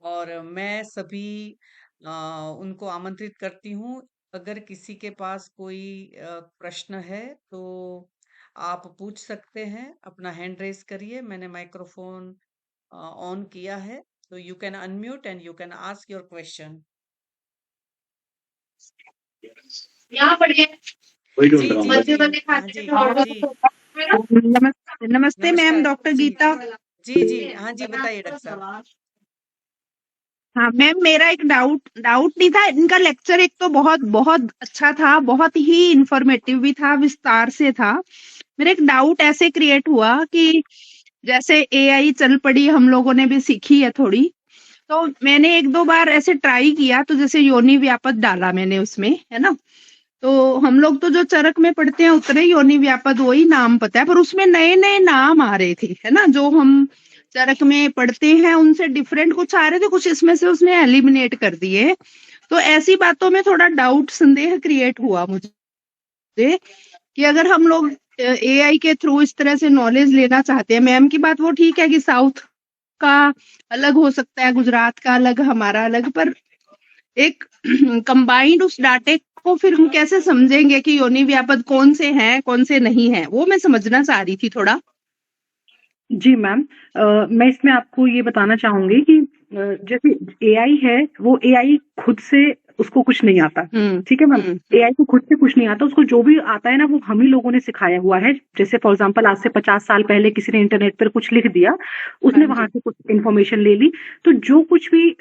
और मैं सभी अ, उनको आमंत्रित करती हूँ, अगर किसी के पास कोई प्रश्न है तो आप पूछ सकते हैं, अपना हैंड रेस करिए, मैंने माइक्रोफोन ऑन किया है, तो you can unmute and you can ask your question. यहाँ बढ़िया जी जी जी हाँ जी जी। नमस्ते नमस्ते मैम, नमस्कार डॉक्टर जी गीता। जी जी हाँ जी, बताइए डॉक्टर साहब। हाँ मैम, मेरा एक डाउट डाउट नहीं था, इनका लेक्चर एक तो बहुत बहुत अच्छा था, बहुत ही इंफॉर्मेटिव भी था, विस्तार से था। मेरा एक डाउट ऐसे क्रिएट हुआ कि जैसे एआई चल पड़ी, हम लोगों ने भी सीखी है थोड़ी, तो मैंने एक दो बार ऐसे ट्राई किया, तो जैसे योनि व्यापक डाला मैंने उसमें, है ना, तो हम लोग तो जो चरक में पढ़ते हैं उतने योनि व्यापद वही नाम पता है, पर उसमें नए नए नाम आ रहे थे, है ना, जो हम चरक में पढ़ते हैं उनसे डिफरेंट कुछ आ रहे थे, कुछ इसमें से उसने एलिमिनेट कर दिए। तो ऐसी बातों में थोड़ा डाउट, संदेह क्रिएट हुआ मुझे कि अगर हम लोग एआई के थ्रू इस तरह से नॉलेज लेना चाहते हैं, मैम की बात वो ठीक है कि साउथ का अलग हो सकता है, गुजरात का अलग, हमारा अलग, पर एक कंबाइंड उस डाटे को फिर हम कैसे समझेंगे कि योनि व्यापद कौन से हैं कौन से नहीं हैं, वो मैं समझना चाह रही थी थोड़ा। जी मैम, मैं इसमें आपको ये बताना चाहूंगी कि जैसे एआई है, वो एआई खुद से उसको कुछ नहीं आता। ठीक है मैम, एआई को खुद से कुछ नहीं आता, उसको जो भी आता है ना वो हम ही लोगों ने सिखाया हुआ है। जैसे फॉर एग्जांपल आज से 50 साल पहले किसी ने इंटरनेट पर कुछ लिख दिया, उसने हाँ वहां जी। से कुछ इन्फॉर्मेशन ले ली, तो जो कुछ भी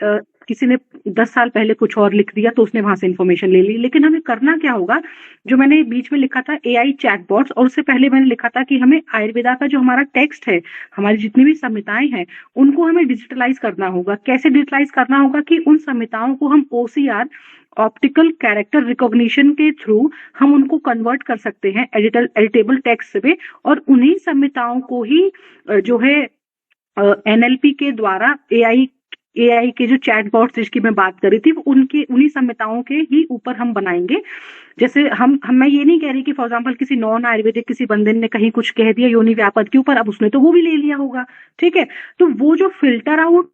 किसी ने 10 साल पहले कुछ और लिख दिया तो उसने वहां से इन्फॉर्मेशन ले ली। लेकिन हमें करना क्या होगा, जो मैंने बीच में लिखा था एआई चैटबॉट्स, और उससे पहले मैंने लिखा था कि हमें आयुर्वेदा का जो हमारा टेक्स्ट है, हमारी जितनी भी संहिताएं हैं, उनको हमें डिजिटलाइज करना होगा। कैसे डिजिटलाइज करना होगा कि उन संहिताओं को हम ओसीआर, ऑप्टिकल कैरेक्टर रिकॉग्निशन के थ्रू हम उनको कन्वर्ट कर सकते हैं एडिटेबल टेक्स्ट में, और उन्हीं संहिताओं को ही जो है एनएलपी के द्वारा एआई एआई के जो चैटबॉट्स जिसकी मैं बात कर रही थी, वो उनके उन्हीं संहिताओं के ही ऊपर हम बनाएंगे। जैसे हम मैं ये नहीं कह रही कि फॉर एग्जांपल किसी नॉन आयुर्वेदिक किसी बंदे ने कहीं कुछ कह दिया योनि व्यापद के ऊपर, अब उसने तो वो भी ले लिया होगा। ठीक है, तो वो जो फिल्टर आउट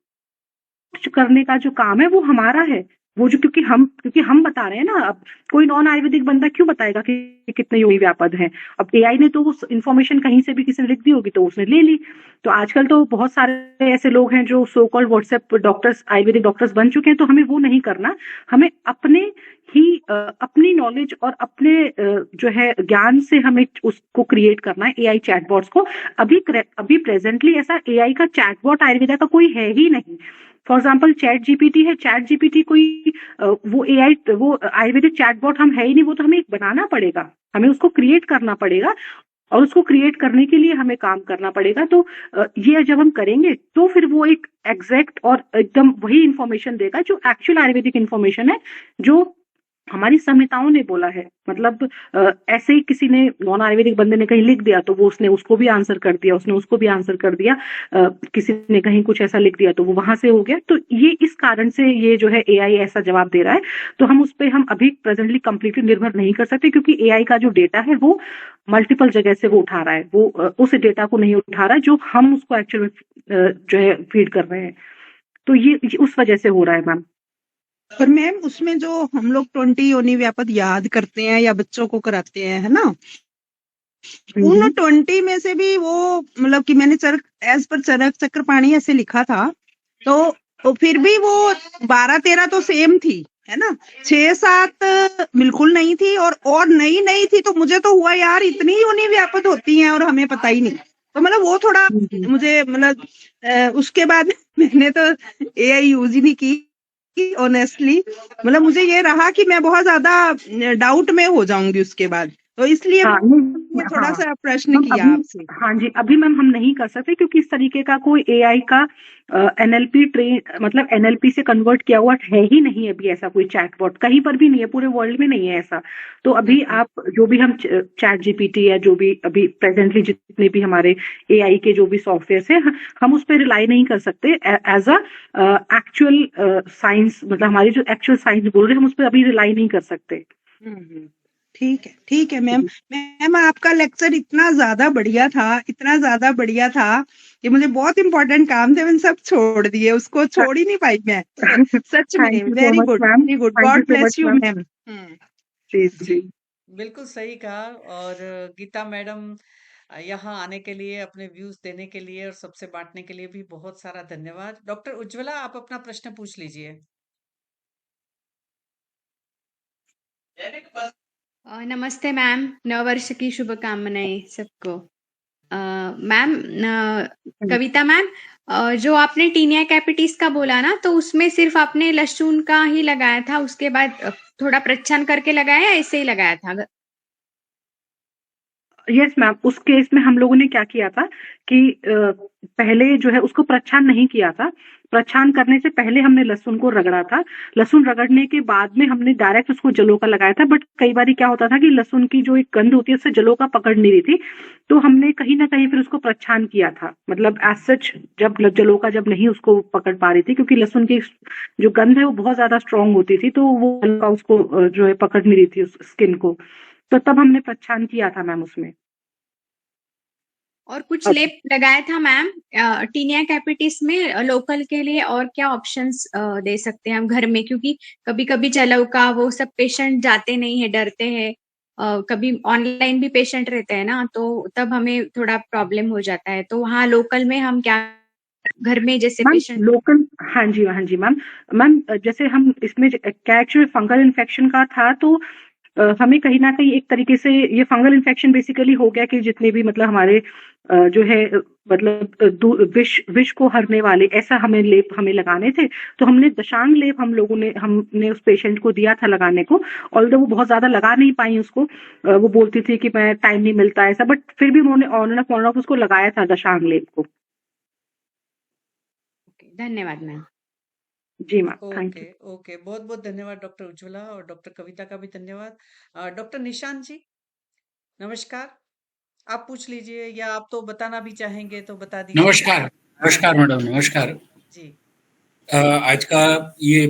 करने का जो काम है वो हमारा है। वो जो क्योंकि हम बता रहे हैं ना, अब कोई नॉन आयुर्वेदिक बंदा क्यों बताएगा कि कितने योनि व्यापद हैं। अब एआई ने तो वो इन्फॉर्मेशन कहीं से भी किसी ने लिख दी होगी तो उसने ले ली। तो आजकल तो बहुत सारे ऐसे लोग हैं जो so called WhatsApp doctors, Ayurvedic doctors बन चुके हैं। तो हमें वो नहीं करना, हमें अपने ही अपनी नॉलेज और अपने जो है ज्ञान से हमें उसको क्रिएट करना है एआई चैटबॉट्स को। अभी प्रेजेंटली ऐसा एआई का चैटबॉट आयुर्वेदा का कोई है ही नहीं। फॉर एग्जाम्पल चैट जीपीटी है, चैट जीपीटी कोई वो एआई वो आयुर्वेदिक चैटबॉट हम है ही नहीं, वो तो हमें एक बनाना पड़ेगा, हमें उसको क्रिएट करना पड़ेगा, और उसको क्रिएट करने के लिए हमें काम करना पड़ेगा। तो ये जब हम करेंगे तो फिर वो एक एग्जैक्ट और एकदम वही इंफॉर्मेशन देगा जो एक्चुअल आयुर्वेदिक इंफॉर्मेशन है, जो हमारी संहिताओं ने बोला है। मतलब ऐसे ही किसी ने नॉन आयुर्वेदिक बंदे ने कहीं लिख दिया तो वो उसने उसको भी आंसर कर दिया, उसने उसको भी आंसर कर दिया। किसी ने कहीं कुछ ऐसा लिख दिया तो वो वहां से हो गया। तो ये इस कारण से ये जो है एआई ऐसा जवाब दे रहा है। तो हम उस पे हम अभी प्रेजेंटली कंप्लीटली निर्भर नहीं कर सकते, क्योंकि एआई का जो डेटा है वो मल्टीपल जगह से वो उठा रहा है, वो उस डेटा को नहीं उठा रहा है जो हम उसको एक्चुअल जो है फीड कर रहे हैं। तो ये उस वजह से हो रहा है मैम। पर मैम उसमें जो हम लोग 20 योनि व्यापद याद करते हैं या बच्चों को कराते हैं, है ना, उन 20 में से भी वो मतलब कि मैंने चरक एज पर चरक चक्रपाणी ऐसे लिखा था, तो फिर भी वो 12-13 तो सेम थी, है ना, 6-7 बिल्कुल नहीं थी, और नई नई थी। तो मुझे तो हुआ यार इतनी योनि व्यापद होती हैं और हमें पता ही नहीं। तो मतलब वो थोड़ा मुझे मतलब उसके बाद मैंने तो एआई यूज ही नहीं की ऑनेस्टली। मतलब मुझे ये रहा कि मैं बहुत ज्यादा डाउट में हो जाऊंगी उसके बाद, तो इसलिए मैं थोड़ा सा प्रश्न किया आपसे। हाँ जी, अभी मैम हम नहीं कर सकते क्योंकि इस तरीके का कोई एआई का एनएलपी ट्रेन मतलब एनएलपी से कन्वर्ट किया हुआ है ही नहीं अभी। ऐसा कोई चैटबॉट कहीं पर भी नहीं है, पूरे वर्ल्ड में नहीं है ऐसा। तो अभी आप जो भी हम चैट जीपीटी या जो भी अभी प्रेजेंटली जितने भी हमारे एआई के जो भी सॉफ्टवेयर है, हम उस पर रिलाई नहीं कर सकते एज अ एक्चुअल साइंस। मतलब हमारी जो एक्चुअल साइंस बोल रहे हैं हम उस पर अभी रिलाई नहीं कर सकते। ठीक है मैम आपका लेक्चर इतना ज्यादा बढ़िया था कि मुझे बहुत इंपॉर्टेंट काम थे, मैंने सब छोड़ दिए, उसको छोड़ ही नहीं पाई मैं। सच में very good, God bless you ma'am. जी बिल्कुल सही कहा। और गीता मैडम यहाँ आने के लिए, अपने व्यूज देने के लिए और सबसे बांटने के लिए भी बहुत सारा धन्यवाद। डॉक्टर उज्ज्वला, आप अपना प्रश्न पूछ लीजिए। नमस्ते मैम, नववर्ष की शुभकामनाएं सबको। मैम कविता मैम, जो आपने टीनिया कैपिटिस का बोला ना, तो उसमें सिर्फ आपने लहसुन का ही लगाया था, उसके बाद थोड़ा प्रच्छन करके लगाया, ऐसे ही लगाया था? यस मैम, उस केस में हम लोगों ने क्या किया था कि पहले जो है उसको प्रच्छान नहीं किया था। प्रच्छान करने से पहले हमने लहसुन को रगड़ा था। लहसुन रगड़ने के बाद में हमने डायरेक्ट उसको जलोका लगाया था। बट कई बार क्या होता था कि लहसुन की जो एक गंध होती है उससे जलोका पकड़ नहीं रही थी, तो हमने कहीं ना कहीं फिर उसको प्रच्छान किया था। मतलब एज सच जब जलोका जब नहीं उसको पकड़ पा रही थी, क्योंकि लहसुन की जो गंध है वो बहुत ज्यादा स्ट्रांग होती थी, तो वो जलोका उसको जो है पकड़ नहीं रही थी उस स्किन को। तो तब हमने प्रच्छान किया था मैम उसमें। और कुछ लेप लगाया था मैम टीनिया कैपिटिस में लोकल के लिए? और क्या ऑप्शंस दे सकते हैं हम घर में? क्योंकि कभी कभी जलव का वो सब पेशेंट जाते नहीं है, डरते हैं। कभी ऑनलाइन भी पेशेंट रहते हैं ना, तो तब हमें थोड़ा प्रॉब्लम हो जाता है। तो वहाँ लोकल में हम क्या घर में जैसे पेशेंट लोकल? हाँ जी मैम जैसे हम इसमें क्या एक्चुअली फंगल इन्फेक्शन का था, तो हमें कहीं ना कहीं एक तरीके से ये फंगल इन्फेक्शन बेसिकली हो गया कि जितने भी मतलब हमारे जो है मतलब विष को हरने वाले ऐसा हमें लेप हमें लगाने थे। तो हमने दशांग लेप हमने उस पेशेंट को दिया था लगाने को। ऑल्दो वो बहुत ज्यादा लगा नहीं पाई उसको, वो बोलती थी कि मैं टाइम नहीं मिलता ऐसा, बट फिर भी उन्होंने ऑन एंड ऑफ उसको लगाया था दशांग लेप को। धन्यवाद मैम। जी मैम, थैंक यू। ओके, बहुत बहुत धन्यवाद डॉक्टर उज्ज्वला, और डॉक्टर कविता का भी धन्यवाद। डॉक्टर निशांत जी नमस्कार, आप पूछ लीजिए, या आप तो बताना भी चाहेंगे तो बता दीजिए। नमस्कार मैडम, नमस्कार जी। आज का ये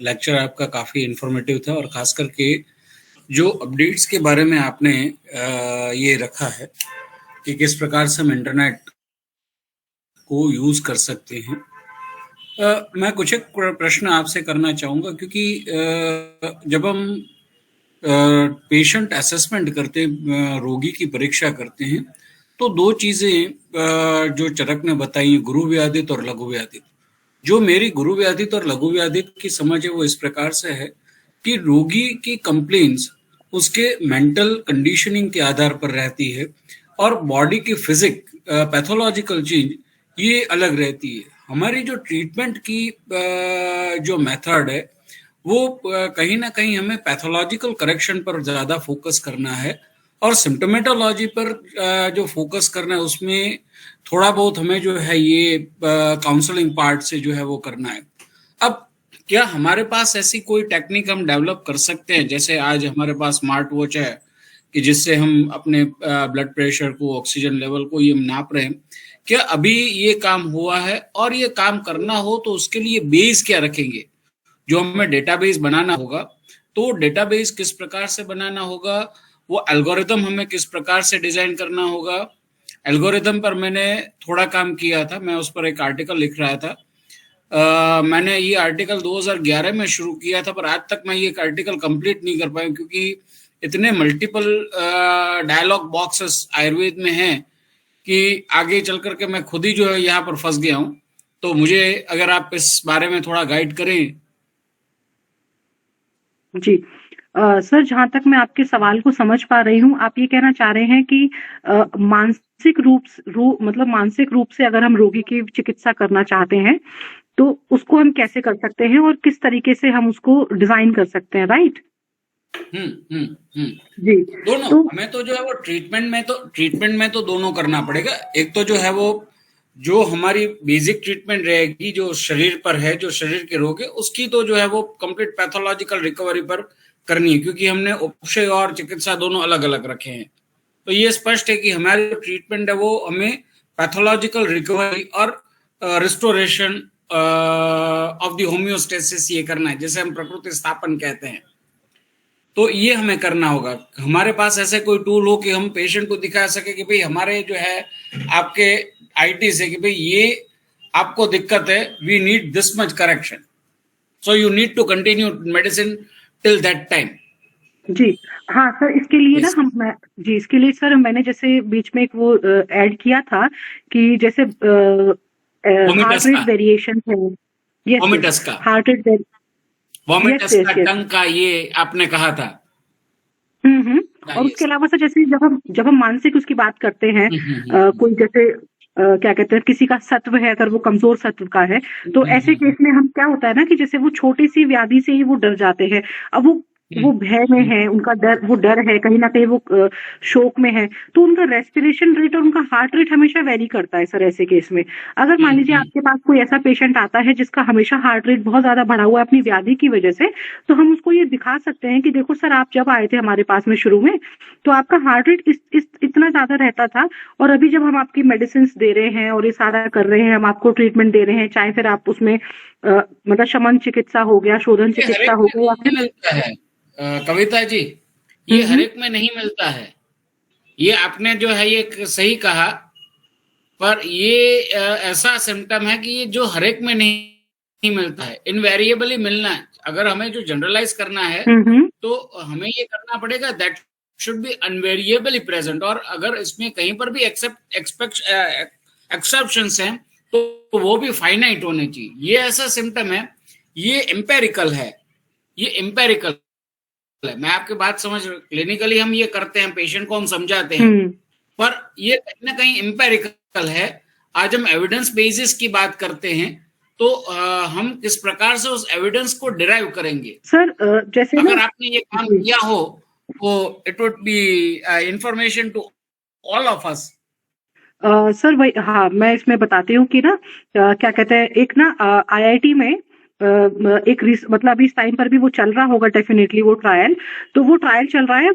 लेक्चर आपका काफी इंफॉर्मेटिव था, और खास करके जो अपडेट्स के बारे में आपने ये रखा है कि किस प्रकार से हम इंटरनेट को यूज कर सकते हैं। मैं कुछ एक प्रश्न आपसे करना चाहूँगा, क्योंकि जब हम पेशेंट असेसमेंट करते रोगी की परीक्षा करते हैं, तो दो चीज़ें जो चरक ने बताई, गुरु व्याधित और लघु व्याधित। जो मेरी गुरु व्याधित और लघु व्याधित की समझ है वो इस प्रकार से है कि रोगी की कंप्लेंट्स उसके मेंटल कंडीशनिंग के आधार पर रहती है, और बॉडी की फिजिक पैथोलॉजिकल चेंज ये अलग रहती है। हमारी जो ट्रीटमेंट की जो मेथड है वो कहीं ना कहीं हमें पैथोलॉजिकल करेक्शन पर ज़्यादा फोकस करना है, और सिम्टोमेटोलॉजी पर जो फोकस करना है उसमें थोड़ा बहुत हमें जो है ये काउंसलिंग पार्ट से जो है वो करना है। अब क्या हमारे पास ऐसी कोई टेक्निक हम डेवलप कर सकते हैं, जैसे आज हमारे पास स्मार्ट वॉच है कि जिससे हम अपने ब्लड प्रेशर को, ऑक्सीजन लेवल को ये नाप रहे हैं, क्या अभी ये काम हुआ है? और ये काम करना हो तो उसके लिए बेस क्या रखेंगे? जो हमें डेटाबेस बनाना होगा, तो डेटाबेस किस प्रकार से बनाना होगा, वो एल्गोरिथम हमें किस प्रकार से डिजाइन करना होगा। एल्गोरिथम पर मैंने थोड़ा काम किया था, मैं उस पर एक आर्टिकल लिख रहा था। मैंने ये आर्टिकल 2011 में शुरू किया था, पर आज तक मैं ये आर्टिकल कंप्लीट नहीं कर पाया, क्योंकि इतने मल्टीपल डायलॉग बॉक्सेस आयुर्वेद में हैं कि आगे चल करके मैं खुद ही जो है यहाँ पर फंस गया हूँ। तो मुझे अगर आप इस बारे में थोड़ा गाइड करें। जी। सर, जहाँ तक मैं आपके सवाल को समझ पा रही हूँ, आप ये कहना चाह रहे हैं कि मतलब मानसिक रूप से अगर हम रोगी की चिकित्सा करना चाहते हैं, तो उसको हम कैसे कर सकते हैं और किस तरीके से हम उसको डिजाइन कर सकते हैं, राइट? जी। दोनों तो हमें तो जो है वो ट्रीटमेंट में तो दोनों करना पड़ेगा। एक तो जो है वो जो हमारी बेसिक ट्रीटमेंट रहेगी, जो शरीर पर है, जो शरीर के रोग है, उसकी तो जो है वो कंप्लीट पैथोलॉजिकल रिकवरी पर करनी है, क्योंकि हमने उपचार और चिकित्सा दोनों अलग अलग रखे हैं। तो ये स्पष्ट है कि हमारी जो ट्रीटमेंट है वो हमें पैथोलॉजिकल रिकवरी और रिस्टोरेशन ऑफ द होम्योस्टेसिस ये करना है, जैसे हम प्रकृति स्थापन कहते हैं। तो ये हमें करना होगा। हमारे पास ऐसे कोई टूल हो कि हम पेशेंट को दिखा सके कि भाई हमारे जो है आपके आईटी से कि भाई ये आपको दिक्कत है, we need this much correction, so you need to continue medicine till that time. जी। हाँ सर, इसके लिए Yes. ना इसके लिए सर मैंने जैसे बीच में एक वो ऐड किया था कि जैसे हार्ट रेट वेरिएशन है। वोमिटस का हार्ट रेट वोमिटस का टंग का ये आपने कहा था। और उसके अलावा सर जैसे जब हम मानसिक उसकी बात करते हैं, कोई जैसे क्या कहते हैं, किसी का सत्व है, अगर वो कमजोर सत्व का है, तो ऐसे केस में हम क्या होता है ना कि जैसे वो छोटी सी व्याधि से ही वो डर जाते हैं। अब वो भय में है, उनका डर है, कहीं ना कहीं वो शोक में है, तो उनका रेस्पिरेशन रेट और उनका हार्ट रेट हमेशा वेरी करता है सर। ऐसे केस में अगर मान लीजिए आपके पास कोई ऐसा पेशेंट आता है जिसका हमेशा हार्ट रेट बहुत ज्यादा बढ़ा हुआ है अपनी व्याधि की वजह से, तो हम उसको ये दिखा सकते हैं कि देखो सर, आप जब आए थे हमारे पास में शुरू में, तो आपका हार्ट रेट इतना ज्यादा रहता था, और अभी जब हम आपकी मेडिसिन दे रहे हैं और ये सारा कर रहे हैं, हम आपको ट्रीटमेंट दे रहे हैं, चाहे फिर आप उसमें मतलब शमन चिकित्सा हो गया, शोधन चिकित्सा हो गया, मिलता है कविता जी, ये हर एक में नहीं मिलता है। ये आपने जो है ये सही कहा, पर ये ऐसा सिम्टम है कि ये जो हर एक में नहीं मिलता है, इनवेरिएबली मिलना है। अगर हमें जो जनरलाइज करना है तो हमें ये करना पड़ेगा दैट शुड बी अनवेरिएबली प्रेजेंट, और अगर इसमें कहीं पर भी एक्सेप्शंस हैं तो वो भी फाइनाइट होने चाहिए। ये ऐसा सिम्टम है, ये एम्पेरिकल है, ये एम्पेरिकल है। मैं आपकी बात समझ, क्लिनिकली हम ये करते हैं, पेशेंट को हम समझाते हैं, पर ये कहीं ना कहीं एम्पेरिकल है। आज हम एविडेंस बेसिस की बात करते हैं, तो हम किस प्रकार से उस एविडेंस को डिराइव करेंगे। सर जैसे अगर आपने ये काम किया हो तो it would be information to all of us. Sir वही, हाँ, मैं इसमें बताती हूँ कि ना क्या कहते हैं, एक ना आईआईटी में एक मतलब अभी इस टाइम पर भी वो चल रहा होगा डेफिनेटली वो ट्रायल, तो वो ट्रायल चल रहा है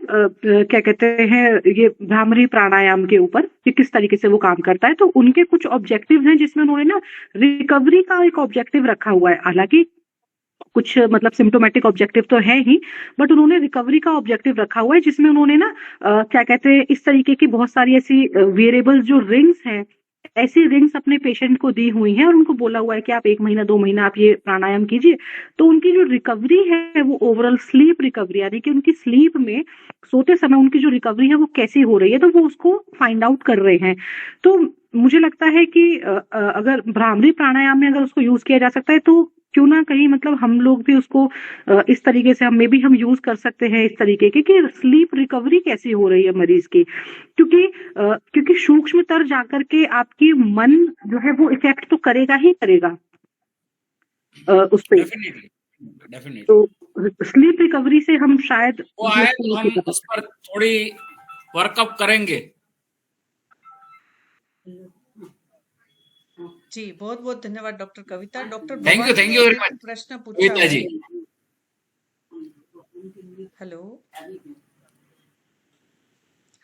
क्या कहते हैं, ये भ्रामरी प्राणायाम के ऊपर कि किस तरीके से वो काम करता है। तो उनके कुछ ऑब्जेक्टिव हैं जिसमें उन्होंने ना रिकवरी का एक ऑब्जेक्टिव रखा हुआ है। हालांकि कुछ मतलब सिम्टोमेटिक ऑब्जेक्टिव तो है ही, बट उन्होंने रिकवरी का ऑब्जेक्टिव रखा हुआ है, जिसमें उन्होंने ना क्या कहते हैं, इस तरीके की बहुत सारी ऐसी वेरिएबल्स जो रिंग्स हैं, ऐसी रिंग्स अपने पेशेंट को दी हुई हैं और उनको बोला हुआ है कि आप 1 महीना 2 महीना आप ये प्राणायाम कीजिए। तो उनकी जो रिकवरी है वो ओवरऑल स्लीप रिकवरी, यानी कि उनकी स्लीप में सोते समय उनकी जो रिकवरी है वो कैसी हो रही है, तो वो उसको फाइंड आउट कर रहे हैं। तो मुझे लगता है कि अगर भ्रामरी प्राणायाम में अगर उसको यूज किया जा सकता है, तो क्यों ना कहीं मतलब हम लोग भी उसको इस तरीके से हम यूज कर सकते हैं, इस तरीके के कि स्लीप रिकवरी कैसी हो रही है मरीज की। क्योंकि सूक्ष्मतर जाकर के आपकी मन जो है वो इफेक्ट तो करेगा ही करेगा उस पे। तो स्लीप रिकवरी से हम शायद वो आए तो हम उस पर थोड़ी वर्कअप करेंगे। जी, बहुत-बहुत धन्यवाद doctor Kavita. Doctor thank Bhavani you ने वेरी एक मच प्रश्न पूछा कविता जी। है। हेलो।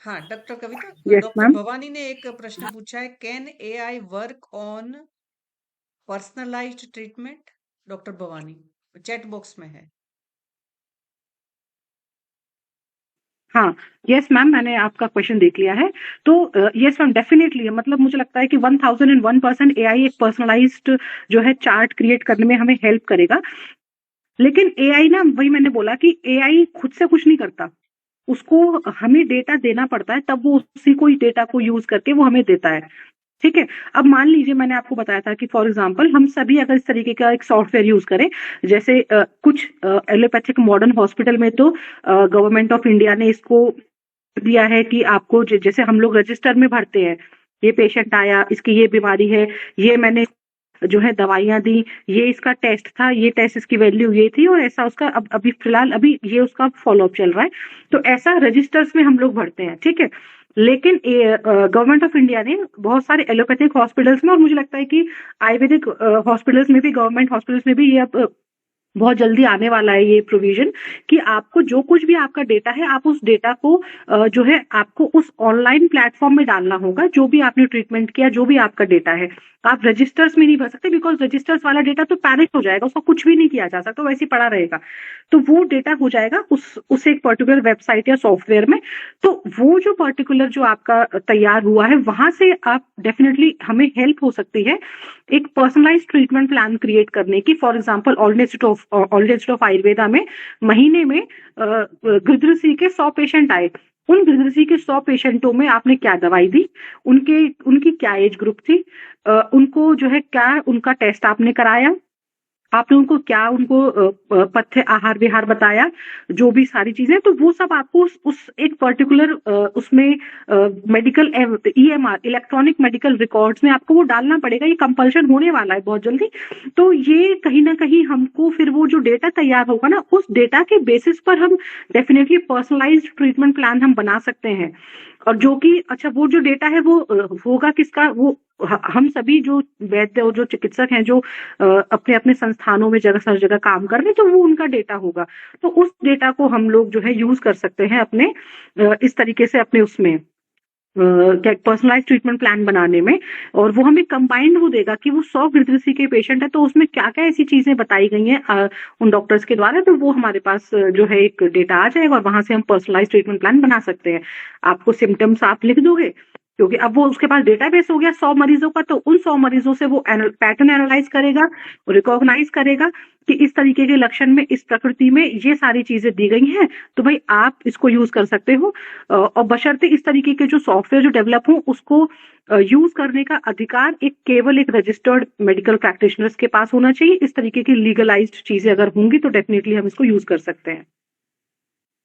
हाँ, डॉक्टर कविता, यस डॉक्टर मैम। भवानी ने एक प्रश्न पूछा है, can AI work on personalised treatment? Doctor Bhavani, chat box में है। हाँ, यस मैम, मैंने आपका क्वेश्चन देख लिया है। तो यस मैम, डेफिनेटली, मतलब मुझे लगता है कि 1001% एआई एक पर्सनलाइज्ड जो है चार्ट क्रिएट करने में हमें हेल्प करेगा। लेकिन एआई ना, वही मैंने बोला कि एआई खुद से कुछ नहीं करता, उसको हमें डेटा देना पड़ता है, तब वो उसी को ही डेटा को यूज करके वो हमें देता है। ठीक है। अब मान लीजिए मैंने आपको बताया था कि फॉर एग्जांपल हम सभी अगर इस तरीके का एक सॉफ्टवेयर यूज करें, जैसे कुछ एलोपैथिक मॉडर्न हॉस्पिटल में तो गवर्नमेंट ऑफ इंडिया ने इसको दिया है कि आपको जैसे हम लोग रजिस्टर में भरते हैं, ये पेशेंट आया, इसकी ये बीमारी है, ये मैंने जो है दवाइयां दी, ये इसका टेस्ट था, ये टेस्ट इसकी वैल्यू ये थी, और ऐसा उसका अब अभी फिलहाल अभी ये उसका फॉलोअप चल रहा है। तो ऐसा रजिस्टर्स में हम लोग भरते हैं, ठीक है। लेकिन गवर्नमेंट ऑफ इंडिया ने बहुत सारे एलोपैथिक हॉस्पिटल्स में, और मुझे लगता है कि आयुर्वेदिक हॉस्पिटल्स में भी, गवर्नमेंट हॉस्पिटल्स में भी ये अब बहुत जल्दी आने वाला है ये प्रोविजन, कि आपको जो कुछ भी आपका डेटा है, आप उस डेटा को जो है आपको उस ऑनलाइन प्लेटफॉर्म में डालना होगा, जो भी आपने ट्रीटमेंट किया, जो भी आपका डेटा है। आप रजिस्टर्स में नहीं भर सकते, बिकॉज रजिस्टर्स वाला डेटा तो पैनिक हो जाएगा, उसका कुछ भी नहीं किया जा सकता, वैसे ही पड़ा रहेगा। तो वो डेटा हो जाएगा उस एक पर्टिकुलर वेबसाइट या सॉफ्टवेयर में। तो वो जो पर्टिकुलर जो आपका तैयार हुआ है, वहां से आप डेफिनेटली, हमें हेल्प हो सकती है एक पर्सनलाइज ट्रीटमेंट प्लान क्रिएट करने की। For example, all institute of Ayurveda में महीने में गृद्रसी के 100 पेशेंट आए। उन गृद्रसी के 100 पेशेंटों में आपने क्या दवाई दी, उनकी क्या एज ग्रुप थी, उनको जो है क्या उनका टेस्ट आपने कराया, आपने उनको क्या उनको पथ्य आहार विहार बताया, जो भी सारी चीजें, तो वो सब आपको उस एक पर्टिकुलर उसमें medical EMR, electronic medical records में आपको वो डालना पड़ेगा। ये कंपल्शन होने वाला है बहुत जल्दी। तो ये कहीं ना कहीं हमको फिर वो जो डेटा तैयार होगा ना, उस डेटा के बेसिस पर हम डेफिनेटली पर्सनलाइज्ड ट्रीटमेंट प्लान हम बना सकते हैं। और जो कि अच्छा, वो जो डेटा है वो होगा किसका, वो हम सभी जो वैद्य और जो चिकित्सक हैं, जो अपने अपने संस्थानों में जगह हर जगह काम कर रहे हैं, तो वो उनका डेटा होगा। तो उस डेटा को हम लोग जो है यूज कर सकते हैं अपने इस तरीके से अपने उसमें क्या पर्सनलाइज ट्रीटमेंट प्लान बनाने में। और वो हमें कंबाइंड वो देगा कि वो 100 गृद्रसी के पेशेंट है, तो उसमें क्या क्या ऐसी चीजें बताई गई हैं उन डॉक्टर्स के द्वारा, तो वो हमारे पास जो है एक डेटा आ जाएगा, और वहां से हम पर्सनलाइज ट्रीटमेंट प्लान बना सकते हैं। आपको सिम्टम्स आप लिख दोगे, क्योंकि अब वो उसके पास डेटाबेस हो गया 100 मरीजों का, तो उन 100 मरीजों से वो पैटर्न एनालाइज करेगा, रिकॉग्नाइज करेगा कि इस तरीके के लक्षण में, इस प्रकृति में ये सारी चीजें दी गई हैं, तो भाई आप इसको यूज कर सकते हो। और बशर्ते इस तरीके के जो सॉफ्टवेयर जो डेवलप हो, उसको यूज करने का अधिकार केवल एक रजिस्टर्ड मेडिकल प्रैक्टिशनर्स के पास होना चाहिए। इस तरीके की लीगलाइज्ड चीजें अगर होंगी तो डेफिनेटली हम इसको यूज कर सकते हैं।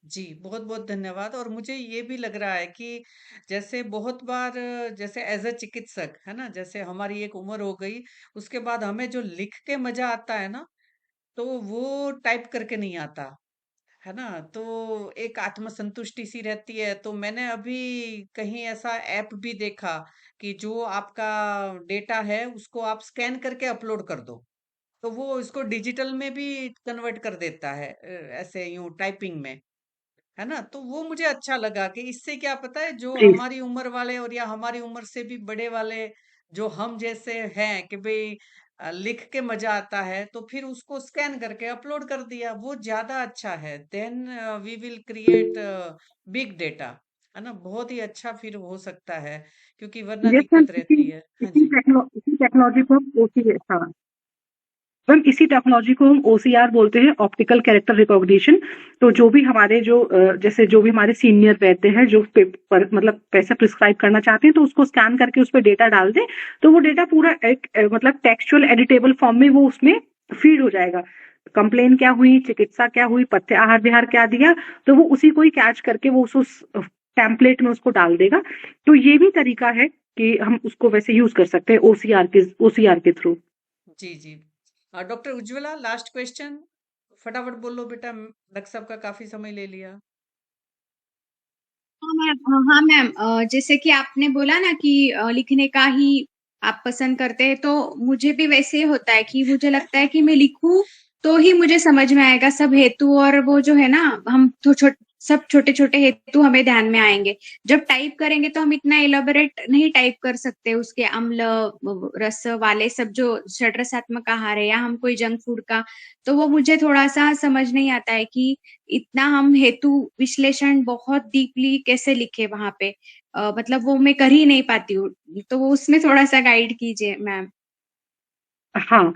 जी, बहुत-बहुत धन्यवाद। और मुझे ये भी लग रहा है कि जैसे बहुत बार, जैसे एज़ अ चिकित्सक, है ना? जैसे हमारी एक उम्र हो गई, उसके बाद हमें जो लिख के मज़ा आता है ना, तो वो टाइप करके नहीं आता, है ना? तो एक आत्मसंतुष्टि सी रहती है। तो मैंने अभी कहीं ऐसा ऐप भी देखा कि जो आपका डेटा है, उसको आप स्कैन करके अपलोड कर दो, तो वो इसको डिजिटल में भी कन्वर्ट कर देता है, ऐसे यूँ टाइपिंग में। है ना? तो वो मुझे अच्छा लगा कि इससे क्या पता है, जो जी। हमारी उम्र वाले और या हमारी उम्र से भी बड़े वाले, जो हम जैसे हैं, कि भाई लिख के मजा आता है, तो फिर उसको स्कैन करके अपलोड कर दिया, वो ज्यादा अच्छा है। Then we will create big data, है ना? बहुत ही अच्छा फिर हो सकता है, क्योंकि वरना यस मैम, दिक्कत रहती है। हाँ इसी जी। टेक्नोलॉजी को हम OCR, हाँ मैम, इसी टेक्नोलॉजी को हम OCR बोलते हैं, ऑप्टिकल कैरेक्टर रिकॉग्निशन। तो जो भी हमारे जो जैसे जो भी हमारे सीनियर वैद्य हैं, जो मतलब पैसा प्रिस्क्राइब करना चाहते हैं, तो उसको स्कैन करके उस पर डेटा डाल दें, तो वो डेटा पूरा एक मतलब टेक्सचुअल एडिटेबल फॉर्म में वो उसमें फीड हो जाएगा। कंप्लेन क्या हुई, चिकित्सा क्या हुई, पथ्य आहार विहार क्या दिया, तो वो उसी को ही कैच करके वो उस टेम्पलेट में उसको डाल देगा। तो ये भी तरीका है कि हम उसको वैसे यूज कर सकते हैं OCR के थ्रू। जी जी। डॉक्टर उज्ज्वला, लास्ट क्वेश्चन, फटाफट बोलो बेटा, डॉक्टर साहब का काफी समय ले लिया। हाँ मैम, जैसे कि आपने बोला ना कि लिखने का ही आप पसंद करते हैं, तो मुझे भी वैसे ही होता है कि मुझे लगता है कि मैं लिखूं तो ही मुझे समझ में आएगा सब हेतु, और वो जो है ना, हम तो सब छोटे छोटे हेतु हमें ध्यान में आएंगे। जब टाइप करेंगे तो हम इतना इलेबोरेट नहीं टाइप कर सकते, उसके अम्ल रस वाले सब जो षड्रसात्मक आहार है, या हम कोई जंक फूड का, तो वो मुझे थोड़ा सा समझ नहीं आता है कि इतना हम हेतु विश्लेषण बहुत डीपली कैसे लिखे वहां पे। मतलब वो मैं कर ही नहीं पाती हूँ, तो वो उसमें थोड़ा सा गाइड कीजिए मैम। हाँ।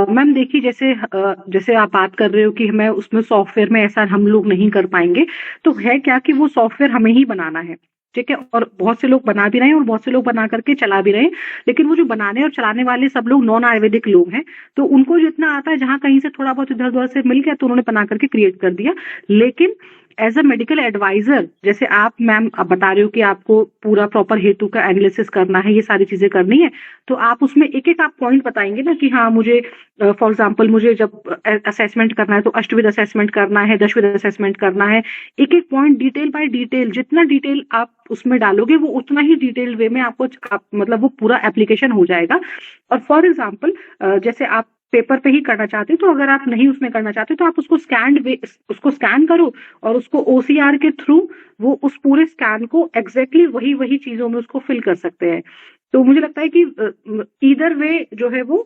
मैम देखिए, जैसे आप बात कर रहे हो कि मैं उसमें सॉफ्टवेयर में ऐसा हम लोग नहीं कर पाएंगे, तो है क्या कि वो सॉफ्टवेयर हमें ही बनाना है। ठीक है, और बहुत से लोग बना भी रहे हैं और बहुत से लोग बना करके चला भी रहे हैं। लेकिन वो जो बनाने और चलाने वाले सब लोग नॉन आयुर्वेदिक लोग हैं, तो उनको जितना आता है, जहां कहीं से थोड़ा बहुत इधर उधर से मिल गया तो उन्होंने बना करके क्रिएट कर दिया। लेकिन एज अ मेडिकल एडवाइजर, जैसे आप मैम आप बता रहे हो कि आपको पूरा प्रॉपर हेतु का एनालिसिस करना है, ये सारी चीजें करनी है, तो आप उसमें एक एक आप पॉइंट बताएंगे ना कि हाँ मुझे फॉर एग्जांपल मुझे जब असेसमेंट करना है तो अष्टविध असेसमेंट करना है, दशविध असेसमेंट करना है। एक एक पॉइंट डिटेल बाय डिटेल, जितना डिटेल आप उसमें डालोगे वो उतना ही डिटेल वे में मतलब वो पूरा एप्लीकेशन हो जाएगा। और फॉर एग्जाम्पल जैसे आप पेपर पे ही करना चाहते हो, तो अगर आप नहीं उसमें करना चाहते तो आप उसको स्कैन करो और उसको ओसीआर के थ्रू वो उस पूरे स्कैन को एग्जैक्टली वही वही चीजों में उसको फिल कर सकते हैं। तो मुझे लगता है कि ईदर वे जो है वो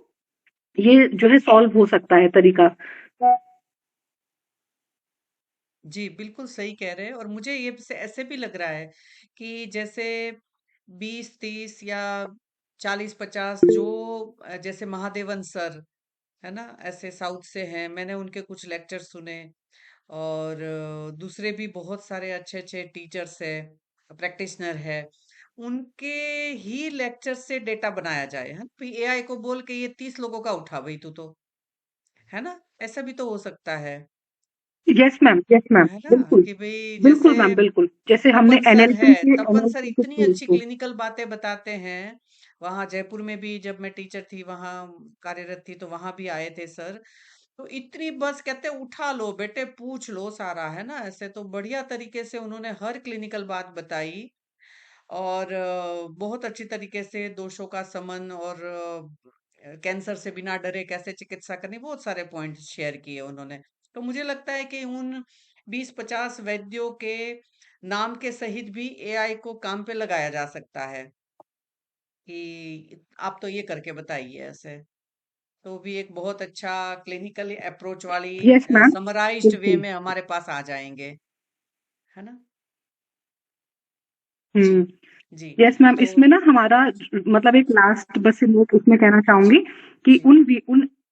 ये जो है सॉल्व हो सकता है तरीका। जी, बिल्कुल सही कह रहे हैं। और मुझे ये ऐसे भी लग रहा है कि जैसे 20-30 या 40-50 जो जैसे महादेवन सर है ना, ऐसे साउथ से हैं, मैंने उनके कुछ लेक्चर सुने। और दूसरे भी बहुत सारे अच्छे अच्छे टीचर्स है, प्रैक्टिशनर है, उनके ही लेक्चर से डेटा बनाया जाए, है ना। एआई को बोल के ये 30 लोगों का उठा भाई तू तो, है ना। ऐसा भी तो हो सकता यस मैम, यस मैम, है ना, बिल्कुल। कि भाई बिल्कुल जैसे मैम, बिल्कुल, जैसे हमने तपन सर है, एनएलपी के तपन सर एनएलपी के इतनी थ्रू अच्छी उसको। क्लिनिकल बातें बताते हैं। वहां जयपुर में भी जब मैं टीचर थी, वहां कार्यरत थी, तो वहां भी आए थे सर। तो इतनी बस कहते उठा लो बेटे, पूछ लो सारा, है ना। ऐसे तो बढ़िया तरीके से उन्होंने हर क्लिनिकल बात बताई। और बहुत अच्छी तरीके से दोषों का समन, और कैंसर से बिना डरे कैसे चिकित्सा करनी, बहुत सारे पॉइंट शेयर किए उन्होंने। तो मुझे लगता है कि उन 20-50 वैद्यों के नाम के सहित भी एआई को काम पे लगाया जा सकता है कि आप तो ये करके बताइए ऐसे। तो भी एक बहुत अच्छा क्लिनिकल अप्रोच वाली यस मैम, समराइज्ड वे बिल्कुल। में हमारे पास आ जाएंगे, है ना। जी। हम्म। जी। यस मैम, तो इसमें ना हमारा मतलब एक लास्ट बस नोट उसमें कहना जी। चाहूंगी कि जी।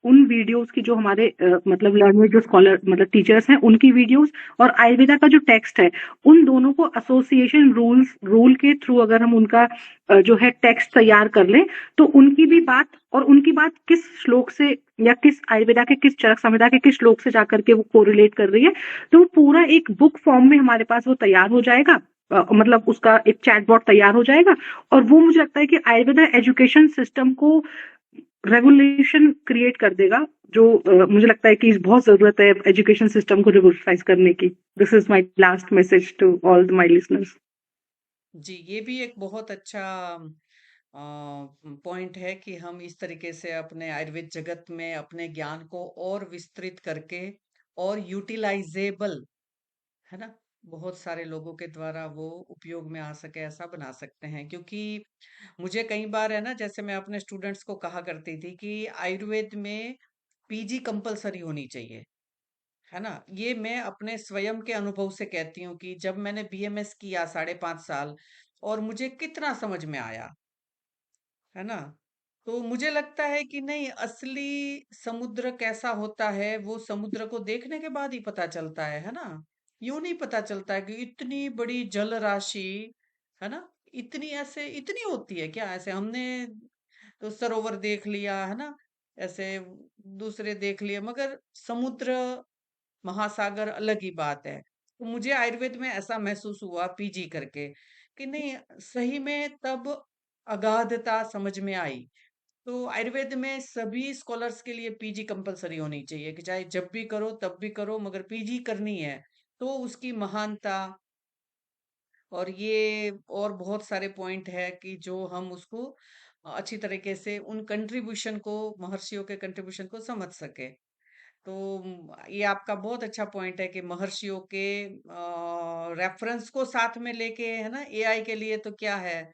उन वीडियोस की जो हमारे मतलब लर्नर जो स्कॉलर मतलब टीचर्स हैं उनकी वीडियोस और आयुर्वेदा का जो टेक्स्ट है, उन दोनों को एसोसिएशन रूल के थ्रू अगर हम उनका जो है टेक्स्ट तैयार कर लें, तो उनकी भी बात और उनकी बात किस श्लोक से या किस आयुर्वेदा के किस चरक संहिता के किस श्लोक से जाकर के वो कोरिलेट कर रही है, तो वो पूरा एक बुक फॉर्म में हमारे पास वो तैयार हो जाएगा। मतलब उसका एक चैटबॉट तैयार हो जाएगा। और वो मुझे लगता है कि आयुर्वेदा एजुकेशन सिस्टम को रेवोल्यूशन क्रिएट कर देगा, जो मुझे लगता है कि बहुत जरूरत है एजुकेशन सिस्टम को रिवोल्यूशनाइज करने की। This is my last message to all my listeners. जी, ये भी एक बहुत अच्छा पॉइंट है कि हम इस तरीके से अपने आयुर्वेद जगत में अपने ज्ञान को और विस्तृत करके और यूटिलाइजेबल, है ना, बहुत सारे लोगों के द्वारा वो उपयोग में आ सके, ऐसा बना सकते हैं। क्योंकि मुझे कई बार, है ना, जैसे मैं अपने स्टूडेंट्स को कहा करती थी कि आयुर्वेद में पीजी कंपलसरी होनी चाहिए, है ना। ये मैं अपने स्वयं के अनुभव से कहती हूँ कि जब मैंने बीएमएस किया 5.5 साल, और मुझे कितना समझ में आया, है ना। तो मुझे लगता है कि नहीं, असली समुद्र कैसा होता है वो समुद्र को देखने के बाद ही पता चलता है ना। यूं नहीं पता चलता है कि इतनी बड़ी जल राशि, है ना, इतनी ऐसे इतनी होती है क्या। ऐसे हमने तो सरोवर देख लिया, है ना, ऐसे दूसरे देख लिए, मगर समुद्र महासागर अलग ही बात है। तो मुझे आयुर्वेद में ऐसा महसूस हुआ पीजी करके कि नहीं, सही में तब अगाधता समझ में आई। तो आयुर्वेद में सभी स्कॉलर्स के लिए पीजी कंपलसरी होनी चाहिए, कि चाहे जब भी करो तब भी करो, मगर पीजी करनी है। तो उसकी महानता, और ये और बहुत सारे पॉइंट है कि जो हम उसको अच्छी तरीके से उन कंट्रीब्यूशन को, महर्षियों के कंट्रीब्यूशन को समझ सके। तो ये आपका बहुत अच्छा पॉइंट है कि महर्षियों के रेफरेंस को साथ में लेके, है ना, एआई के लिए तो क्या है,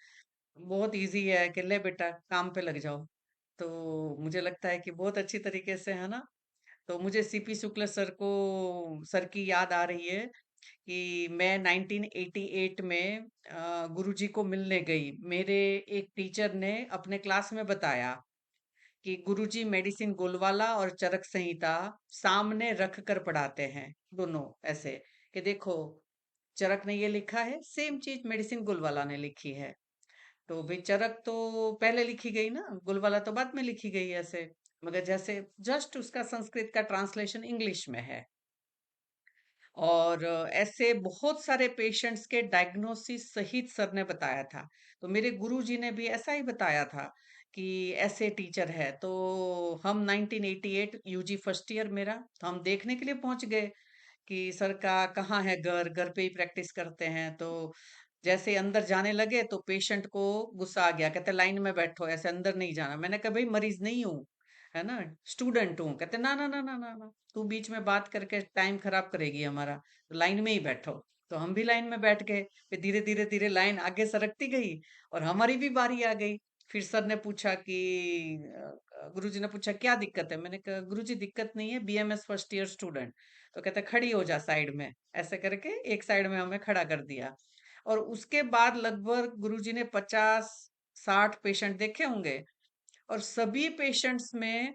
बहुत इजी है कि ले बेटा काम पे लग जाओ। तो मुझे लगता है कि बहुत अच्छी तरीके से, है ना। तो मुझे सीपी शुक्ल सर की याद आ रही है कि मैं 1988 में गुरुजी को मिलने गई। मेरे एक टीचर ने अपने क्लास में बताया कि गुरुजी मेडिसिन गोलवाला और चरक संहिता सामने रख कर पढ़ाते हैं, दोनों ऐसे, कि देखो चरक ने ये लिखा है, सेम चीज मेडिसिन गोलवाला ने लिखी है। तो भाई चरक तो पहले लिखी गई ना, गोलवाला तो बाद में लिखी गई ऐसे, मगर जैसे जस्ट उसका संस्कृत का ट्रांसलेशन इंग्लिश में है। और ऐसे बहुत सारे पेशेंट्स के डायग्नोसिस सहित सर ने बताया था। तो मेरे गुरुजी ने भी ऐसा ही बताया था कि ऐसे टीचर है। तो हम 1988 यूजी फर्स्ट ईयर मेरा, तो हम देखने के लिए पहुंच गए कि सर का कहाँ है घर, घर पे ही प्रैक्टिस करते हैं। तो जैसे ही अंदर जाने लगे तो पेशेंट को गुस्सा आ गया, कहते लाइन में बैठो, ऐसे अंदर नहीं जाना। मैंने कहा भाई मरीज नहीं हूँ, है ना, स्टूडेंट हूँ। कहते ना ना ना ना ना ना, तू बीच में बात करके टाइम खराब करेगी हमारा, तो लाइन में ही बैठो। तो हम भी लाइन में बैठ गए। फिर धीरे धीरे धीरे लाइन आगे सरकती गई और हमारी भी बारी आ गई। फिर सर ने पूछा कि गुरुजी ने पूछा क्या दिक्कत है। मैंने कहा गुरुजी दिक्कत नहीं है, बीएमएस फर्स्ट ईयर स्टूडेंट। तो कहते खड़ी हो जा साइड में, ऐसे करके एक साइड में हमें खड़ा कर दिया। और उसके बाद लगभग गुरुजी ने 50-60 पेशेंट देखे होंगे, और सभी पेशेंट्स में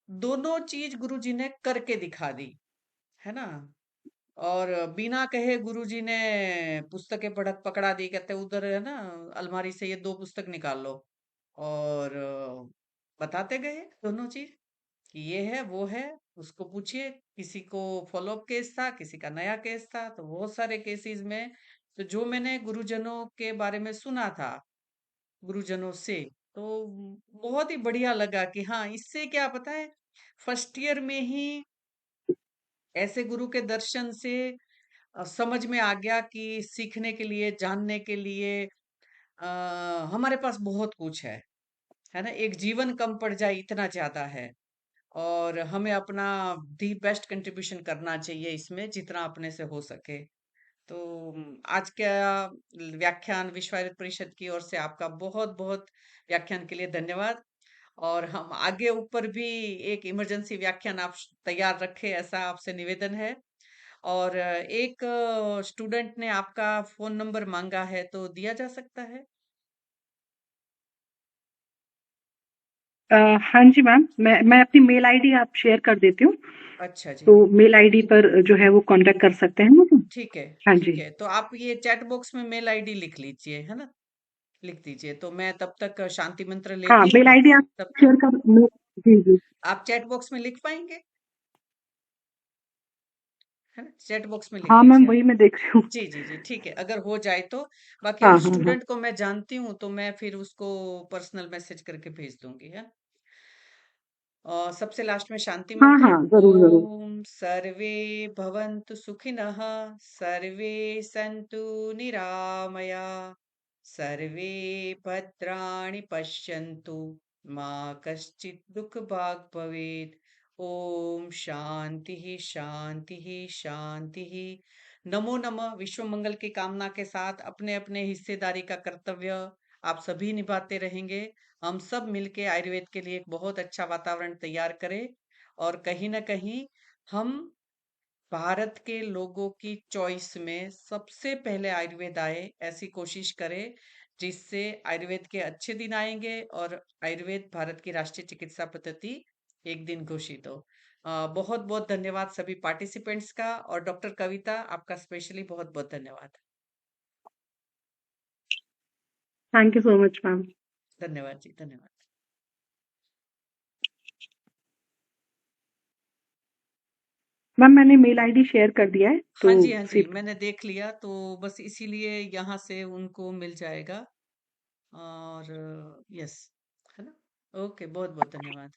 दोनों चीज गुरुजी ने करके दिखा दी, है ना। और बिना कहे गुरुजी ने पुस्तकें पकड़ा दी, कहते उधर है ना अलमारी से ये 2 पुस्तक निकाल लो। और बताते गए दोनों चीज कि ये है वो है। उसको पूछिए, किसी को फॉलोअप केस था, किसी का नया केस था। तो बहुत सारे केसेस में तो जो मैंने गुरुजनों के बारे में सुना था, गुरुजनों से, तो बहुत ही बढ़िया लगा कि हाँ, इससे क्या पता है, फर्स्ट ईयर में ही ऐसे गुरु के दर्शन से समझ में आ गया कि सीखने के लिए, जानने के लिए अ, हमारे पास बहुत कुछ है ना। एक जीवन कम पड़ जाए इतना ज्यादा है। और हमें अपना दी बेस्ट कंट्रीब्यूशन करना चाहिए इसमें, जितना अपने से हो सके। तो आज का व्याख्यान विश्व आयुर्वेद परिषद की ओर से आपका बहुत बहुत व्याख्यान के लिए धन्यवाद। और हम आगे ऊपर भी एक इमरजेंसी व्याख्यान आप तैयार रखें, ऐसा आपसे निवेदन है। और एक स्टूडेंट ने आपका फोन नंबर मांगा है, तो दिया जा सकता है? हाँ जी मैम, मैं अपनी मेल आईडी आप शेयर कर देती हूँ। अच्छा जी, तो मेल आईडी पर जो है वो कांटेक्ट कर सकते हैं मुझे। ठीक है। हाँ ठीक जी। है, तो आप ये चैट बॉक्स में मेल आईडी लिख लीजिए, है ना, लिख दीजिए। तो मैं तब तक शांति मंत्र हाँ, लेती मेल हूँ। आईडी आप तब शेयर कर जी जी। आप चैट बॉक्स में लिख पाएंगे, है ना, चैट बॉक्स में लिख हाँ मैम, दीजिए आप। वही मैं देख रही हूँ। जी जी जी, ठीक है, अगर हो जाए तो। बाकी हाँ उस हाँ हाँ। स्टूडेंट को मैं जानती हूँ, तो मैं फिर उसको पर्सनल मैसेज करके भेज दूंगी, है। और सबसे लास्ट में शांति हाँ मंत्र। हाँ, जरूर जरूर। ओम सर्वे भवन्तु सुखिनः, सर्वे सन्तु निरामया, सर्वे भद्राणि पश्यन्तु, मा कश्चित् दुःखभाग् भवेत्। ओम शांति शांति शांति। नमो नमः। विश्व मंगल की कामना के साथ अपने अपने हिस्सेदारी का कर्तव्य आप सभी निभाते रहेंगे। हम सब मिलके आयुर्वेद के लिए एक बहुत अच्छा वातावरण तैयार करें, और कहीं ना कहीं हम भारत के लोगों की चॉइस में सबसे पहले आयुर्वेद आए, ऐसी कोशिश करें, जिससे आयुर्वेद के अच्छे दिन आएंगे और आयुर्वेद भारत की राष्ट्रीय चिकित्सा पद्धति एक दिन घोषित हो। बहुत बहुत धन्यवाद सभी पार्टिसिपेंट्स का, और डॉक्टर कविता आपका स्पेशली बहुत बहुत धन्यवाद। Thank you so much ma'am. धन्यवाद जी, धन्यवाद। मैम मैंने मेल आईडी शेयर कर दिया है, तो हाँ जी, हाँ जी, फिर मैंने देख लिया, तो बस इसीलिए यहाँ से उनको मिल जाएगा। और यस, है ना। ओके, बहुत बहुत धन्यवाद।